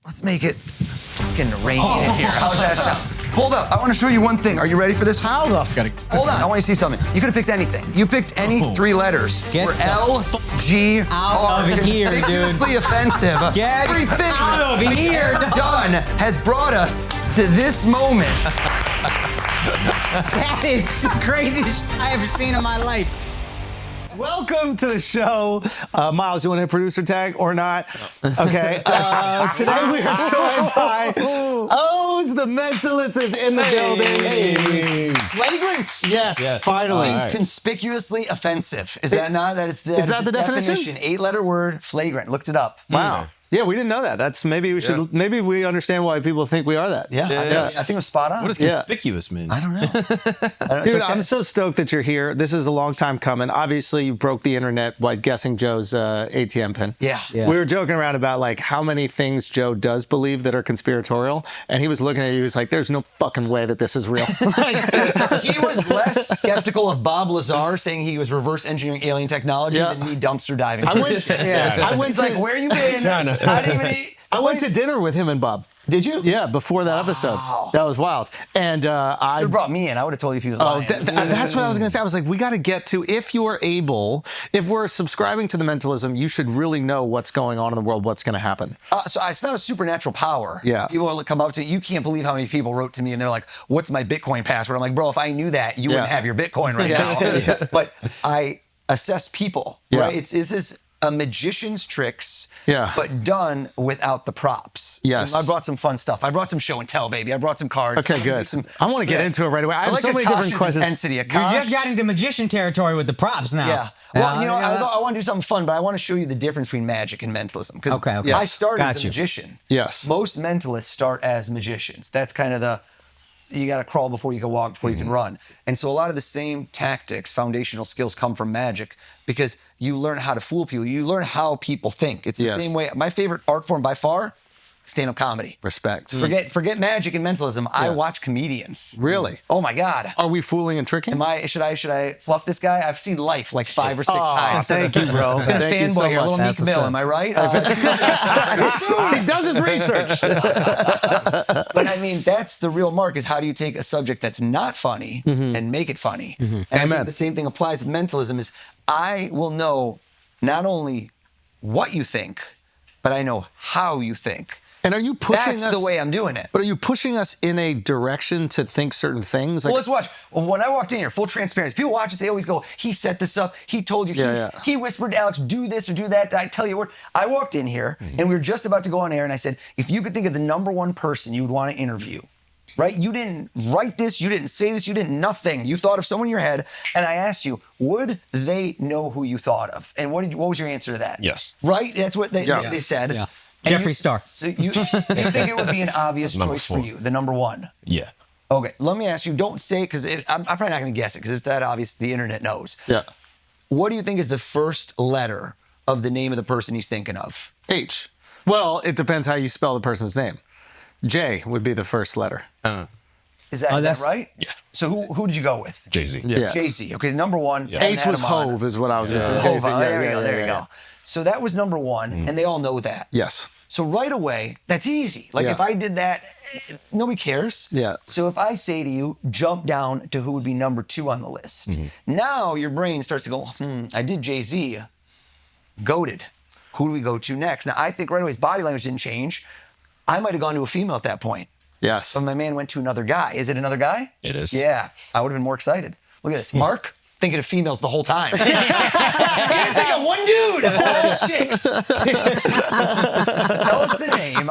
Let's make it fucking rainy in here. How's that sound? Hold up, I want to show you one thing. Are you ready for this? How the Hold on, I want you to see something. You could have picked anything. You picked any three letters. Get We're L, G, out R. of here, dude. Conspicuously offensive. Get Everything out of here. we've ever done has brought us to this moment. That is the craziest shit I ever seen in my life. Welcome to the show. Miles, you want to hit producer tag or not? Okay. Today we are joined by Oz, the Mentalist is in the building. Flagrant. Yes, finally. Means conspicuously offensive. Is that not? That is that the definition? 8-letter word, flagrant. Looked it up. Wow. Yeah, we didn't know that. That's maybe we should. Maybe we understand why people think we are that. Yeah, I think it was spot on. What does conspicuous mean? I don't know. Dude, I'm so stoked that you're here. This is a long time coming. Obviously, you broke the internet by guessing Joe's ATM pin. Yeah. We were joking around about like how many things Joe does believe that are conspiratorial, and he was looking at you. He was like, "There's no fucking way that this is real." He was less skeptical of Bob Lazar saying he was reverse engineering alien technology than me dumpster diving. I went. He's like, "Where you been?" I didn't even eat. I went to dinner with him and Bob. Did you? Yeah, before that episode. That was wild. And I Should have brought me in. I would have told you if he was lying. That's what I was going to say. I was like, we got to get to, if you are able, if we're subscribing to the mentalism, you should really know what's going on in the world, what's going to happen. So it's not a supernatural power. Yeah. People will come up to you. Can't believe how many people wrote to me and they're like, "What's my Bitcoin password?" I'm like, "Bro, if I knew that, you wouldn't have your Bitcoin right now." But I assess people. Right? This is a magician's tricks, but done without the props. Yes. I brought some fun stuff. I brought some show and tell, baby. I brought some cards. Okay, good. I want to get into it right away. I have like so many different questions. Intensity. You just got into magician territory with the props now. Yeah. Well, I want to do something fun, but I want to show you the difference between magic and mentalism. Because I started as a magician. Yes. Most mentalists start as magicians. That's kind of you got to crawl before you can walk, before you can run. And so a lot of the same tactics, foundational skills come from magic because you learn how to fool people. You learn how people think. It's the same way. My favorite art form by far, stand-up comedy. Respect. Forget magic and mentalism. I watch comedians. Really? Oh my God. Are we fooling and tricking? Should I fluff this guy? I've seen Life like 5 or 6 times. Thank you, bro. I'm a fanboy here, a little Meek Mill, am I right? He does his research. But I mean, that's the real mark, is how do you take a subject that's not funny and make it funny? And I think the same thing applies with mentalism is I will know not only what you think, but I know how you think. And are you pushing us? That's the way I'm doing it. But are you pushing us in a direction to think certain things? Like, well, let's watch. When I walked in here, full transparency, people watch it, they always go, "He set this up, he told you, he whispered to Alexx, do this or do that." I tell you what, I walked in here and we were just about to go on air and I said, if you could think of the number one person you would want to interview, right? You didn't write this, you didn't say this, you didn't nothing. You thought of someone in your head and I asked you, would they know who you thought of? And what was your answer to that? Yes. Right? That's what they said. Yeah. Jeffree Star. So you think it would be an obvious choice for you, the number one? Yeah. Okay, let me ask you, don't say, because I'm probably not going to guess it, because it's that obvious, the internet knows. Yeah. What do you think is the first letter of the name of the person he's thinking of? H. Well, it depends how you spell the person's name. J would be the first letter. Is that right? Yeah. So who did you go with? Jay-Z. Yeah. Jay-Z. Okay, number one. Yeah. H was Hove is what I was going to say. Hove, Jay-Z, there you go. So that was number one, and they all know that. Yes. So right away, that's easy. Like if I did that, nobody cares. Yeah. So if I say to you, jump down to who would be number 2 on the list. Now your brain starts to go, I did Jay-Z. Goated. Who do we go to next? Now I think right away his body language didn't change. I might have gone to a female at that point. Yes. But my man went to another guy. Is it another guy? It is. Yeah. I would have been more excited. Look at this. Mark, thinking of females the whole time. You didn't think of one dude. All chicks. Tell us the name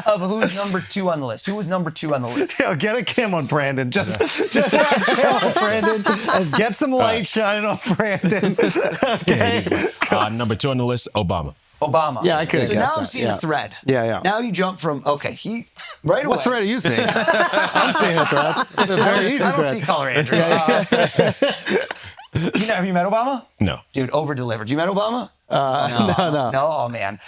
of who's number 2 on the list. Who was number 2 on the list? Yo, get a cam on Brandon. Just have a cam on Brandon and get some light shining on Brandon. Okay. Number 2 on the list, Obama. Obama. Yeah, I could have So guessed now I'm that. seeing a thread. Yeah. Now you jump from, he, right away. What thread are you seeing? I'm seeing a thread. It's a very easy I don't thread. see color, Andrew. Have you met Obama? No. Dude, over-delivered. You met Obama? No. No, oh man.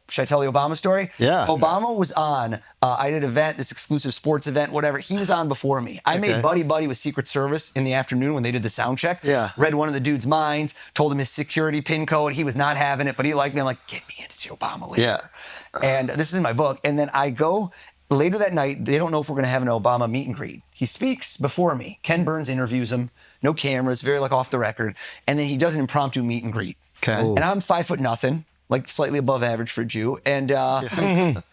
Should I tell the Obama story? Yeah. Obama was on, I did an event, this exclusive sports event, whatever. He was on before me. I made buddy with Secret Service in the afternoon when they did the sound check. Yeah. Read one of the dude's minds, told him his security pin code. He was not having it, but he liked me. I'm like, get me in to see Obama later. Yeah. And this is in my book. And then I go later that night. They don't know if we're going to have an Obama meet and greet. He speaks before me. Ken Burns interviews him. No cameras, very like off the record. And then he does an impromptu meet and greet. Okay. And I'm 5'0", like slightly above average for a Jew. And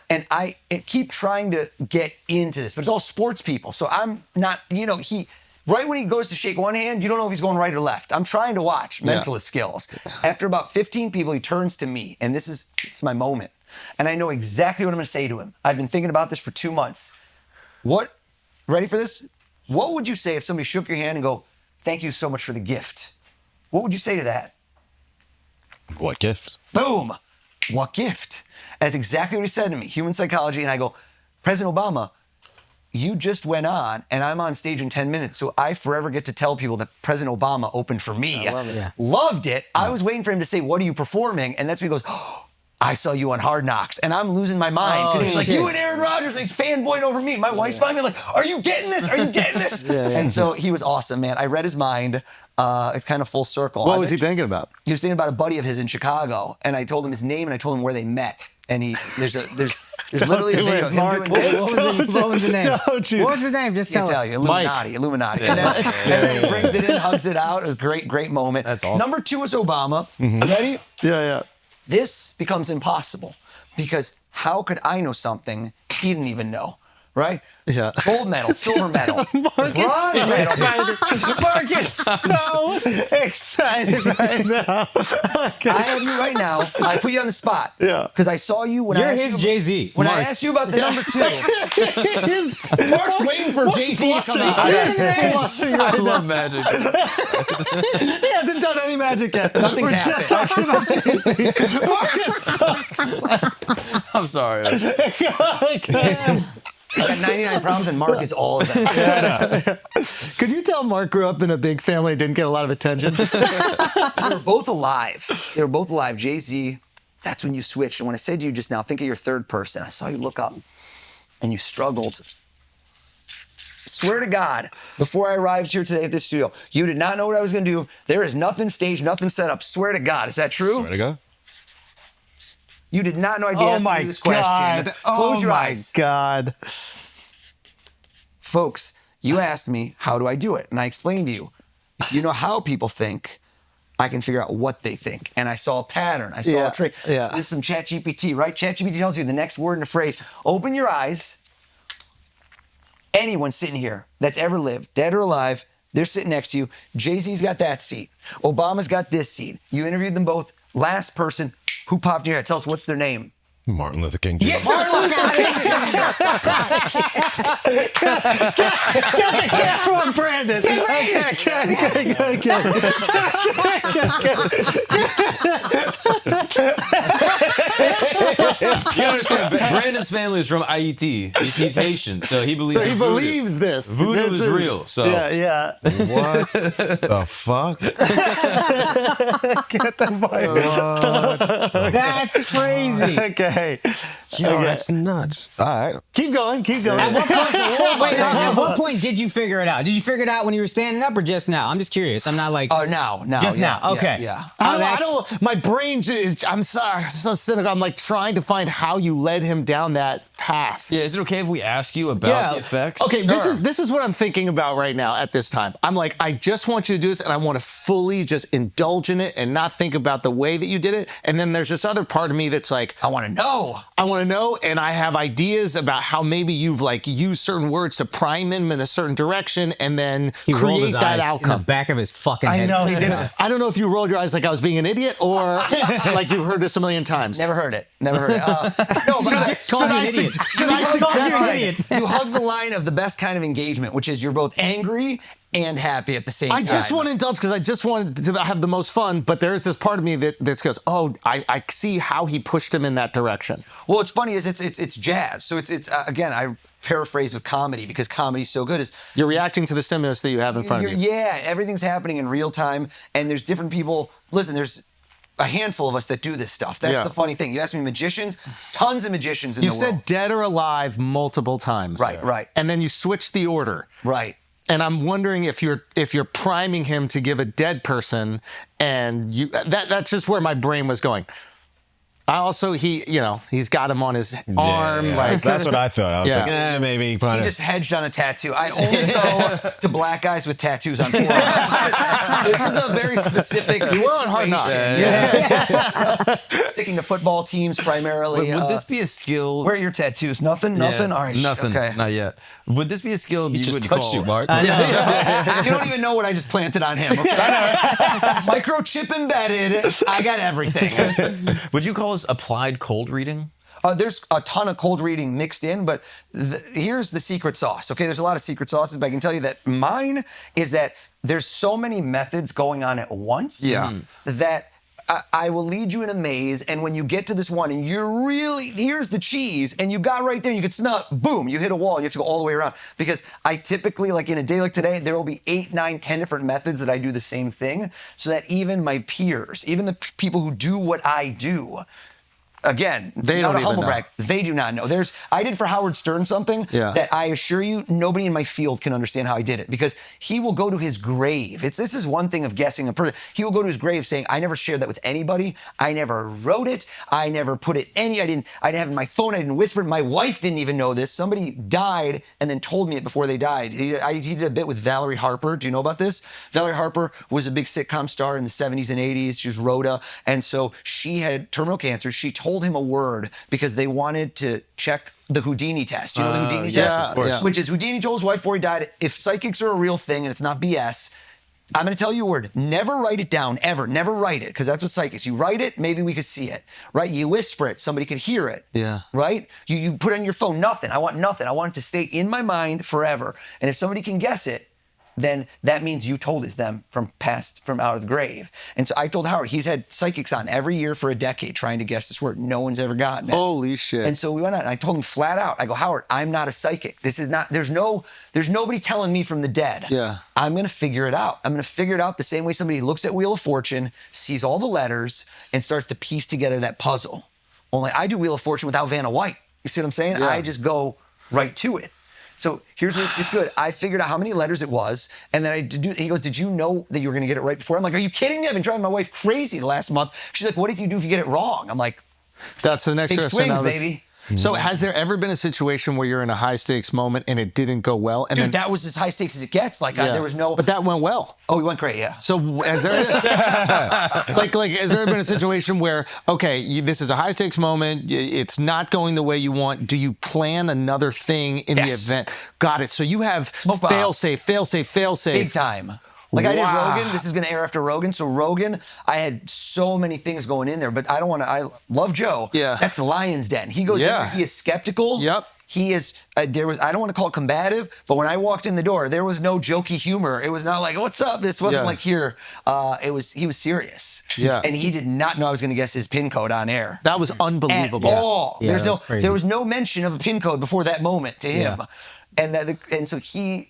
and I keep trying to get into this, but it's all sports people. So I'm not, right when he goes to shake one hand, you don't know if he's going right or left. I'm trying to watch mentalist skills. After about 15 people, he turns to me, and it's my moment. And I know exactly what I'm going to say to him. I've been thinking about this for 2 months. Ready for this? What would you say if somebody shook your hand and go, "Thank you so much for the gift"? What would you say to that? What gift? Boom. What gift? And that's exactly what he said to me, human psychology. And I go, President Obama, you just went on, and I'm on stage in 10 minutes, so I forever get to tell people that President Obama opened for me. I love it. Yeah. Loved it. I was waiting for him to say, "What are you performing?" And that's when he goes, "Oh, I saw you on Hard Knocks." And I'm losing my mind. Because he's like, "You and Aaron Rodgers," and he's fanboying over me. My wife's behind me like, "Are you getting this? Are you getting this?" And so he was awesome, man. I read his mind. It's kind of full circle. What was he thinking about? He was thinking about a buddy of his in Chicago, and I told him his name and I told him where they met. And there's literally a video of him doing this. What was the name? Don't you. What was his name? Just Can't tell tell us. you, Illuminati. And then he brings it in, hugs it out. It was a great moment. That's awesome. Number 2 is Obama. Ready? Yeah. This becomes impossible because how could I know something he didn't even know? Right? Yeah. Gold medal, silver medal, bronze medal. Mark is so excited right now. Okay. I have you right now. I put you on the spot. Yeah. Because I saw you when You're I asked his you, Jay-Z. when I asked you about the number 2. Mark's waiting for Jay-Z to come out. He's blushing right I now. love magic. He hasn't done any magic yet. Nothing's happened. Marcus sucks. I'm sorry. I got 99 problems and Mark is all of them. Could you tell Mark grew up in a big family and didn't get a lot of attention? They were both alive. Jay-Z, that's when you switched. And when I said to you just now, think of your third person. I saw you look up and you struggled. Swear to God, before I arrived here today at this studio, you did not know what I was going to do. There is nothing staged, nothing set up. Swear to God. Is that true? Swear to God. You did not know I'd be asking you this question. Close your eyes. Oh my God. Folks, you asked me, how do I do it? And I explained to you, if you know how people think, I can figure out what they think. And I saw a pattern. I saw a trick. Yeah. This is some ChatGPT, right? ChatGPT tells you the next word in a phrase. Open your eyes. Anyone sitting here that's ever lived, dead or alive, they're sitting next to you. Jay-Z's got that seat. Obama's got this seat. You interviewed them both. Last person who popped in your head. Tell us what's their name. Martin Luther King Jr. Come on, Brandon. You understand? Brandon's family is from IET. He's Haitian, so he believes. So he in voodoo. believes this. Voodoo This is real. So yeah. what the fuck? Get the mic. That's crazy. Okay. Yo, that's nuts. All right. Keep going. At what point? Wait, at what point did you figure it out? Did you figure it out when you were standing up or just now? I'm just curious. I'm not like. Oh, now. Just yeah, now. Okay. Yeah. I don't. My brain is. I'm sorry. So cynical. I'm like trying to find how you led him down that path. Yeah, is it okay if we ask you about the effects? Okay, this is what I'm thinking about right now at this time. I'm like, I just want you to do this and I want to fully just indulge in it and not think about the way that you did it. And then there's this other part of me that's like, I want to know. And I have ideas about how maybe you've like used certain words to prime him in a certain direction and then He rolled create his that eyes outcome. in the back of his fucking head. I know he did. I don't know if you rolled your eyes like I was being an idiot or like you've heard this a million times. Never heard it. No, but Called you an idiot. Should I Called you an suggest idiot. you hug the line of the best kind of engagement, which is you're both angry and happy at the same time. I just want to indulge because I just want to have the most fun, but there is this part of me that goes, oh, I see how he pushed him in that direction. Well, what's funny is it's jazz. So it's again, I paraphrase with comedy because comedy's so good. You're reacting to the stimulus that you have in front of you. Yeah, everything's happening in real time, and there's different people. Listen, there's a handful of us that do this stuff. That's the funny thing. You ask me magicians, tons of magicians in You the world. said dead or alive multiple times. Right. And then you switched the order. Right. And I'm wondering if you're priming him to give a dead person, and that's just where my brain was going. he's got him on his arm. Like that's what I thought. I was like, maybe. He just hedged on a tattoo. I only go to black guys with tattoos on forearms. This is a very specific. You were on Hard Knocks. Sticking to football teams primarily. Would this be a skill? Where are your tattoos? Nothing. All right. Nothing. Okay. Not yet. Would this be a skill you just would touched call? you, Mark. You don't even know what I just planted on him. Okay? Microchip embedded. I got everything. Would you call this applied cold reading? There's a ton of cold reading mixed in, but here's the secret sauce. Okay, there's a lot of secret sauces, but I can tell you that mine is that there's so many methods going on at once that I will lead you in a maze, and when you get to this one and you're really, here's the cheese, and you got right there, you could smell it, boom, you hit a wall, and you have to go all the way around. Because I typically, like in a day like today, there will be 8, 9, 10 different methods that I do the same thing, so that even my peers, even the people who do what I do, again, they not don't a humble even know. brag. They do not know. I did for Howard Stern something that I assure you nobody in my field can understand how I did it, because he will go to his grave. This is one thing of guessing a person. He will go to his grave saying, "I never shared that with anybody. I never wrote it. I never put it I didn't have it in my phone. I didn't whisper it. My wife didn't even know this. Somebody died and then told me it before they died." He did a bit with Valerie Harper. Do you know about this? Valerie Harper was a big sitcom star in the 70s and 80s. She was Rhoda, and so she had terminal cancer. She told him a word because they wanted to check the Houdini test. You know the Houdini test? of course. Which is Houdini told his wife before he died, if psychics are a real thing and it's not BS, I'm going to tell you a word. Never write it down, ever. Never write it, because that's what psychics. You write it, maybe we could see it, right? You whisper it, somebody could hear it, right? You put it on your phone, nothing. I want nothing. I want it to stay in my mind forever. And if somebody can guess it, then that means you told it to them from out of the grave. And so I told Howard, he's had psychics on every year for a decade trying to guess this word. No one's ever gotten it. Holy shit. And so we went out and I told him flat out, I go, "Howard, I'm not a psychic. This is not, there's nobody telling me from the dead. Yeah. I'm going to figure it out. I'm going to figure it out the same way somebody looks at Wheel of Fortune, sees all the letters, and starts to piece together that puzzle. Only I do Wheel of Fortune without Vanna White. You see what I'm saying? Yeah. I just go right to it. So here's where it's good. I figured out how many letters it was, and then he goes, "Did you know that you were going to get it right before?" I'm like, "Are you kidding me? I've been driving my wife crazy the last month." She's like, "What if you get it wrong?" I'm like, that's the next big question. swings, baby. So has there ever been a situation where you're in a high stakes moment and it didn't go well? And Dude, that was as high stakes as it gets. Like there was no. But that went well. Oh, it went great, yeah. So has there has there been a situation where, okay, this is a high stakes moment, it's not going the way you want, do you plan another thing in the event? Got it. So you have fail safe. Big time. Like I did Wow. Rogan. This is going to air after Rogan. So Rogan, I had so many things going in there, but I don't want to. I love Joe. Yeah. That's the lion's den. He goes in there. He is skeptical. Yep. He is. I don't want to call it combative, but when I walked in the door, there was no jokey humor. It was not like, "What's up?" This wasn't like here. He was serious. Yeah. And he did not know I was going to guess his PIN code on air. That was unbelievable. At all. Yeah, There was no mention of a PIN code before that moment to him, and so he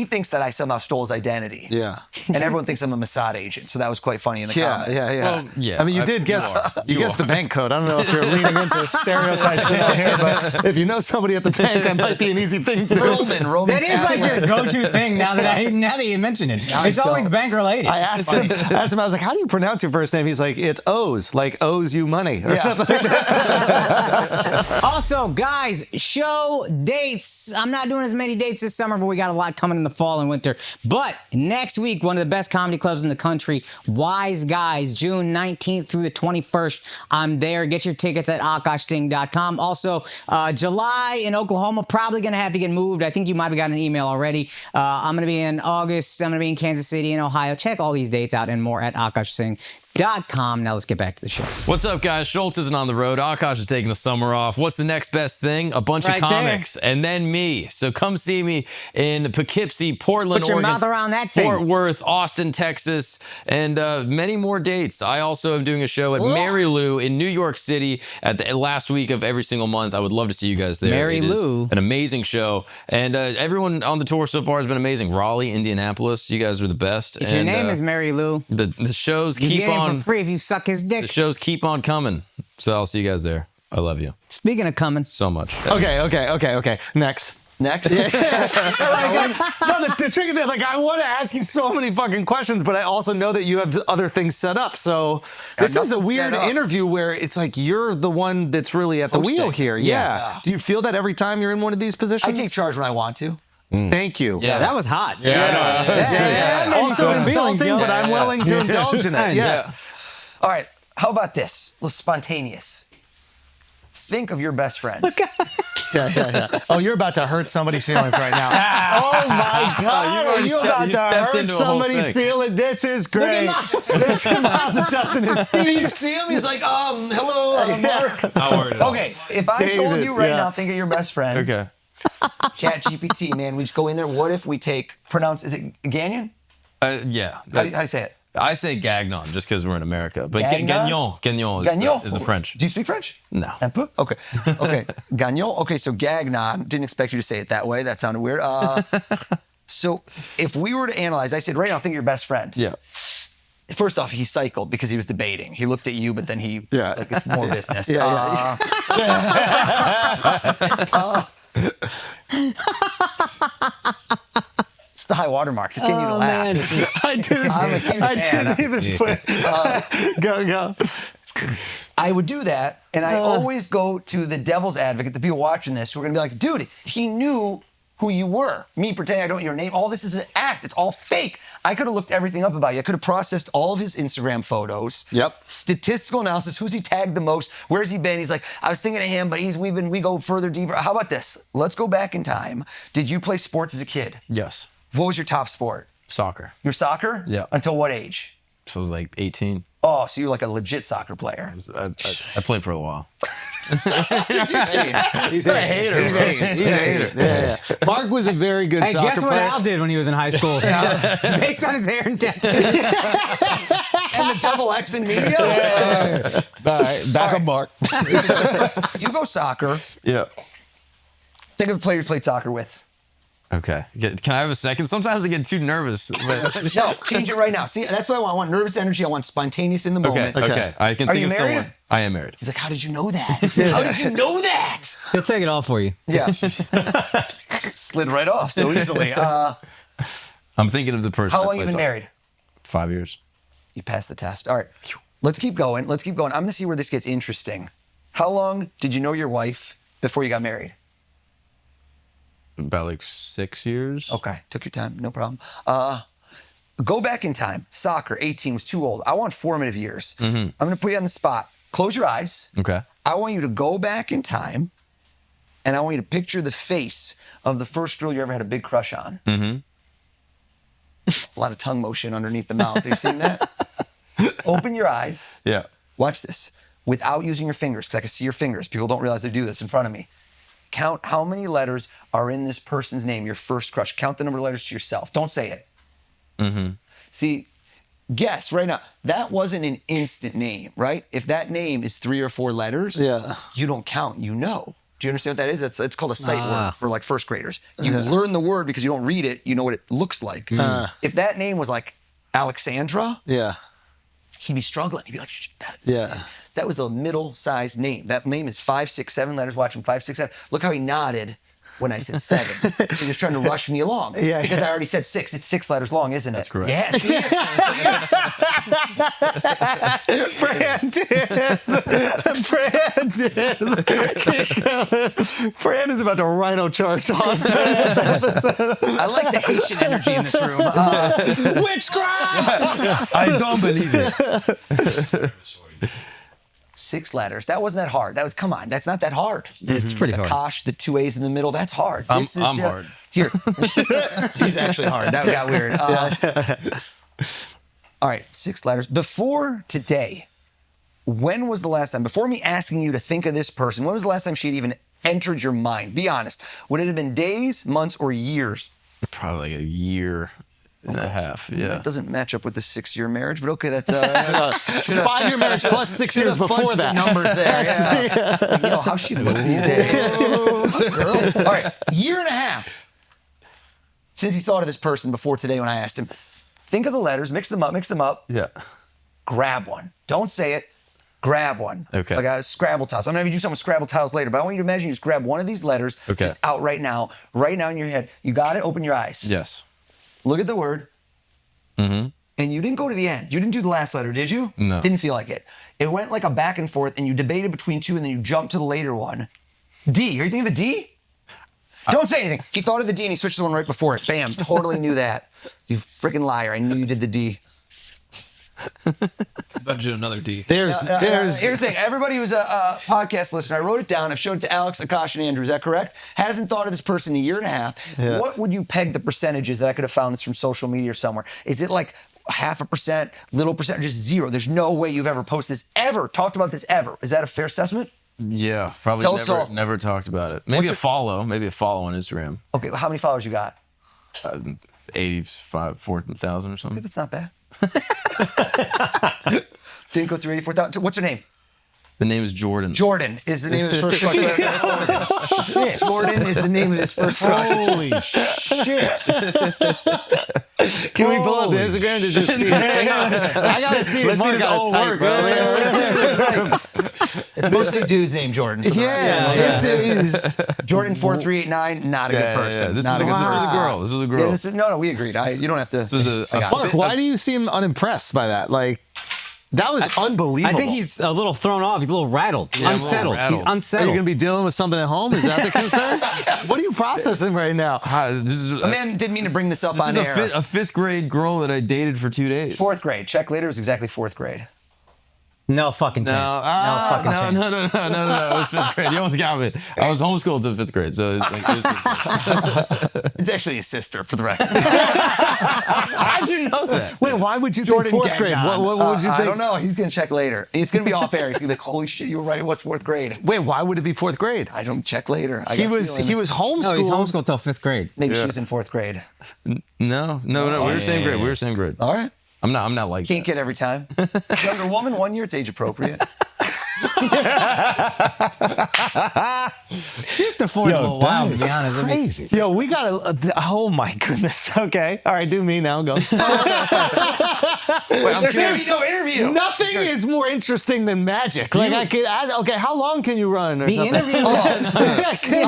thinks that I somehow stole his identity. Yeah. And everyone thinks I'm a Mossad agent, so that was quite funny in the comments. Yeah. Yeah. I mean, you did guess. You guessed the bank code. I don't know if you're leaning into stereotypes here, but if you know somebody at the bank, that might be an easy thing to do. Roman. That is like your go-to thing now that you mention it. It's always bank related. I asked him, I was like, "How do you pronounce your first name?" He's like, "It's Oz, like owes you money," or something like that. Also, guys, show dates. I'm not doing as many dates this summer, but we got a lot coming in the fall and winter. But next week, one of the best comedy clubs in the country, Wise Guys, June 19th through the 21st. I'm there. Get your tickets at akashsingh.com. Also, July in Oklahoma, probably going to have to get moved. I think you might have gotten an email already. I'm going to be in August. I'm going to be in Kansas City and Ohio. Check all these dates out and more at akashsingh.com. Now let's get back to the show. What's up, guys? Schultz isn't on the road. Akash is taking the summer off. What's the next best thing? A bunch of comics and then me. So come see me in Poughkeepsie, Portland, Put your Oregon, mouth around that thing. Fort Worth, Austin, Texas, and many more dates. I also am doing a show at Mary Lou in New York City at the last week of every single month. I would love to see you guys there. Mary Lou. An amazing show. And everyone on the tour so far has been amazing. Raleigh, Indianapolis, you guys are the best. If your name is Mary Lou, the shows you keep get on him for free if you suck his dick. The shows keep on coming. So I'll see you guys there. I love you Speaking of coming. so much. Okay. Next. Next. No, the trick is that, like, I want to ask you so many fucking questions, but I also know that you have other things set up. So this is a nothing weird set up. interview where it's like you're the one that's really at the Hosting. wheel here. Yeah. Do you feel that every time you're in one of these positions? I take charge when I want to. Thank you. Yeah, that was hot. Yeah. Also insulting, but I'm willing to indulge in it. Yes. All right. How about this? A little spontaneous. Think of your best friend. Oh, you're about to hurt somebody's feelings right now. Oh my God! Are you about to hurt somebody's feelings? This is great. This is Miles and Justin is You see him? He's like, hello, Mark. Not worried at all. Okay, if I told you right now, think of your best friend. Okay. Chat GPT, man. We just go in there. What if we is it Gagnon? Yeah. How do you say it? I say gagnon just because we're in America. But Gagnon? gagnon is the French. Do you speak French? No. Un peu? Okay. Okay. Gagnon. Okay, so gagnon. Didn't expect you to say it that way. That sounded weird. So if we were to analyze, I said, right now, think of your best friend. Yeah. First off, he cycled because he was debating. He looked at you, but then he was like, it's more business. It's the high watermark. Just getting you to laugh. man. This is- I didn't. I'm a huge fan. I didn't even put. Go. I would do that, and I always go to the devil's advocate, the people watching this, who are going to be like, dude, he knew who you were. Me pretending I don't know your name. All this is an act. It's all fake. I could have looked everything up about you. I could have processed all of his Instagram photos. Yep. Statistical analysis. Who's he tagged the most? Where's he been? He's like, I was thinking of him, but we go further deeper. How about this? Let's go back in time. Did you play sports as a kid? Yes. What was your top sport? Soccer. Your soccer? Yeah. Until what age? So it was like 18. Oh, so you're like a legit soccer player. I played for a while. He's a hater. He's a hater. Yeah. Mark was a very good Hey, soccer guess what player. Al did when he was in high school? Based on his hair and tattoo. And the double X in media? All right, back on Mark. You go soccer. Yeah. Think of a player you played soccer with. Okay. Can I have a second? Sometimes I get too nervous. But... No, change it right now. See, that's what I want. I want nervous energy. I want spontaneous in the moment. Okay. I can Are think you of married? someone. I am married. He's like, how did you know that? How did you know that? He'll take it all for you. Yeah. Slid right off so easily. I'm thinking of the person. How that long you plays been soccer. married? 5 years. You passed the test. All right. Let's keep going. I'm going to see where this gets interesting. How long did you know your wife before you got married? About like 6 years. Okay. Took your time. No problem. Go back in time. Soccer, 18, was too old. I want formative years. I'm going to put you on the spot. Close your eyes. Okay. I want you to go back in time, and I want you to picture the face of the first girl you ever had a big crush on. A lot of tongue motion underneath the mouth. Have you seen that? Open your eyes. Yeah. Watch this. Without using your fingers, because I can see your fingers. People don't realize they do this in front of me. Count how many letters are in this person's name, your first crush. Count the number of letters to yourself. Don't say it. See, guess right now, that wasn't an instant name, right? If that name is 3 or 4 letters, you don't count, you know. Do you understand what that is? It's called a sight word for like first graders. You learn the word because you don't read it, you know what it looks like. If that name was like Alexandra, he'd be struggling. He'd be like, that was a middle-sized name. That name is 5, 6, 7 letters. Watch him, 5, 6, 7. Look how he nodded when I said 7. He's just trying to rush me along. Because I already said 6. It's 6 letters long, isn't it? That's correct. Yeah, see? Brandon's about to rhino charge Austin. I like the Haitian energy in this room. Witchcraft! I don't believe it. 6 letters. That wasn't that hard. Come on, that's not that hard. It's pretty The hard. Kosh, the 2 A's in the middle, that's hard. I'm This is, hard. Here. He's actually hard. That got weird. All right, 6 letters. Before today, when was the last time, before me asking you to think of this person, when was the last time she'd even entered your mind? Be honest. Would it have been days, months, or years? Probably like a year and a half. Yeah. That doesn't match up with the 6-year marriage, but okay, that's 5-year marriage plus 6 years before that. Numbers there. Yeah. Like, yo, how's she look these days? Girl. All right, year and a half since he thought of this person before today when I asked him. Think of the letters, mix them up. Yeah. Grab one. Don't say it. grab one. Okay. Like a Scrabble tiles. I'm going to do something with Scrabble tiles later, but I want you to imagine you just grab one of these letters just out right now in your head. You got it? Open your eyes. Yes. Look at the word. Mm-hmm. And you didn't go to the end. You didn't do the last letter, did you? No. Didn't feel like it. It went like a back and forth, and you debated between two, and then you jumped to the later one. D. Are you thinking of a D? Don't say anything. He thought of the D, and he switched to the one right before it. Bam. Totally knew that. You freaking liar. I knew you did the D. About to do another D. There's Here's the thing. Everybody who's a podcast listener, I wrote it down. I've showed it to Alexx, Akash, and Andrew. Is that correct? Hasn't thought of this person in a year and a half. Yeah. What would you peg the percentages that I could have found this from social media or somewhere? Is it like 0.5%, little percent, just zero? There's no way you've ever posted this, ever talked about this ever. Is that a fair assessment? Yeah, probably Tell us all. never talked about it. Maybe a follow on Instagram. Okay, how many followers you got? 4,000 or something. That's not bad. Didn't go through 84,000. What's her name? The name is Jordan. Jordan is the name of his first crush. Shit. Jordan is the name of his first crush. Holy shit. Can we pull up the Instagram to just see it? I gotta see it. Mark got tight, bro. It's mostly dudes named Jordan. Yeah, this is Jordan 4389. Not a good person. This Not a good was person. a girl. This was a girl. Yeah, no, we agreed. You don't have to. This was a Mark, why do you seem unimpressed by that? Like, that was unbelievable. I think he's a little thrown off. He's a little rattled, I'm a little unsettled. rattled. He's Are you unsettled. going to be dealing with something at home? Is that the concern? What are you processing right now? This is A man didn't mean to bring this up on air. a fifth grade girl that I dated for 2 days. Fourth grade. Check later. It was exactly fourth grade. No fucking chance. No, chance. no. It was fifth grade. You almost got me. I was homeschooled to fifth grade, so It's actually his sister, for the record. how'd you know that? Wait, why would you Jordan think fourth gagged grade? on. What would you think? I don't know. He's going to check later. It's going to be off air. He's going to be like, holy shit, you were right. It was fourth grade. Wait, why would it be fourth grade? I don't check later. He was homeschooled. No, he's homeschooled till 5th grade. Maybe she was in fourth grade. No. We were same grade. We were same grade. All right. I'm not like Can't that. get every time. Younger woman, 1 year, it's age appropriate. The fourth a little wild, to be honest. I mean, Crazy. Yo, we got to. Oh my goodness. Okay. All right, do me now. Go. There's going to be no interview. Nothing is more interesting than magic. Like I could ask. Okay, how long can you run? Or the something? interview. Can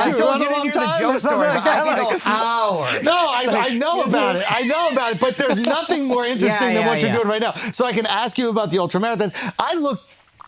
I you told run you a to long hear the time joke or something story, like but I that? can Like, go hours. No, I know about it. I know about it. But there's nothing more interesting than what you're yeah. doing right now. So I can ask you about the ultramarathons. I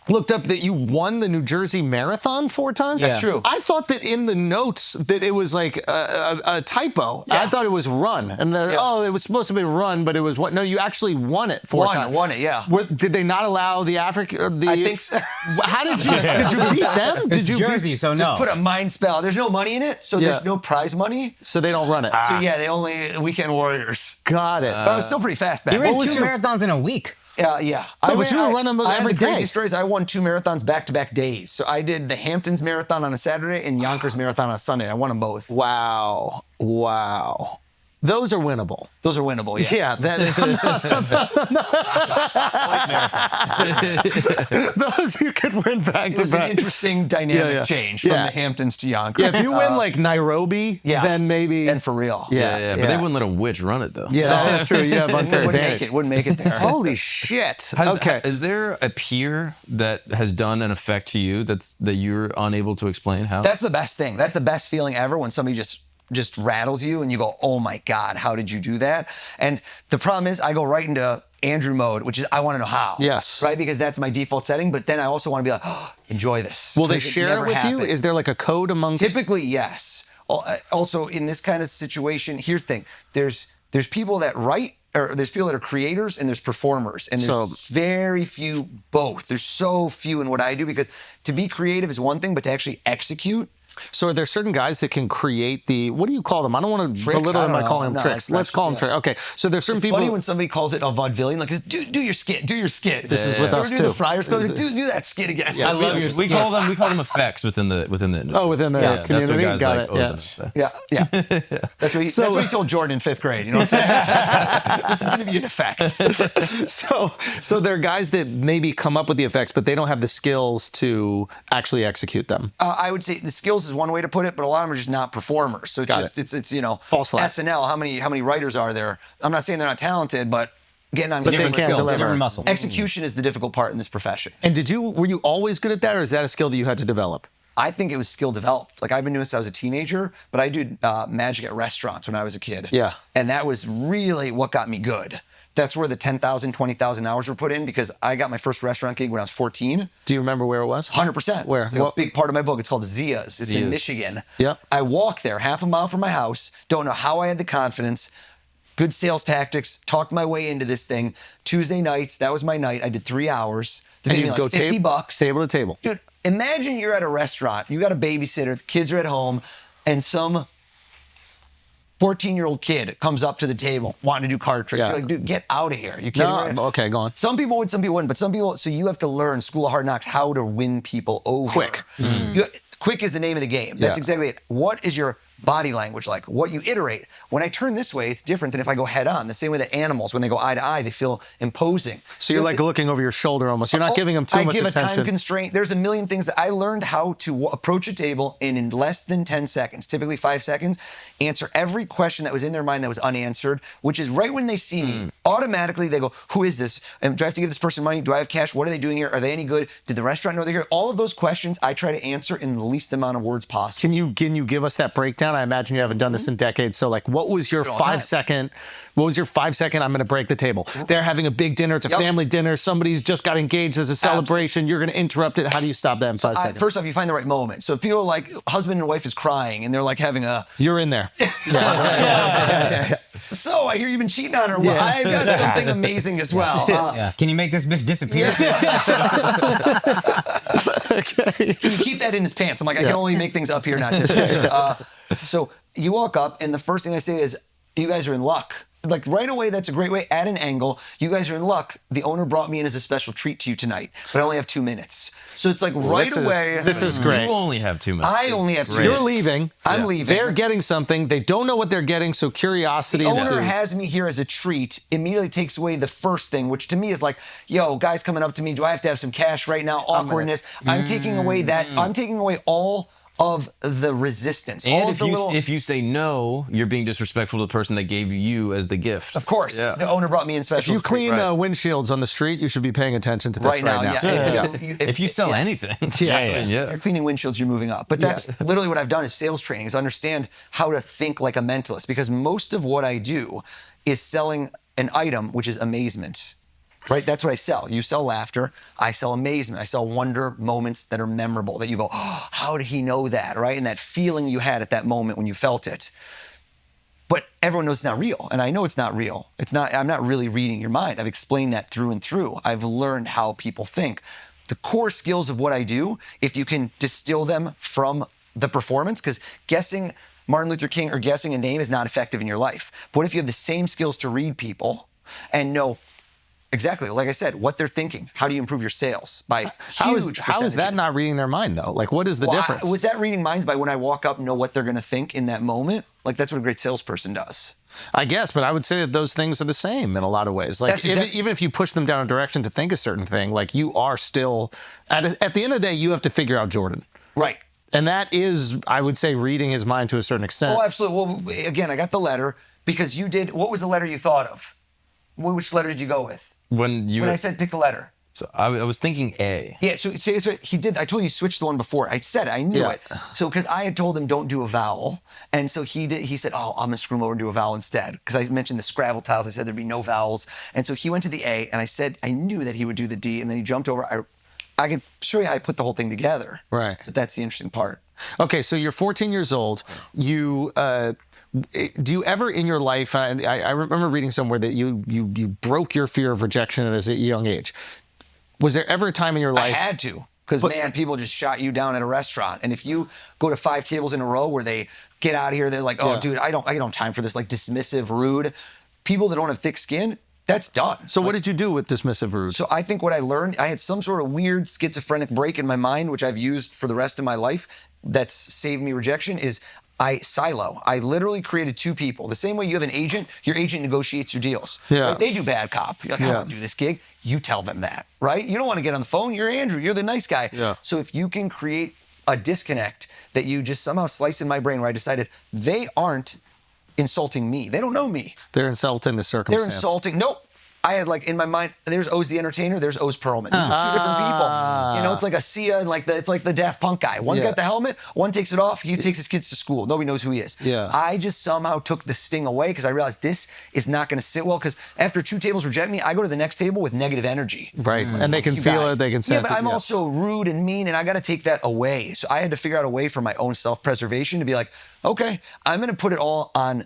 looked up that you won the New Jersey Marathon 4 times. That's true. I thought that in the notes that it was like a typo. I thought it was run, and it was supposed to be run, but it was what? No, you actually won it 4 times. Won it, yeah. Did they not allow the African? I think so. How did you? Did you beat them? It's Did you Jersey, so no. Just put a mind spell. There's no money in it, so there's no prize money. So they don't run it. So yeah, they only weekend warriors. Got it. But I was still pretty fast back You ran then. 2 marathons in a week. Yeah. but you were running them every the crazy day. story is I won 2 marathons back-to-back days. So I did the Hamptons Marathon on a Saturday and Yonkers Marathon on a Sunday. I won them both. Wow. Those are winnable. Those are winnable, yeah. Those you could win back It to was an back. interesting dynamic Yeah. change from Yeah. the Hamptons to Yonkers. Yeah, if you win like Nairobi, then maybe. And for real. Yeah, but they wouldn't let a witch run it though. Yeah, that is true. You have unfair Wouldn't make it there. Holy shit. Okay. Is there a peer that has done an effect to you that you're unable to explain how? That's the best thing. That's the best feeling ever when somebody just rattles you and you go, oh my God, how did you do that? And the problem is I go right into Andrew mode, which is I want to know how. Yes. Right? Because that's my default setting. But then I also want to be like, oh, enjoy this. Will they Because share never it with you? happens. Is there like a code amongst? Typically, yes. Also, in this kind of situation, here's the thing. There's people that write, or there's people that are creators, and there's performers. And there's very few both. There's so few in what I do, because to be creative is one thing, but to actually execute. So are there certain guys that can create the, what do you call them? I don't want to belittle them by calling them tricks. Let's call them tricks. Okay, so there's certain It's people. funny when somebody calls it a vaudevillian, like, do your skit, do your skit. This is with us do too. The Friars Club, do that skit again. I love your. We call them effects within the industry. Oh, within the community. That's what guys Got like it. Oz Yeah. say. Yeah. That's what he told Jordan in 5th grade. You know what I'm saying? This is going to be an effect. So there are guys that maybe come up with the effects, but they don't have the skills to actually execute them. I would say the skills is one way to put it, but a lot of them are just not performers. So it's False flag. SNL. How many writers are there? I'm not saying they're not talented, but getting on But they camera. can't deliver. Different muscle. Execution is the difficult part in this profession. And were you always good at that, or is that a skill that you had to develop? I think it was skill developed. Like I've been doing this since I was a teenager, but I did magic at restaurants when I was a kid. Yeah. And that was really what got me good. That's where the 10,000, 20,000 hours were put in because I got my first restaurant gig when I was 14. Do you remember where it was? 100%. Where? It's like a big part of my book. It's called Zia's. It's in Michigan. Yep. I walk there half a mile from my house. Don't know how I had the confidence. Good sales tactics. Talked my way into this thing. Tuesday nights, that was my night. I did 3 hours. They And paid you me go like $50. table to table. Dude, imagine you're at a restaurant. You got a babysitter. The kids are at home. And some 14-year-old kid comes up to the table wanting to do card tricks. Yeah. You're like, dude, get out of here. You kidding me? Okay, go on. Some people would, some people wouldn't, but some people, so you have to learn School of Hard Knocks how to win people over. Quick. Quick is the name of the game. That's Yeah. exactly it. What is your body language like? What you iterate. When I turn this way, it's different than if I go head on. The same way that animals, when they go eye to eye, they feel imposing. So you're like looking over your shoulder almost. You're not giving them too much attention. I give a time constraint. There's a million things that I learned how to approach a table and in less than 10 seconds, typically 5 seconds, answer every question that was in their mind that was unanswered, which is right when they see me, automatically they go, who is this? And do I have to give this person money? Do I have cash? What are they doing here? Are they any good? Did the restaurant know they're here? All of those questions I try to answer in the least amount of words possible. Can you give us that breakdown? I imagine you haven't done this in decades. So like, what was your 5 second? What was your 5 second? I'm going to break the table. They're having a big dinner. It's a family dinner. Somebody's just got engaged. There's a celebration. You're going to interrupt it. How do you stop that in 5 seconds? First off, you find the right moment. So if people like husband and wife is crying and they're like having a, You're in there. so I hear you've been cheating on her. Well, I've got something amazing as well. Can you make this bitch disappear? Okay. Can you keep that in his pants? I'm like, I can only make things up here, not disappear. So you walk up, and the first thing I say is, you guys are in luck. Like right away, that's a great way. At an angle, you guys are in luck. The owner brought me in as a special treat to you tonight, but I only have 2 minutes. So it's like away. This is great. You only have 2 minutes. I only have 2 Great. minutes. You're leaving. I'm leaving. They're getting something. They don't know what they're getting, so curiosity The owner ensues. has me here as a treat, immediately takes away the first thing, which to me is like, yo, guys coming up to me, do I have to have some cash right now? Awkwardness. I'm taking away that. I'm taking away all of the resistance. all And of the little, if you say no, you're being disrespectful to the person that gave you as the gift. of course, the owner brought me in If special. you clean treat. windshields on the street, you should be paying attention to this right now, yeah. If you sell anything, If you're cleaning windshields, you're moving up. But that's literally what I've done is sales training, is understand how to think like a mentalist. Because most of what I do is selling an item, which is amazement. Right? That's what I sell. You sell laughter. I sell amazement. I sell wonder moments that are memorable, that you go, oh, how did he know that? Right? And that feeling you had at that moment when you felt it. But everyone knows it's not real. And I know it's not real. I'm not really reading your mind. I've explained that through and through. I've learned how people think. The core skills of what I do, if you can distill them from the performance, because guessing Martin Luther King or guessing a name is not effective in your life. But what if you have the same skills to read people and know exactly, like I said, what they're thinking? How do you improve your sales? By How is huge that percentages. not reading their mind, though? Like, what is the difference? Was that reading minds by when I walk up, know what they're going to think in that moment? Like, that's what a great salesperson does. I guess, but I would say that those things are the same in a lot of ways. Like, That's exact- even if you push them down a direction to think a certain thing, like you are still, at the end of the day, you have to figure out Jordan. Right. And that is, I would say, reading his mind to a certain extent. Oh, absolutely. Well, again, I got the letter because you did. What was the letter you thought of? Which letter did you go with? when I said pick the letter. So I was thinking A. Yeah, so he did. I told you switch the one before. I said it. I knew it. So because I had told him don't do a vowel, and so he did. He said, "Oh, I'm gonna screw him over and do a vowel instead." Because I mentioned the Scrabble tiles. I said there'd be no vowels, and so he went to the A, and I said I knew that he would do the D, and then he jumped over. I can show you how I put the whole thing together. Right. But that's the interesting part. Okay, so you're 14 years old. You do you ever in your life? I remember reading somewhere that you broke your fear of rejection at a young age. Was there ever a time in your life? I had to, because man, people just shot you down at a restaurant, and if you go to 5 tables in a row where they get out of here, they're like, "Oh, dude, I don't have time for this." Like dismissive, rude people that don't have thick skin. That's done. So what did you do with dismissive rude? So I think what I learned, I had some sort of weird schizophrenic break in my mind, which I've used for the rest of my life. That's saved me rejection. Is I silo. I literally created 2 people. The same way you have an agent, your agent negotiates your deals. Yeah. Right? They do bad cop. You're like, I don't want to do this gig. You tell them that, right? You don't want to get on the phone. You're Andrew. You're the nice guy. Yeah. So if you can create a disconnect that you just somehow slice in my brain where I decided they aren't insulting me. They don't know me. They're insulting the circumstance. They're insulting. Nope. I had like in my mind, there's Oz the Entertainer, there's Oz Pearlman. These are two different people. You know, it's like a Sia and it's like the Daft Punk guy. One's got the helmet, one takes it off, he takes his kids to school. Nobody knows who he is. Yeah. I just somehow took the sting away because I realized this is not going to sit well because after 2 tables reject me, I go to the next table with negative energy. Right. And they can feel it, they can sense it. Yeah, but I'm also rude and mean and I got to take that away. So I had to figure out a way for my own self-preservation to be like, okay, I'm going to put it all on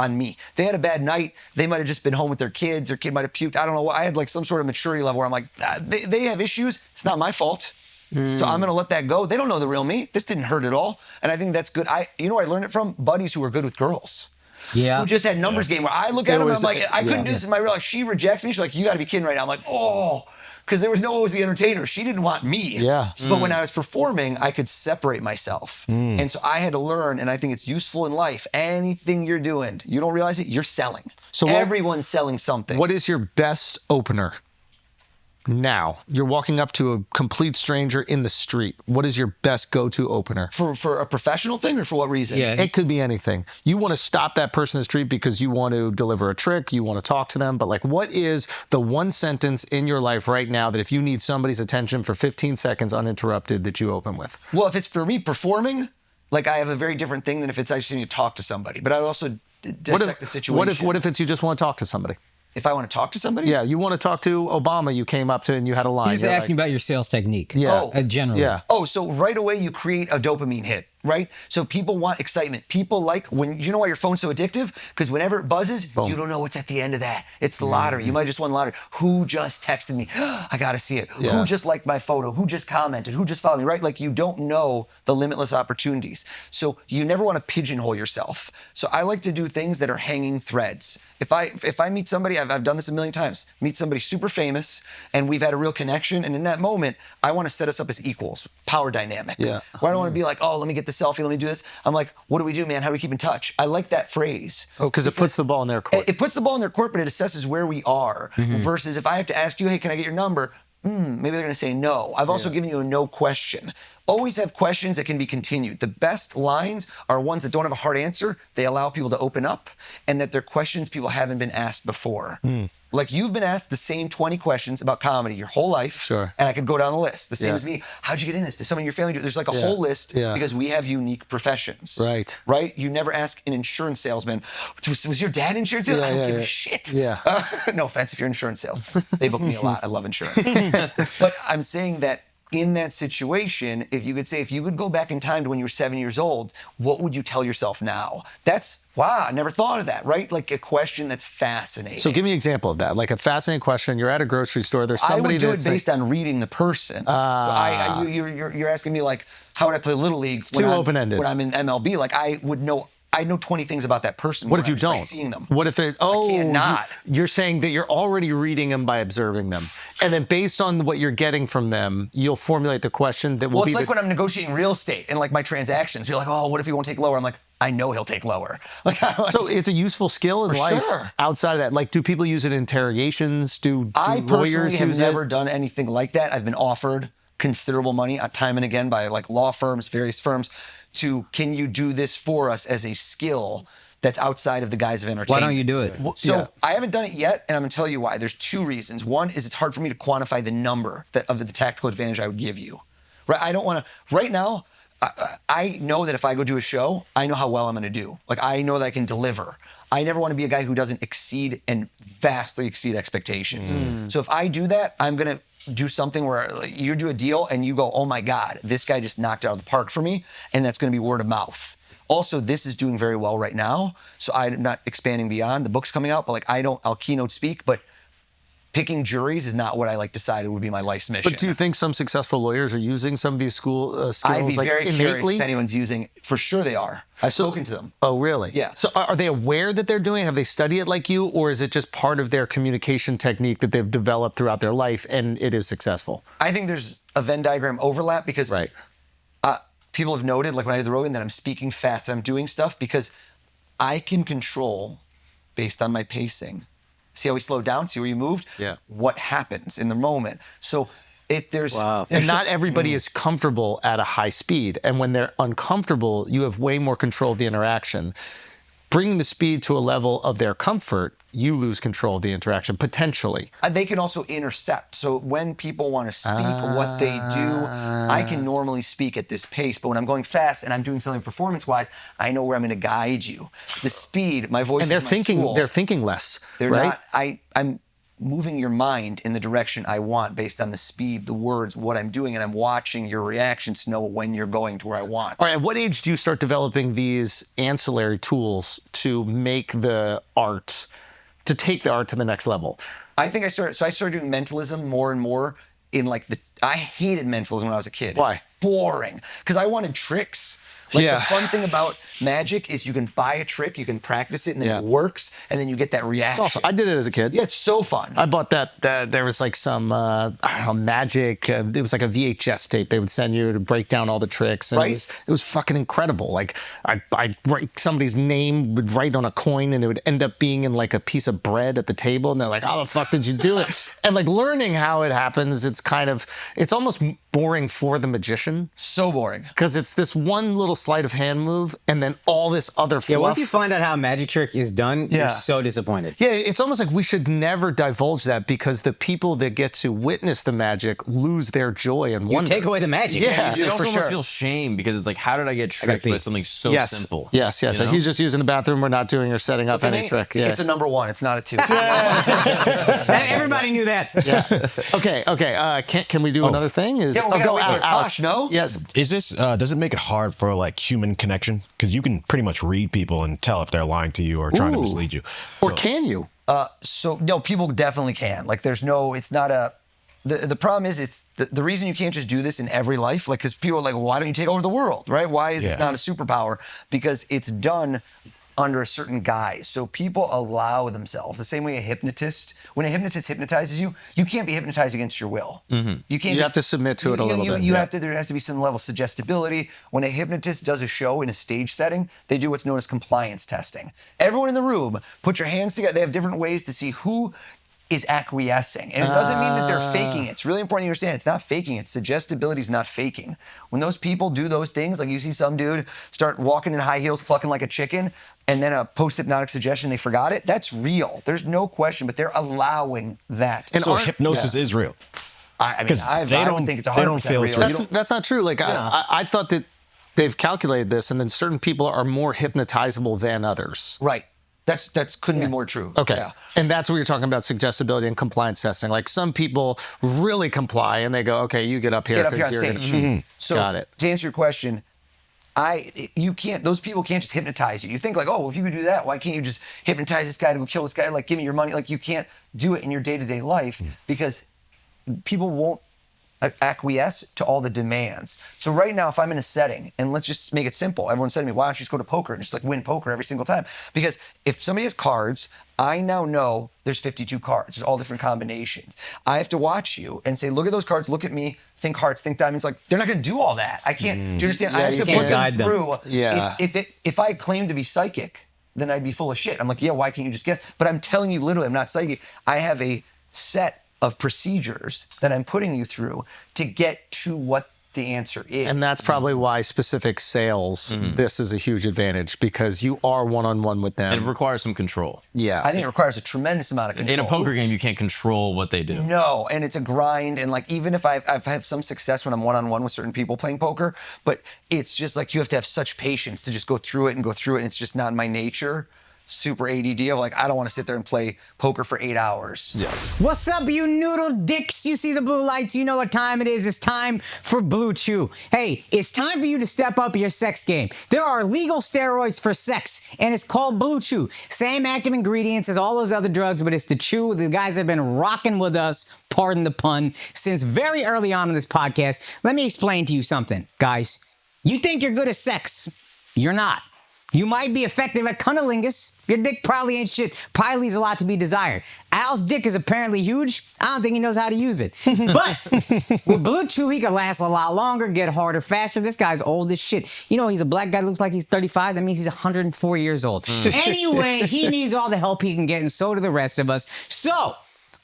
me. They had a bad night. They might have just been home with their kids. Their kid might have puked. I don't know. I had like some sort of maturity level where I'm like, they have issues. It's not my fault. So I'm going to let that go. They don't know the real me. This didn't hurt at all. And I think that's good. You know where I learned it from? Buddies who were good with girls. Yeah. Who just had numbers game where I look at them and I'm like, I couldn't do this in my real life. She rejects me. She's like, you got to be kidding right now. I'm like, oh. Because there was no Oz the Entertainer. She didn't want me. Yeah. But when I was performing, I could separate myself. And so I had to learn, and I think it's useful in life. Anything you're doing, you don't realize it, you're selling. So everyone's selling something. What is your best opener? Now, you're walking up to a complete stranger in the street. What is your best go-to opener? For a professional thing or for what reason? Yeah. It could be anything. You want to stop that person in the street because you want to deliver a trick, you want to talk to them, but like what is the one sentence in your life right now that if you need somebody's attention for 15 seconds uninterrupted that you open with? Well, if it's for me performing, like I have a very different thing than if it's actually need to talk to somebody. But I also dissect the situation. What if it's you just want to talk to somebody? If I want to talk to somebody? Yeah, you want to talk to Obama, you came up to and you had a line. He's just asking about your sales technique. Yeah. Generally. Yeah. Oh, so right away you create a dopamine hit, right? So people want excitement. People like when, you know why your phone's so addictive? Because whenever it buzzes, you don't know what's at the end of that. It's the lottery. You might just won the lottery. Who just texted me? I got to see it. Yeah. Who just liked my photo? Who just commented? Who just followed me, right? Like you don't know the limitless opportunities. So you never want to pigeonhole yourself. So I like to do things that are hanging threads. If I meet somebody, I've done this a million times, meet somebody super famous and we've had a real connection. And in that moment, I want to set us up as equals, power dynamic. Yeah. Where I don't want to be like, oh, let me get the selfie, let me do this. I'm like, what do we do, man? How do we keep in touch? I like that phrase. Oh, because it puts the ball in their court. It puts the ball in their court, but it assesses where we are. Versus if I have to ask you, hey, can I get your number? Maybe they're going to say no. I've also given you a no question. Always have questions that can be continued. The best lines are ones that don't have a hard answer. They allow people to open up and that they're questions people haven't been asked before. Like you've been asked the same 20 questions about comedy your whole life. Sure. And I could go down the list. The same as me. How'd you get in this? Did someone in your family do it? There's like a whole list because we have unique professions. Right. Right? You never ask an insurance salesman, was your dad insurance salesman? I don't give a shit. Yeah. No offense if you're an insurance salesman. They book me a lot. I love insurance. But I'm saying that in that situation, if you could go back in time to when you were 7 years old, what would you tell yourself now? That's, wow, I never thought of that, right? Like a question that's fascinating. So give me an example of that. Like a fascinating question. You're at a grocery store. There's somebody I would do that's it based on reading the person. So you're asking me like, how would I play Little League? Too open-ended. When I'm in MLB, like I know 20 things about that person. What if you don't? By seeing them. What if it? Oh, I can't not. You're saying that you're already reading them by observing them, and then based on what you're getting from them, you'll formulate the question that will Well, be. it's like when I'm negotiating real estate and like my transactions. Be like, oh, what if he won't take lower? I'm like, I know he'll take lower. So it's a useful skill in For life. sure. Outside of that, like, do people use it in interrogations? Do I lawyers personally have use never it? done anything like that. I've been offered considerable money time and again by like law firms, various firms, to can you do this for us as a skill that's outside of the guise of entertainment. Why don't you do it? So I haven't done it yet, and I'm gonna tell you why. There's 2 reasons. One is it's hard for me to quantify the number of the tactical advantage I would give you. Right? I don't want to. Right now, I know that if I go do a show, I know how well I'm gonna do. Like I know that I can deliver. I never want to be a guy who doesn't exceed and vastly exceed expectations. So if I do that, I'm gonna do something where like, you do a deal and you go, oh my God, this guy just knocked it out of the park for me, and that's gonna be word of mouth. Also, this is doing very well right now, so I'm not expanding beyond. The book's coming out, but like I'll keynote speak, but picking juries is not what I decided would be my life's mission. But do you think some successful lawyers are using some of these skills I'd be like very curious innately? if anyone's using. For sure they are. I've spoken to them. Oh, really? Yeah. So are they aware that they're doing it? Have they studied it like you? Or is it just part of their communication technique that they've developed throughout their life and it is successful? I think there's a Venn diagram overlap because people have noted, like when I did the Rogan, that I'm speaking fast, I'm doing stuff because I can control based on my pacing. See how we slowed down? See where you moved? Yeah. What happens in the moment? So there's And not everybody is comfortable at a high speed. And when they're uncomfortable, you have way more control of the interaction. bringing the speed to a level of their comfort, you lose control of the interaction, potentially. They can also intercept. So when people want to speak what they do, I can normally speak at this pace, but when I'm going fast and I'm doing something performance-wise, I know where I'm going to guide you. The speed, my voice And they're is my thinking, tool. they're thinking less, They're right? not, I'm moving your mind in the direction I want based on the speed, the words, what I'm doing, and I'm watching your reactions to know when you're going to where I want. All right, at what age do you start developing these ancillary tools to make the art, to take the art to the next level? I think I started doing mentalism more and more in like I hated mentalism when I was a kid. Why? Boring. Because I wanted tricks. Like Yeah. the fun thing about magic is you can buy a trick, you can practice it, and then it works, and then you get that reaction. Also, I did it as a kid. Yeah, it's so fun. I bought that there was like some, I don't know, magic. It was like a VHS tape they would send you to break down all the tricks. And Right. it was fucking incredible. Like I'd write somebody's name, would write on a coin, and it would end up being in like a piece of bread at the table. And they're like, how the fuck did you do it? And like learning how it happens, it's almost boring for the magician. So boring. Because it's this one little sleight of hand move and then all this other fluff. Yeah, once you find out how a magic trick is done, you're so disappointed. Yeah, it's almost like we should never divulge that because the people that get to witness the magic lose their joy and You wonder. take away the magic. Yeah, You also for almost sure. feel shame because it's like, how did I get tricked by something so simple? Yes. You So know? he's just using the bathroom. We're not doing or setting up any trick. Yeah. It's a number 1. It's not a 2. Everybody knew that. Okay. Can we do another thing? Yeah, well, we gotta wait for Kosh, no? Yes. Is this does it make it hard for like human connection? Because you can pretty much read people and tell if they're lying to you or trying to mislead you. Or So- can you? So no, people definitely can. Like it's not a, the problem is it's the reason you can't just do this in every life, like because people are like, well, why don't you take over the world, right? Why is this not a superpower? Because it's done under a certain guise. So people allow themselves the same way when a hypnotist hypnotizes you, you can't be hypnotized against your will. You can't. You have to submit to it a little bit. You have to. There has to be some level of suggestibility. When a hypnotist does a show in a stage setting, they do what's known as compliance testing. Everyone in the room, put your hands together. They have different ways to see who is acquiescing. And it doesn't mean that they're faking it. It's really important to understand it's not faking it. Suggestibility is not faking. When those people do those things, like you see some dude start walking in high heels, clucking like a chicken, and then a post-hypnotic suggestion, they forgot it, that's real. There's no question, but they're allowing that. And so hypnosis is real. I mean, 'Cause I they would don't- think it's they don't 100% feel real. true. That's not true. Like I thought that they've calculated this, and then certain people are more hypnotizable than others. Right. That's couldn't be more true. Okay. Yeah. And that's what you're talking about, suggestibility and compliance testing. Like some people really comply and they go, okay, you get up here. Get up here 'cause on you're stage. gonna-" So Got it. to answer your question, those people can't just hypnotize you. You think like, oh, well, if you could do that, why can't you just hypnotize this guy to go kill this guy? Like, give me your money. Like, you can't do it in your day-to-day life because people won't acquiesce to all the demands. So right now, if I'm in a setting, and let's just make it simple, everyone said to me, why don't you just go to poker and just like win poker every single time? Because if somebody has cards, I now know there's 52 cards. There's all different combinations. I have to watch you and say, look at those cards, look at me, think hearts, think diamonds. Like, they're not going to do all that. I can't, do you understand? I have to can't put them guide them. through. Yeah. If I claim to be psychic, then I'd be full of shit. I'm like, yeah, why can't you just guess? But I'm telling you literally, I'm not psychic. I have a set of procedures that I'm putting you through to get to what the answer is. And that's probably why specific sales, this is a huge advantage because you are one-on-one with them. And it requires some control. Yeah. I think it requires a tremendous amount of control. In a poker game, you can't control what they do. No, and it's a grind. And like, even if I've had some success when I'm one-on-one with certain people playing poker, but it's just like you have to have such patience to just go through it. And it's just not in my nature. Super ADD of like, I don't want to sit there and play poker for 8 hours. Yeah. What's up, you noodle dicks? You see the blue lights, you know what time it is. It's time for Blue Chew. Hey, it's time for you to step up your sex game. There are legal steroids for sex, and it's called Blue Chew. Same active ingredients as all those other drugs, but it's the chew. The guys have been rocking with us, pardon the pun, since very early on in this podcast. Let me explain to you something, guys. You think you're good at sex. You're not. You might be effective at cunnilingus. Your dick probably ain't shit. Probably leaves a lot to be desired. Al's dick is apparently huge. I don't think he knows how to use it. But with Blue Chew, he can last a lot longer, get harder faster. This guy's old as shit. You know, he's a black guy that looks like he's 35. That means he's 104 years old. Anyway, he needs all the help he can get, and so do the rest of us. So,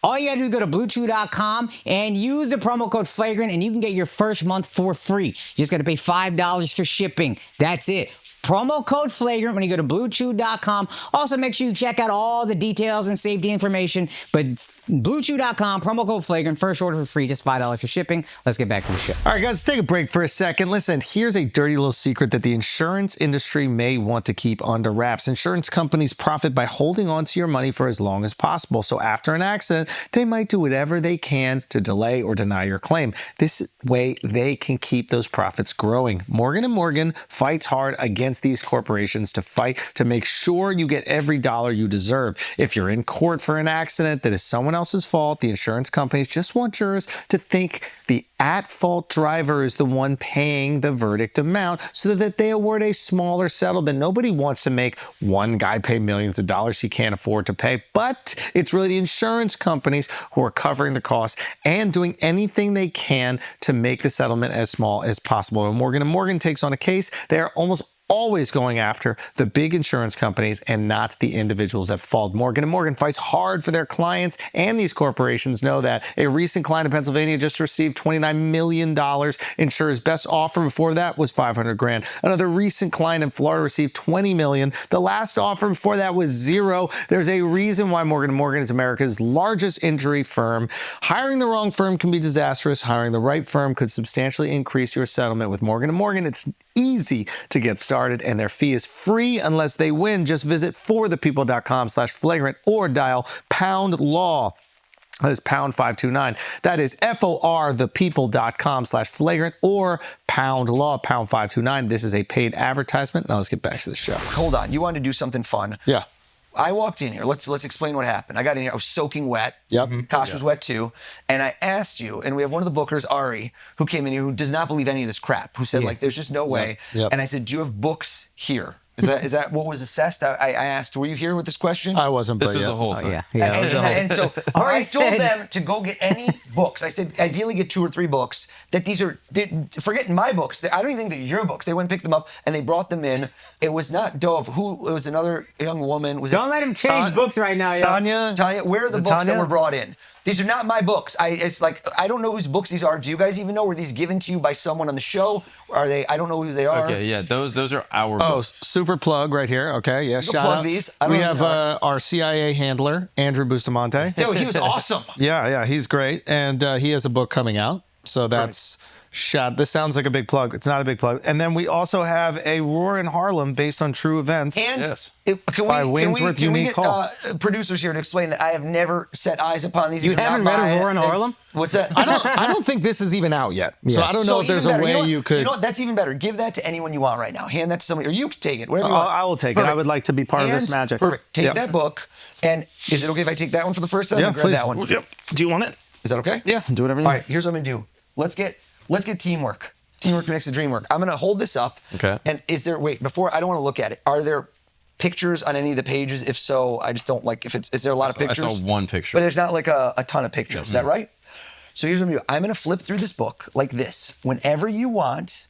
all you gotta do is go to BlueChew.com and use the promo code FLAGRANT, and you can get your first month for free. You just gotta pay $5 for shipping. That's it. Promo code FLAGRANT when you go to BlueChew.com. Also, make sure you check out all the details and safety information. But BlueChew.com, promo code FLAGRANT, first order for free, just $5 for shipping. Let's get back to the show. All right, guys, let's take a break for a second. Listen, here's a dirty little secret that the insurance industry may want to keep under wraps. Insurance companies profit by holding on to your money for as long as possible. So after an accident, they might do whatever they can to delay or deny your claim. This way, they can keep those profits growing. Morgan & Morgan fights hard against these corporations to fight to make sure you get every dollar you deserve. If you're in court for an accident that is someone else's fault, the insurance companies just want jurors to think the at-fault driver is the one paying the verdict amount so that they award a smaller settlement. Nobody wants to make one guy pay millions of dollars he can't afford to pay, but it's really the insurance companies who are covering the costs and doing anything they can to make the settlement as small as possible. When Morgan & Morgan takes on a case, they are almost always going after the big insurance companies and not the individuals at fault. Morgan & Morgan fights hard for their clients, and these corporations know that. A recent client in Pennsylvania just received $29 million. Insurer's best offer before that was $500,000. Another recent client in Florida received $20 million. The last offer before that was $0. There's a reason why Morgan & Morgan is America's largest injury firm. Hiring the wrong firm can be disastrous. Hiring the right firm could substantially increase your settlement. With Morgan & Morgan, it's easy to get started, and their fee is free unless they win. Just visit forthepeople.com/flagrant or dial #law. That is pound 529. That is forthepeople.com/flagrant or #law, pound 529. This is a paid advertisement. Now let's get back to the show. Hold on. You wanted to do something fun. Yeah. I walked in here. Let's explain what happened. I got in here. I was soaking wet. Yep. Kosh was wet too. And I asked you, and we have one of the bookers, Ari, who came in here who does not believe any of this crap, who said, like, there's just no way. Yep. And I said, do you have books here? Is that what was assessed? I asked, were you here with this question? I wasn't, This but was yeah. a whole thing. And so I told them to go get any books. I said, ideally get 2 or 3 books. That these are, forget my books. I don't even think they're your books. They went and picked them up and they brought them in. It was not Dove. It was another young woman. Don't let him change books right now, yo. Tanya, where are the books that were brought in? These are not my books. It's like, I don't know whose books these are. Do you guys even know? Were these given to you by someone on the show? Are they? I don't know who they are. Okay, yeah, those are our Oh, books. super plug right here. Okay, yeah, shout plug out. these. We have our CIA handler, Andrew Bustamante. Yo, he was awesome. Yeah, he's great. And he has a book coming out. So that's shot. This sounds like a big plug. It's not a big plug. And then we also have a Roar in Harlem based on true events. And Yes. By Waynesworth can we Unique get Hall. producers here to explain that I have never set eyes upon these. You These are haven't not read a my- Roar in Harlem? What's that? I don't think this is even out yet. So I don't know if there's a way you could. So you know what? That's even better. Give that to anyone you want right now. Hand that to somebody, or you can take it. Whatever you want. I will take it. I would like to be part of this magic. Perfect. Take Yep. that book. And is it okay if I take that one for the first time? Yeah, And grab please. that one. Yep. Do you want it? Is that okay? Yeah, do whatever you All want. right. Here's what I'm gonna do. Let's get teamwork. Teamwork makes the dream work. I'm gonna hold this up. Okay. And before I don't want to look at it. Are there pictures on any of the pages? If so, I just don't like. Is there a lot of pictures? I saw one picture. But there's not like a ton of pictures. Is that right? So here's what I'm gonna do. I'm gonna flip through this book like this. Whenever you want,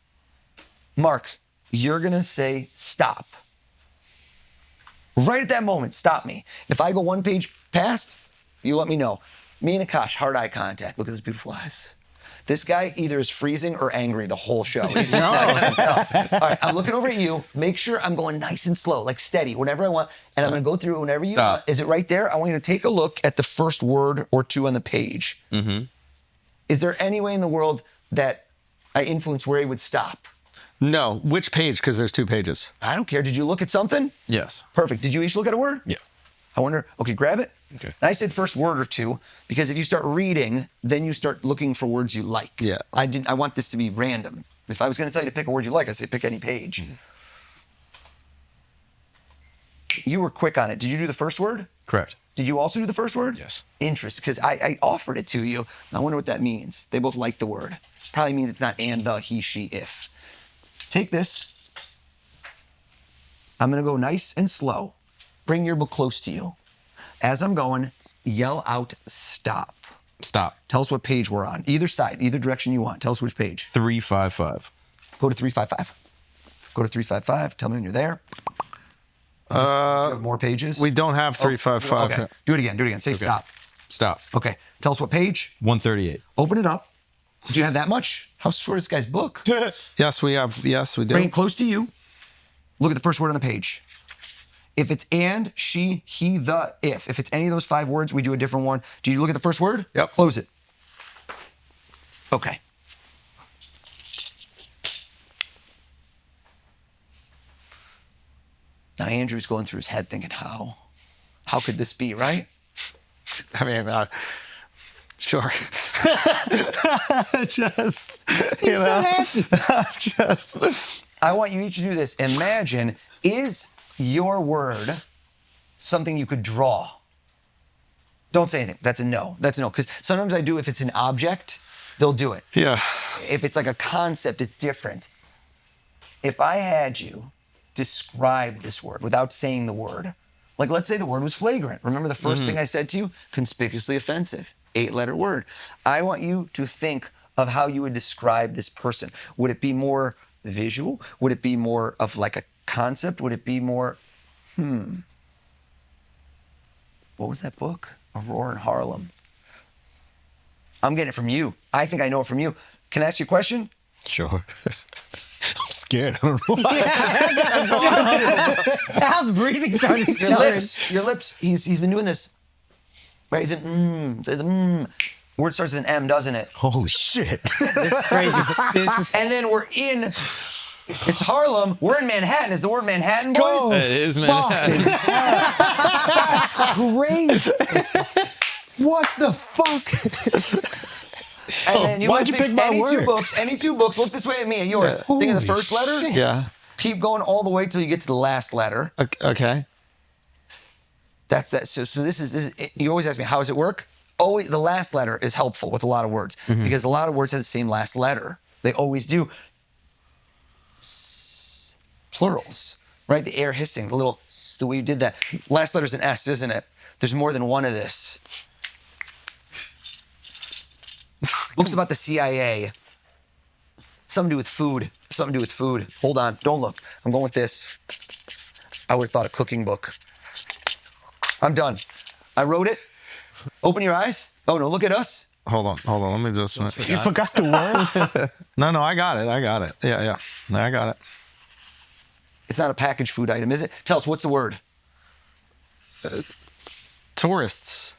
Mark, you're gonna say stop. Right at that moment, stop me. If I go one page past, you let me know. Me and Akash, hard eye contact. Look at those beautiful eyes. This guy either is freezing or angry the whole show. He's just like, no. All right, I'm looking over at you. Make sure I'm going nice and slow, like steady, whenever I want. And I'm going to go through it whenever you want. Is it right there? I want you to take a look at the first word or two on the page. Mm-hmm. Is there any way in the world that I influence where he would stop? No. Which page? Because there's 2 pages. I don't care. Did you look at something? Yes. Perfect. Did you each look at a word? Yeah. I wonder, okay, grab it. Okay. And I said first word or two, because if you start reading, then you start looking for words you like. Yeah. I want this to be random. If I was gonna tell you to pick a word you like, I'd say pick any page. Mm-hmm. You were quick on it. Did you do the first word? Correct. Did you also do the first word? Yes. Interesting, because I offered it to you. I wonder what that means. They both like the word. Probably means it's not and, the, he, she, if. Take this. I'm gonna go nice and slow. Bring your book close to you. As I'm going, yell out stop. Stop. Tell us what page we're on. Either side, either direction you want. Tell us which page. 355. Go to 355. Go to 355. Tell me when you're there. Do you have more pages? We don't have 355. Okay. Do it again. Do it again. Say stop. Stop. Okay. Tell us what page. 138. Open it up. Do you have that much? How short is this guy's book? Yes, we have. Yes, we do. Bring it close to you. Look at the first word on the page. If it's and, she, he, the, if it's any of those 5 words, we do a different one. Do you look at the first word? Yep. Close it. Okay. Now Andrew's going through his head thinking, how could this be, right? I mean, sure. Just, you know, just. I want you each to do this. Imagine, is your word something you could draw? Don't say anything. That's a no. That's a no. Because sometimes I do, if it's an object, they'll do it. Yeah. If it's like a concept, it's different. If I had you describe this word without saying the word, like let's say the word was flagrant. Remember the first thing I said to you? Conspicuously offensive. 8-letter word. I want you to think of how you would describe this person. Would it be more visual? Would it be more of like a concept? Would it be more, what was that book? Aurora in Harlem. I'm getting it from you. I think I know it from you. Can I ask you a question? Sure. I'm scared. I don't know why. How's breathing starting to Your lips. He's been doing this. Right? He's in Word starts with an M, doesn't it? Holy shit. This is crazy. And then we're in. It's Harlem. We're in Manhattan. Is the word Manhattan, boys? It is Manhattan. That's crazy. What the fuck? And then Why'd you pick my any word? Any two books. Look this way at me, at yours. Think of the first letter. Yeah. Keep going all the way till you get to the last letter. Okay. That's that. So this. You always ask me, how does it work? Always, the last letter is helpful with a lot of words because a lot of words have the same last letter. They always do. Plurals, right? The air hissing, the little, the way you did that. Last letter's an S, isn't it? There's more than one of this. Books about the CIA. Something to do with food. Something to do with food. Hold on, don't look. I'm going with this. I would have thought a cooking book. I'm done. I wrote it. Open your eyes. Oh no, look at us. Hold on. Let me just. You forgot the word? No, I got it. Yeah. I got it. It's not a packaged food item, is it? Tell us, what's the word? Tourists.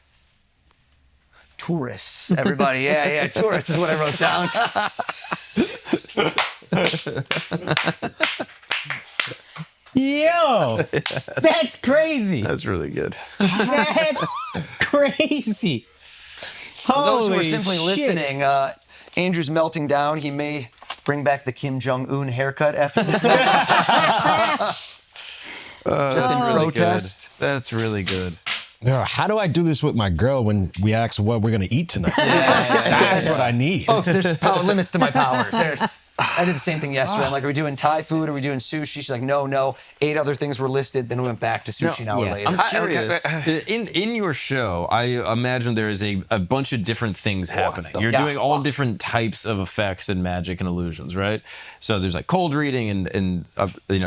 Tourists. Everybody, yeah. Tourists is what I wrote down. Yo, that's crazy. That's really good. That's crazy. For those who are Holy simply shit. listening, Andrew's melting down. He may bring back the Kim Jong-un haircut after this. Just in protest. That's really good. Yeah, how do I do this with my girl when we ask what we're gonna eat tonight? That's what I need. Folks, there's power limits to my powers. I did the same thing yesterday. I'm like, are we doing Thai food? Are we doing sushi? She's like, no. 8 other things were listed. Then we went back to sushi an hour later. I'm curious. In your show, I imagine there is a bunch of different things happening. You're doing all different types of effects and magic and illusions, right? So there's like cold reading and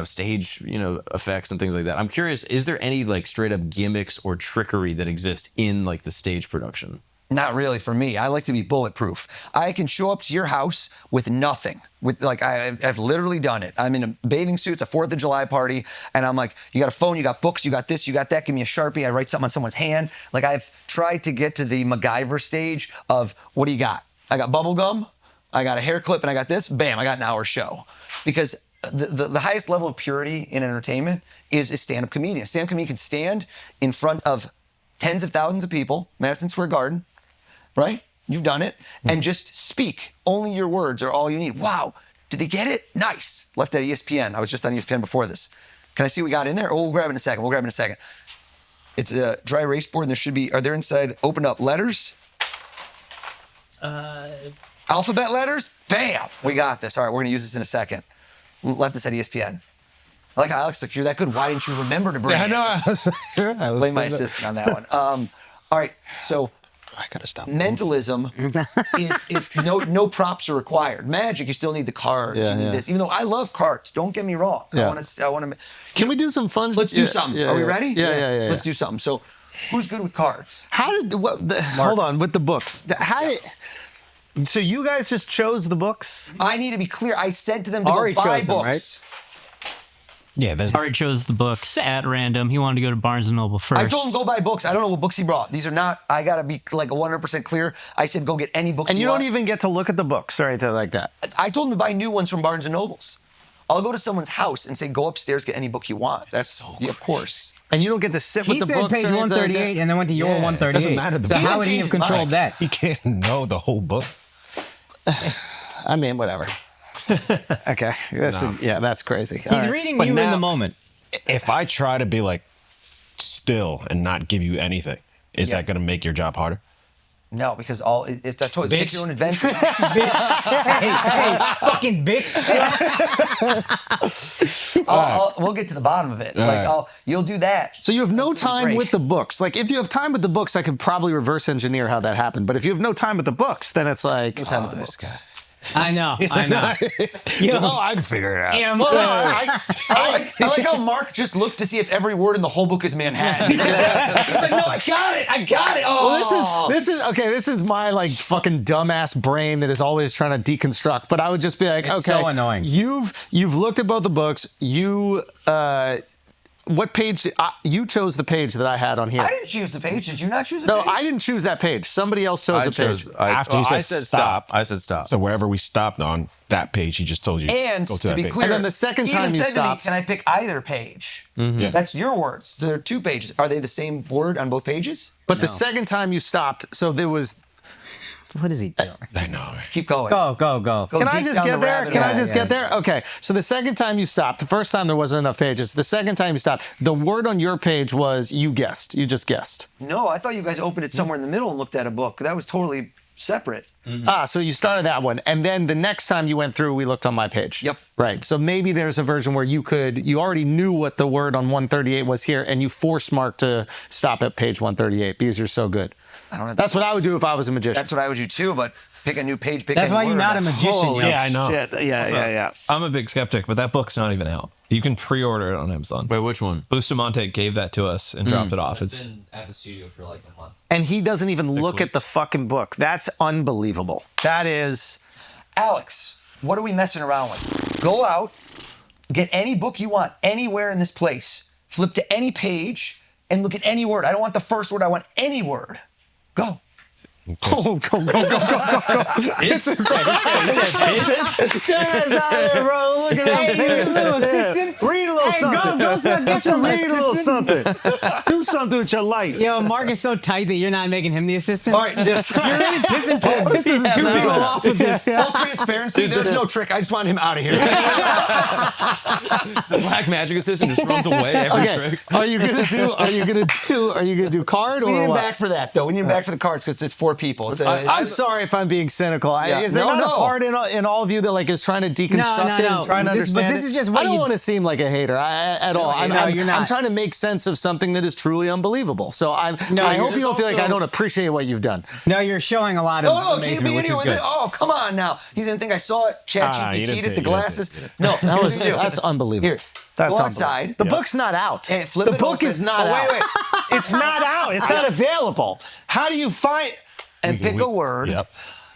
stage effects and things like that. I'm curious, is there any like straight up gimmicks or trickery that exist in like the stage production? Not really for me. I like to be bulletproof. I can show up to your house with nothing. I've literally done it. I'm in a bathing suit. It's a 4th of July party. And I'm like, you got a phone, you got books, you got this, you got that. Give me a Sharpie. I write something on someone's hand. Like I've tried to get to the MacGyver stage of what do you got? I got bubble gum, I got a hair clip, and I got this. Bam, I got an hour show. Because the highest level of purity in entertainment is a stand-up comedian. A stand-up comedian can stand in front of tens of thousands of people, Madison Square Garden, right? You've done it. And just speak. Only your words are all you need. Wow. Did they get it? Nice. Left at ESPN. I was just on ESPN before this. Can I see what we got in there? Oh, we'll grab it in a second. It's a dry erase board, and there should be, are there inside opened up letters? Alphabet letters? Bam. We got this. All right, we're going to use this in a second. Left this at ESPN. I like how Alex, like, you're that good. Why didn't you remember to bring it? I was Blame my assistant on that one. All right, so I gotta stop. mentalism is no props are required. Magic, you still need the cards. You need this. Even though I love cards, don't get me wrong. Yeah. I want to. Can we do some fun? Let's do something. Are we ready? Yeah. Let's do something. So, who's good with cards? Hold on with the books. So you guys just chose the books? I need to be clear. I said to them to Ari go buy chose them, books. Yeah, there's Ari chose the books at random. He wanted to go to Barnes & Noble first. I told him go buy books. I don't know what books he brought. These are not. I gotta be like 100% clear. I said go get any books. And you don't want. even get to look at the books or anything like that. I told him to buy new ones from Barnes and Nobles. I'll go to someone's house and say go upstairs, get any book you want. That's yeah, of course. And you don't get to sit with He the said books. page or anything like 138 that. and then went to your 138. doesn't matter the So book. how would he have controlled that? he can't know the whole book. I mean, whatever. Okay. That's crazy. All He's right. reading But you in now- the moment. If I try to be like still and not give you anything, is that going to make your job harder? No, because it's I told you, pick your own adventure. Hey, fucking bitch. We'll get to the bottom of it. All Like right. you'll do that. So you have no time break. with the books. Like if you have time with the books, I could probably reverse engineer how that happened. But if you have no time with the books, then it's like time with the books. I know. Oh, I'd figure it out. Yeah, I like how Mark just looked to see if every word in the whole book is Manhattan. He's like, no, I got it. Oh, Well, this is my like fucking dumbass brain that is always trying to deconstruct. But I would just be like, It's okay, so annoying. You've looked at both the books. What page? You chose the page that I had on here. I didn't choose the page. Did you not choose the No, page? I didn't choose that page. Somebody else chose the page. After he said stop. I said stop. So wherever we stopped on that page, he just told you And go to that be page. clear, And then the second he time even you said stopped- to me, can I pick either page? Yeah. That's your words. There are two pages. Are they the same word on both pages? But the second time you stopped, so there was. What is he doing? I know. Right? Keep going. Go. Go Can I deep just down get the there? rabbit Can I hole. just get there? Okay. So the second time you stopped, the first time there wasn't enough pages. The second time you stopped, the word on your page was you guessed. You just guessed. No, I thought you guys opened it somewhere in the middle and looked at a book. That was totally separate. So you started that one. And then the next time you went through, we looked on my page. Yep. Right. So maybe there's a version where you already knew what the word on 138 was here and you forced Mark to stop at page 138 because you're so good. I don't know. That's what I would do if I was a magician. That's what I would do too, but pick a new page, pick That's any why you're word. not a magician. Yeah, I know. Shit. Yeah. I'm a big skeptic, but that book's not even out. You can pre-order it on Amazon. Wait, which one? Bustamante gave that to us and dropped it off. It's been at the studio for like a month. And he doesn't even look at the weeks. fucking book. That's unbelievable. That is. Alex, what are we messing around with? Go out, get any book you want anywhere in this place, flip to any page, and look at any word. I don't want the first word, I want any word. Go. Go. This is Darren's out there, bro. Look at that. Hey, you little assistant. Read a little Hey, something. go get some Read a little assistant. something. Do something with your life. Yo, Mark is so tight that you're not making him the assistant. All right, this. You're already pissing points. This is two people off with this. Full transparency, there's no trick. I just want him out of here. The black magic assistant just runs away every trick. Are you gonna do card We or need him what? back for that, though. We need him back for the cards because it's 4 people. It's I'm sorry if I'm being cynical. Yeah. Is there No, not no. a part in all of you that like is trying to deconstruct it and trying to understand But this it? is just what I don't you- want to seem like a hater at all. you're not. I'm trying to make sense of something that is truly unbelievable. So I hope you don't feel like I don't appreciate what you've done. No, you're showing a lot of Oh, keep amazement, me which in is with good. it. Oh, come on now. He's gonna think I saw it. you didn't ChatGPT'd say it, it, the you glasses. didn't say No, That's unbelievable. Here, That's go unbelievable. outside. The book's not out. And flip the it book open. is not Oh, out. wait. It's not out. It's not available. How do you find? And pick a word. Yep.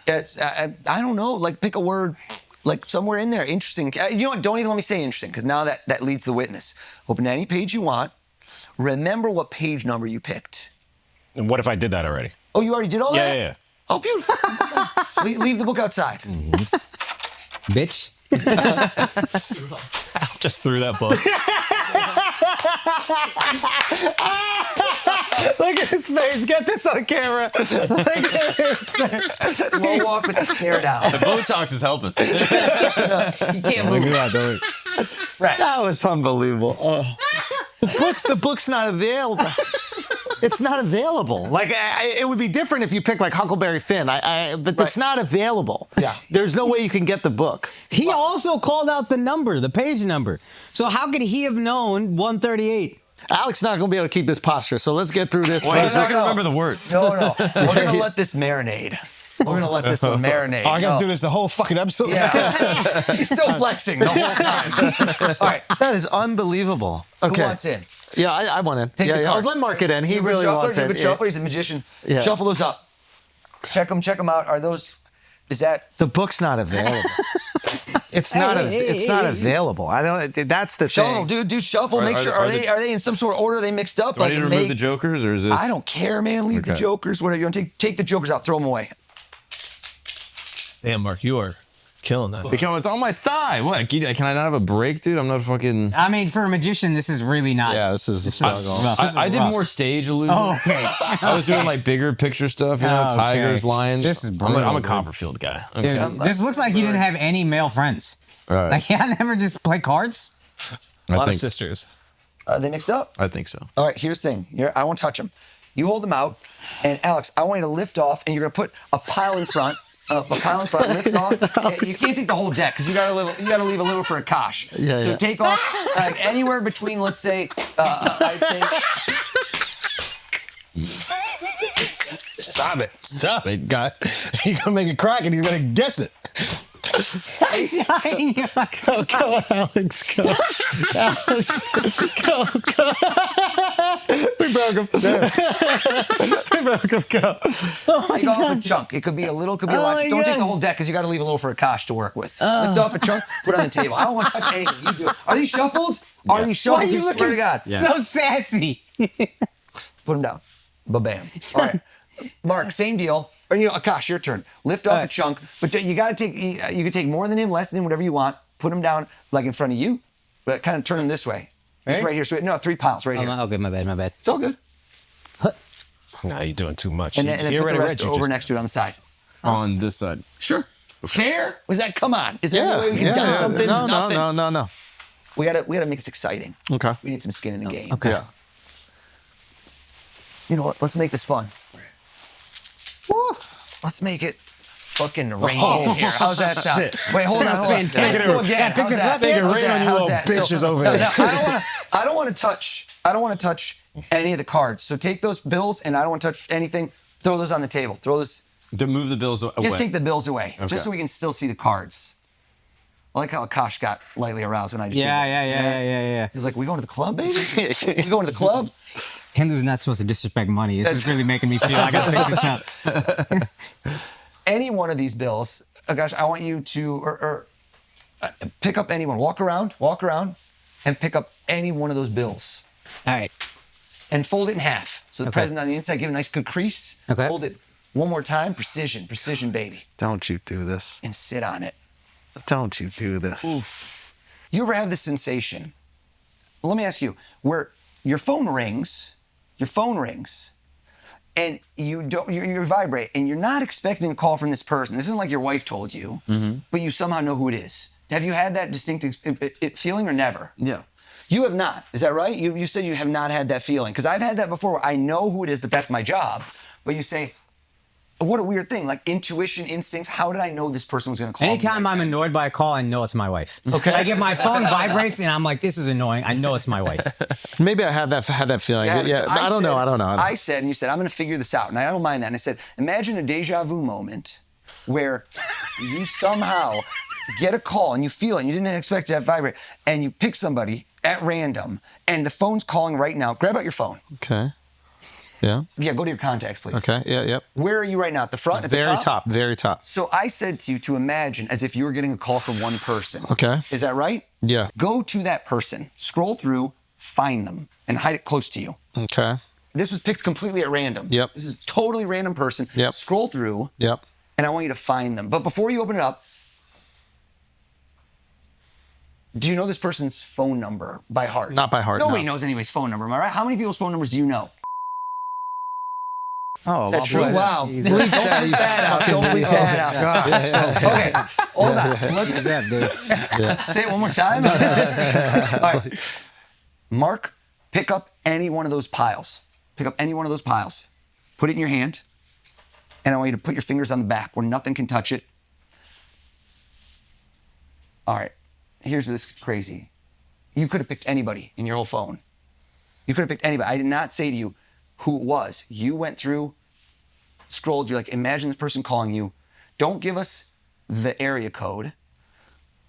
I don't know. Like pick a word. Like somewhere in there, interesting. You know what? Don't even let me say interesting, because now that leads the witness. Open any page you want. Remember what page number you picked. And what if I did that already? Oh, you already did all that? Yeah. Oh, beautiful. Leave the book outside. Bitch. Just threw that book. Look at his face. Get this on camera. Look at his face. Slow walk with the stare down. The Botox is helping. You can't move. Right. That was unbelievable. Oh. The book's not available. It's not available. Like it would be different if you picked like Huckleberry Finn. But it's not available. Yeah. There's no way you can get the book. He also called out the number, the page number. So how could he have known 138? Alex's not going to be able to keep his posture. So let's get through this. Well, he's first. not gonna remember the word. No. We're gonna let this marinate. We're gonna let this one marinate. Oh, I gotta No. do this the whole fucking episode. Yeah. He's still flexing the whole time. All right. That is unbelievable. Okay. Who wants in? Yeah, I want in. Take the yeah. cards. Let Mark get in. He You a good really shuffler? wants You a in. good shuffler? He's a magician. Yeah. Shuffle those up. Check them out. Are those Is that The book's not available. It's not. It's not available. I don't. That's the shuffle, thing. dude? Shuffle. Make sure. Are they in some sort of order? Are they mixed up? Do I need to remove the jokers, or is this? I don't care, man. Leave the jokers. Whatever you want to take the jokers out. Throw them away. Damn, Mark, you are killing that. Because it's on my thigh. What? Can I not have a break, dude? I'm not fucking. I mean, for a magician, this is really not. Yeah, this is a struggle. I did more stage illusions. Oh, okay. I was doing like bigger picture stuff, you know, Okay. tigers, lions. This is I'm brutal, a dude. Copperfield guy. Okay. Dude, this looks like you didn't have any male friends. Right. Like, yeah, never just play cards. A lot think- of sisters. Are they mixed up? I think so. All right. Here's the thing. I won't touch them. You hold them out, and Alex, I want you to lift off, and you're gonna put a pile in front. Lift off. You can't take the whole deck because you gotta leave a little for Akash. Yeah, So yeah. take off anywhere between, let's say, I'd say. Stop it, guys. You're gonna make it crack and you're gonna guess it. Go, Alex. Go. Alex. Go. We broke him. We broke him. Go. Take off a chunk. It could be a little, could be a lot. Don't take the whole deck because you got to leave a little for Akash to work with. Lift off a chunk, put it on the table. I don't want to touch anything. You do it. Are these shuffled? Are these shuffled? Why are you I swear to God. So sassy. Put them down. Ba-bam. All right. Mark, same deal. Or, Akash, your turn. Lift off a chunk, but you got to take, you can take more than him, less than him, whatever you want. Put him down like in front of you, but kind of turn him this way. Just right here. So, no, 3 piles right here. Okay, my bad. It's all good. Nah, you're doing too much. And then put the rest over next to it on the side. On this side. Sure. Fair? Was that? Come on. Is there any way we can done something? Nothing. No. We gotta make this exciting. Okay. We need some skin in the game. Okay. Yeah. You know what? Let's make this fun. Woo. Let's make it fucking rain in here. How's that sound? Wait, hold on. Sounds Hold on. fantastic. Let's go again. Pick How's this that? up, make it How's rain that? on you How's little that? bitches over there. I don't want to touch any of the cards. So take those bills, and I don't want to touch anything. Throw those on the table. Throw those. To move the bills away. Just take the bills away, Okay. just so we can still see the cards. I like how Akash got lightly aroused when I just did that. Yeah. He was like, "We going to the club, baby? We going to the club?" Hindu's not supposed to disrespect money. This is really making me feel like I gotta pick this up. Any one of these bills, Akash, I want you to pick up anyone. Walk around, and pick up any one of those bills. All right. And fold it in half. So the Okay. present on the inside, give it a nice good crease. Okay. Hold it one more time. Precision, baby. Don't you do this. And sit on it. Don't you do this. You ever have this sensation? Let me ask you, where your phone rings, and you vibrate, and you're not expecting a call from this person. This isn't like your wife told you, but you somehow know who it is. Have you had that distinct feeling or never? Yeah. You have not. Is that right? You said you have not had that feeling. Because I've had that before where I know who it is, but that's my job. But you say, what a weird thing. Like intuition, instincts. How did I know this person was going to call me? Anytime I'm annoyed by a call, I know it's my wife. Okay. Like if my phone vibrates and I'm like, this is annoying, I know it's my wife. Maybe I had that feeling. Yeah, so I don't know. I said, and you said, I'm going to figure this out. And I don't mind that. And I said, imagine a deja vu moment where you somehow get a call and you feel it and you didn't expect it to vibrate and you pick somebody at random and the phone's calling right now. Grab out your phone. Okay. Yeah. Yeah, go to your contacts, please. Okay. Yeah. Yep. Where are you right now? At the front? At Very the top? Very top. So I said to you to imagine as if you were getting a call from one person. Okay. Is that right? Yeah. Go to that person, scroll through, find them, and hide it close to you. Okay. This was picked completely at random. Yep. This is a totally random person. Yep. Scroll through, Yep. and I want you to find them. But before you open it up, do you know this person's phone number by heart? Not by heart. Nobody no. knows anybody's phone number, am I right? How many people's phone numbers do you know? Oh, That's true. Wow. Bleep that out. Don't bleep that out. Okay, hold on. Let's say it one more time. All right. Mark, pick up any one of those piles. Pick up any one of those piles. Put it in your hand. And I want you to put your fingers on the back where nothing can touch it. All right. Here's what's crazy. You could have picked anybody in your whole phone. You could have picked anybody. I did not say to you who it was. You went through, scrolled, you're like, imagine this person calling you. Don't give us the area code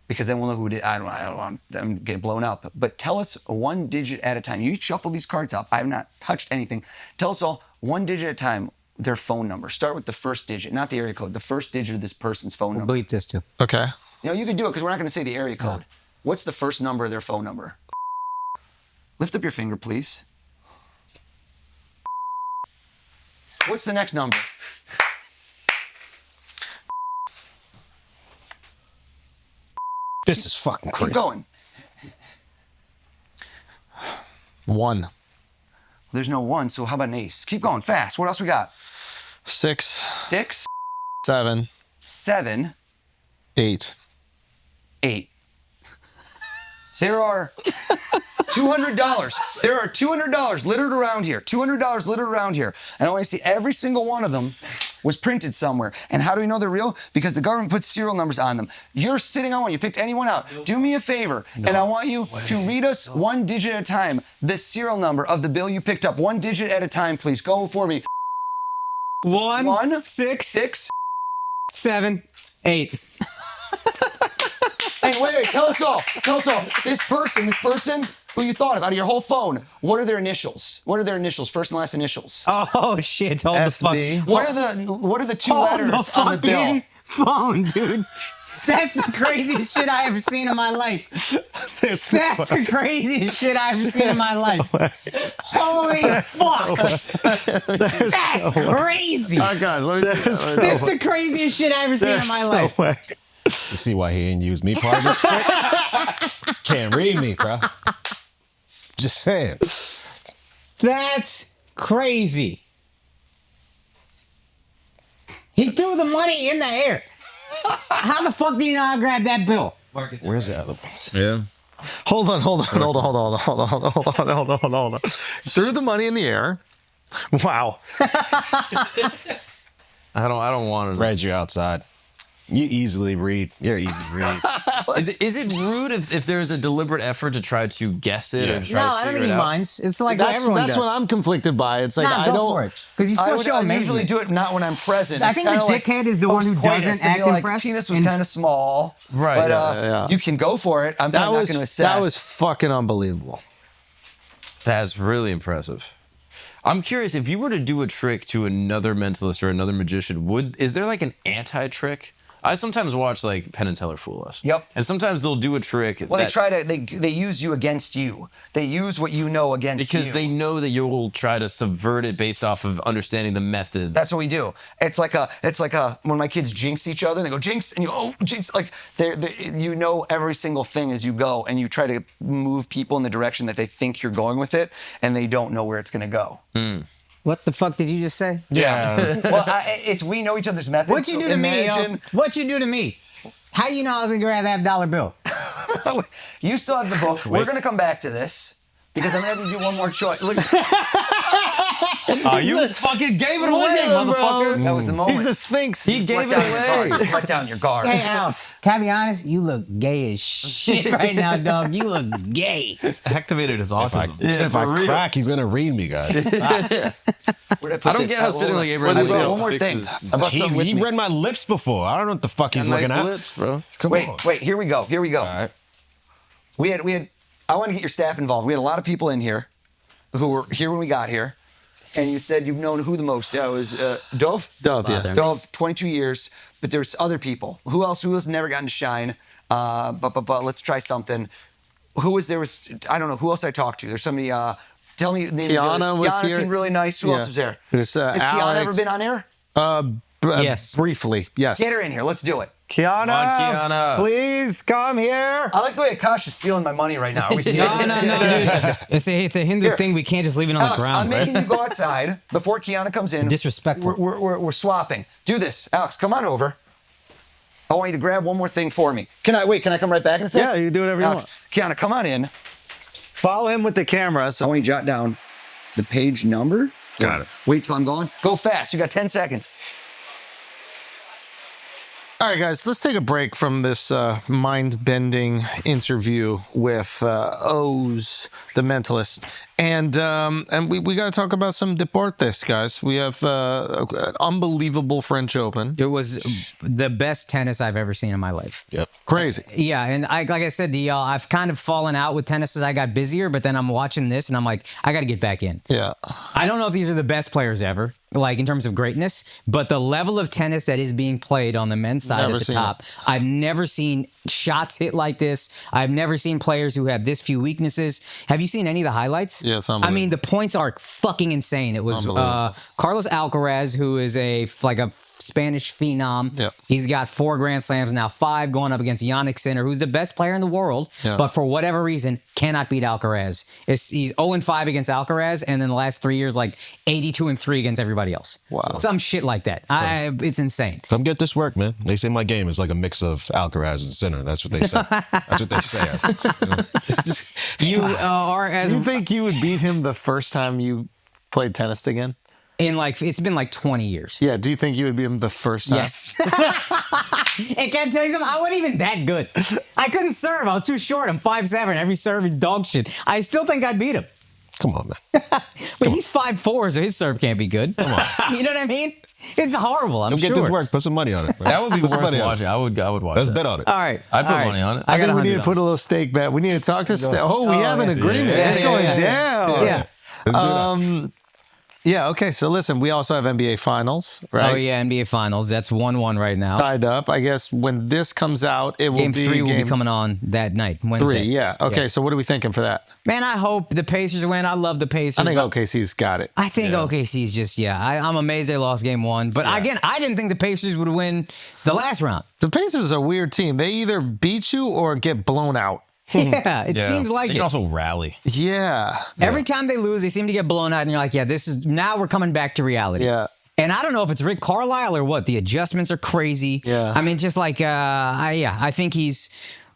because then we'll know who it is. I don't want them to get blown up. But tell us one digit at a time. You shuffle these cards up. I have not touched anything. Tell us all one digit at a time their phone number. Start with the first digit, not the area code. The first digit of this person's phone number. Bleep this too. Okay. You can do it because we're not going to say the area code. What's the first number of their phone number? Lift up your finger, please. What's the next number? This is fucking crazy. Keep going. 1, There's no 1, so how about an ace? Keep going fast. What else we got? 6, 6, 7, 7, 8. 8. There are $200. There are $200 littered around here. $200 littered around here. And I want to see every single one of them was printed somewhere. And how do we know they're real? Because the government puts serial numbers on them. You're sitting on one. You picked anyone out. Do me a favor. And I want you to read us one digit at a time. The serial number of the bill you picked up. One digit at a time, please. Go for me. 1, 6, 6. 7, 8. Hey, wait, tell us all. This person who you thought of out of your whole phone, what are their initials? What are their initials? First and last initials. Oh shit! Hold SB. the fuck. What are the two letters on the bill? Phone, dude. That's the craziest shit I ever seen in my life. That's the craziest shit I ever seen in my life. Holy fuck! That's crazy. Oh, God. Let me see. That's the craziest shit I ever seen in my life. You see why he ain't used me part of this trick? Can't read me, bro. Just saying. That's crazy. He threw the money in the air. How the fuck do you know how to grab that bill? Where's the other ones? Yeah. Hold on. Threw the money in the air. Wow. I don't want to. Read you outside. You easily read. You're easy to read. Is it rude if there's a deliberate effort to try to guess it? Yeah. Or try No, to I don't figure think it he out? minds. It's like That's everyone does. what I'm conflicted by. It's like Nah, I go don't. for it. Because you still show I amazement. usually do it not when I'm present. I It's think the kinda like dickhead is the one who post-coitus doesn't to act be like, impressed. penis was And- kind of small. Right, But yeah. you can go for it. I'm not going to assess. That was fucking unbelievable. That's really impressive. I'm curious, if you were to do a trick to another mentalist or another magician, is there like an anti-trick? I sometimes watch like Penn and Teller Fool Us. Yep. And sometimes they'll do a trick. Well, they use you against you. They use what you know against you. because they know that you'll try to subvert it based off of understanding the methods. That's what we do. It's like when my kids jinx each other, and they go jinx, and you go, oh, jinx. Like you know every single thing as you go, and you try to move people in the direction that they think you're going with it, and they don't know where it's going to go. What the fuck did you just say? Yeah. Well, we know each other's methods. What you do to me, yo? What you do to me? How you know I was gonna grab that $1 bill? You still have the book. We're going to come back to this because I'm going to have to do one more choice. Look, you fucking gave it away, motherfucker. that was the moment. He's the Sphinx. He gave it away. Let down your guard. Hey, Al, can I be honest? You look gay as shit right now, dog. You look gay. Activated his autism. If I crack, he's gonna read me, guys. Where'd I put I don't this? get how sitting like Abraham Wait, Lincoln one more thing. fixes- About something with He me. read my lips before. I don't know what the fuck he's Nice looking at. lips, bro. Come on. Wait, here we go. All right. We had. I want to get your staff involved. We had a lot of people in here who were here when we got here, and you said you've known who the most? It was Dove. Dove, yeah. Dove, 22 years. But there's other people. Who else? Who has never gotten to shine? But let's try something. Who was there? Was I don't know who else I talked to. There's somebody. Tell me. Kiana was Kiana here. seemed really nice. Who else was there? There's, Has Kiana Alex. ever been on air? Yes. Briefly, yes. Get her in here. Let's do it. Kiana, Come on, Kiana. please come here. I like the way Akash is stealing my money right now. Are we stealing No, dude. It's a Hindu Here. thing. We can't just leave it on Alex, the ground, I'm right? making you go outside before Kiana comes in. disrespectful. We're swapping. Do this. Alex, come on over. I want you to grab one more thing for me. Can I come right back in a second? Yeah, you can do whatever you Alex, Kiana, come on in. Follow him with the camera. I So want you to jot down the page number. Got it. Wait till I'm going. Go fast. You got 10 seconds. All right, guys, let's take a break from this mind-bending interview with Oz, the Mentalist, and we got to talk about some deportes, guys. We have an unbelievable French Open. It was the best tennis I've ever seen in my life. Yep. Crazy. Yeah, and like I said to y'all, I've kind of fallen out with tennis as I got busier, but then I'm watching this and I'm like, I got to get back in. Yeah. I don't know if these are the best players ever. like in terms of greatness, but the level of tennis that is being played on the men's side Never at the seen top, I've never seen shots hit like this. I've never seen players who have this few weaknesses. Have you seen any of the highlights? Yeah, it's I unbelievable. mean, the points are fucking insane. It was Carlos Alcaraz, who is a Spanish phenom. Yep. He's got 4 Grand Slams now, 5 going up against Yannick Sinner, who's the best player in the world, Yeah. but for whatever reason cannot beat Alcaraz. He's 0-5 against Alcaraz, and then the last 3 years, like 82-3 against everybody else. Wow. Some shit like that. It's insane. Come get this work, man. They say my game is like a mix of Alcaraz and Sinner. That's what they say. That's what they say. You are as Do you think you would beat him the first time you played tennis again? in like it's been like 20 years. Yeah. Do you think you would beat him the first time? Yes. And can I tell you something? I wasn't even that good. I couldn't serve. I was too short. I'm 5'7". Every serve is dog shit. I still think I'd beat him. Come on, man. But he's 5'4", so his serve can't be good. Come on. You know what I mean? It's horrible. I'm Come sure. get this work. Put some money on it. That would be Put some worth money on it. watching. I would watch Let's that. bet on it. All right. I'd put all right. money on it. I I got think we 100 need to on put it. a little stake bet. We need to talk to Steph. Oh, we have an yeah. agreement. Yeah, it's yeah, going yeah, down. Yeah. Let's do that. Yeah, okay. So listen, we also have NBA Finals, right? Oh, yeah, NBA Finals. That's 1-1 right now. Tied up. I guess when this comes out, it will Game be 3 will be game coming on that night, Wednesday. 3. Yeah. Okay. So what are we thinking for that? Man, I hope the Pacers win. I love the Pacers. I think but OKC's got it. I think OKC's just, I'm amazed they lost game 1. But again, I didn't think the Pacers would win the last round. The Pacers are a weird team. They either beat you or get blown out. Yeah, it seems like they it. can also rally. Yeah. Every time they lose, they seem to get blown out, and you're like, now we're coming back to reality. Yeah. And I don't know if it's Rick Carlisle or what. The adjustments are crazy. Yeah. I mean, just like, I think he's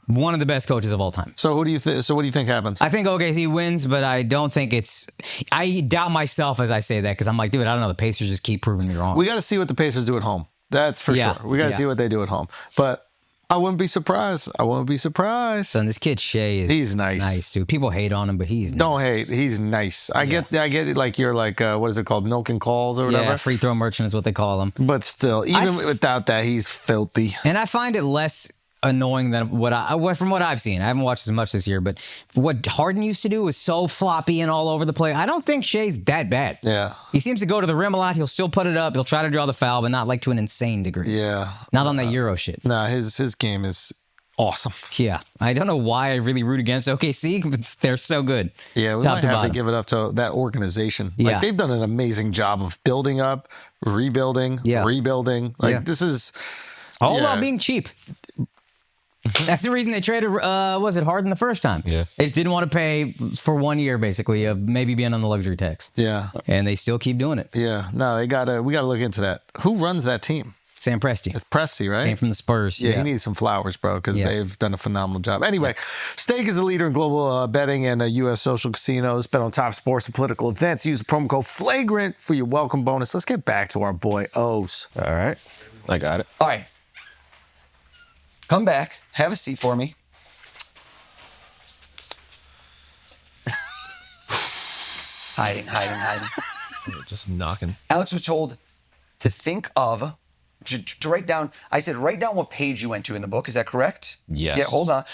one of the best coaches of all time. So who do you think? So what do you think happens? I think OKC wins, but I don't think it's. I doubt myself as I say that because I'm like, dude, I don't know. The Pacers just keep proving me wrong. We got to see what the Pacers do at home. That's for Yeah. sure. We got to see what they do at home. But I wouldn't be surprised. I wouldn't be surprised. Son, this kid Shea is. He's nice. Nice, dude. People hate on him, but he's nice. Don't hate. He's nice. I get it. Like you're like, what is it called? Milk and calls or whatever. Yeah, free throw merchant is what they call him. But still, even without that, he's filthy. And I find it less annoying than from what I've seen. I haven't watched as much this year, but what Harden used to do was so floppy and all over the place. I don't think Shea's that bad. Yeah. He seems to go to the rim a lot. He'll still put it up. He'll try to draw the foul, but not like to an insane degree. Yeah. Not on that Euro shit. Nah, his game is awesome. Yeah. I don't know why I really root against OKC, but they're so good. Yeah, we Top might to have to bottom. give it up to that organization. Yeah. Like they've done an amazing job of building up, rebuilding, rebuilding. Like Yeah. this is All while being cheap. That's the reason they traded, was it Harden the first time? Yeah. They just didn't want to pay for 1 year, basically, of maybe being on the luxury tax. Yeah. And they still keep doing it. Yeah. No, we gotta look into that. Who runs that team? Sam Presti. It's Presti, right? Came from the Spurs. Yeah, he needs some flowers, bro, because Yeah. they've done a phenomenal job. Anyway, Stake is the leader in global betting and U.S. social casinos. Bet on top sports and political events. Use the promo code FLAGRANT for your welcome bonus. Let's get back to our boy Oz. All right. I got it. All right. Come back. Have a seat for me. hiding. Just knocking. Alexx was told to think of, to write down, I said, write down what page you went to in the book. Is that correct? Yes. Yeah, hold on.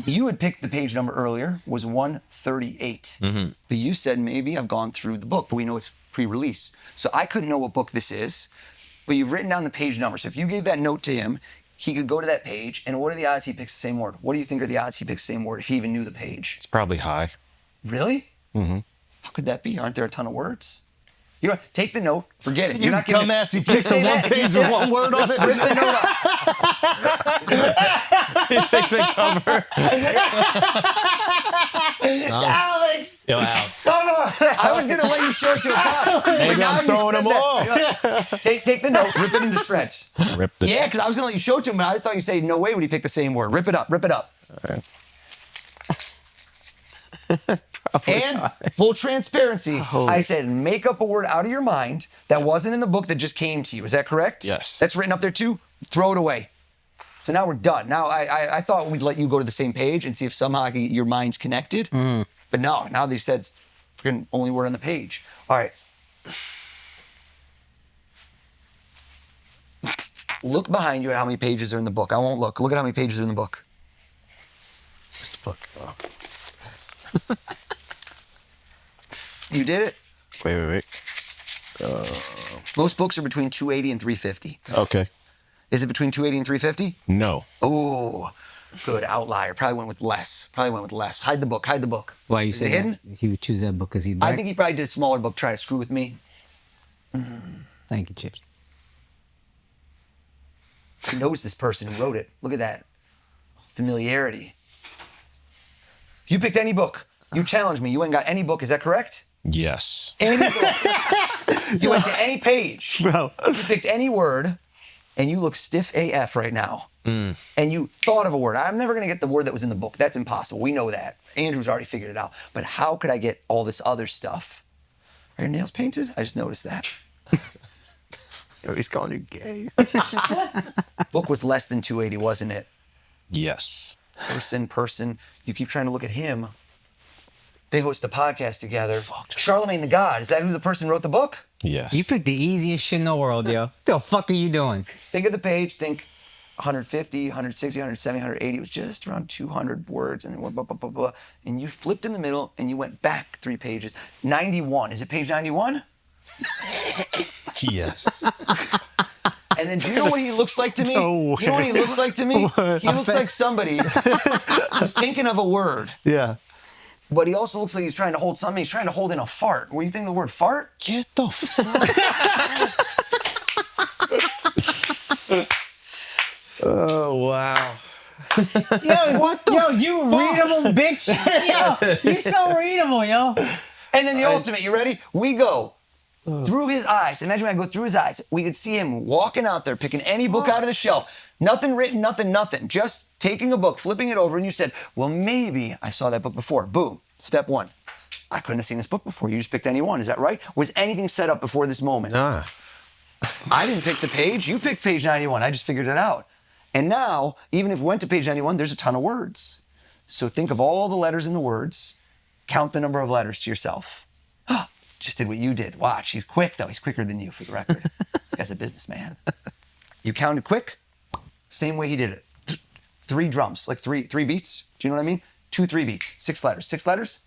You had picked the page number earlier, was 138. But you said, maybe I've gone through the book, but we know it's pre-release. So I couldn't know what book this is, but you've written down the page number. So if you gave that note to him, he could go to that page, and what are the odds he picks the same word? What do you think are the odds he picks the same word if he even knew the page? It's probably high. Really? How could that be? Aren't there a ton of words? You know, take the note, forget it. You dumbass, you picked the one page with one word on it. Rip the note up. Alexx! Yo, out. Come on! I was gonna let you show it to a cop. Maybe I'm throwing him off. Take the note, rip it into shreds. Rip the Yeah, because I was gonna let you show it to him, but I thought you'd say, no way would he pick the same word. Rip it up, rip it up. And full transparency, I said, make up a word out of your mind that wasn't in the book that just came to you. Is that correct? Yes. That's written up there too? Throw it away. So now we're done. Now, I thought we'd let you go to the same page and see if somehow your mind's connected. But no, now they said it's freaking only word on the page. All right. Look behind you at how many pages are in the book. I won't look. Look at how many pages are in the book. It's fucking up. You did it? Wait. Most books are between 280 and 350. Okay. Is it between 280 and 350? No. Oh, good outlier. Probably went with less. Hide the book. Why you Is say it hidden? that? He would choose that book because he'd I think he probably did a smaller book, try to screw with me. Thank you, Chips. He knows this person who wrote it. Look at that. Familiarity. You picked any book. You challenged me. You went and got any book. Is that correct? Yes. Any book. You went to any page. Bro. You picked any word, and you look stiff AF right now. And you thought of a word. I'm never going to get the word that was in the book. That's impossible. We know that. Andrew's already figured it out. But how could I get all this other stuff? Are your nails painted? I just noticed that. He's calling you gay. Book was less than 280, wasn't it? Yes. Person. You keep trying to look at him. They host a podcast together. Charlemagne the God. Is that who the person wrote the book? Yes. You picked the easiest shit in the world, yo. What the fuck are you doing? Think of the page. Think 150, 160, 170, 180. It was just around 200 words. And then blah, blah, blah, blah. And you flipped in the middle and you went back 3 pages. 91. Is it page 91? Yes. And then do you know what he looks like to me? No You know what he looks like to me? He looks like somebody who's thinking of a word. Yeah. But he also looks like he's trying to hold something. He's trying to hold in a fart. What do you think of the word fart? Get the fuck. Oh, wow. Yo, what the Yo, you readable bitch. Yo, you so readable, yo. And then the ultimate, you ready? We go through his eyes. Imagine when I go through his eyes. We could see him walking out there, picking any book out of the shelf. Nothing written, nothing. Just taking a book, flipping it over, and you said, well, maybe I saw that book before. Boom. Step 1. I couldn't have seen this book before. You just picked any one. Is that right? Was anything set up before this moment? Nah. I didn't pick the page. You picked page 91. I just figured it out. And now, even if we went to page 91, there's a ton of words. So think of all the letters in the words. Count the number of letters to yourself. Just did what you did. Watch. He's quick, though. He's quicker than you, for the record. This guy's a businessman. You counted quick, same way he did it. 3 drums, like three beats. Do you know what I mean? 2 3 beats. 6 letters. 6 letters?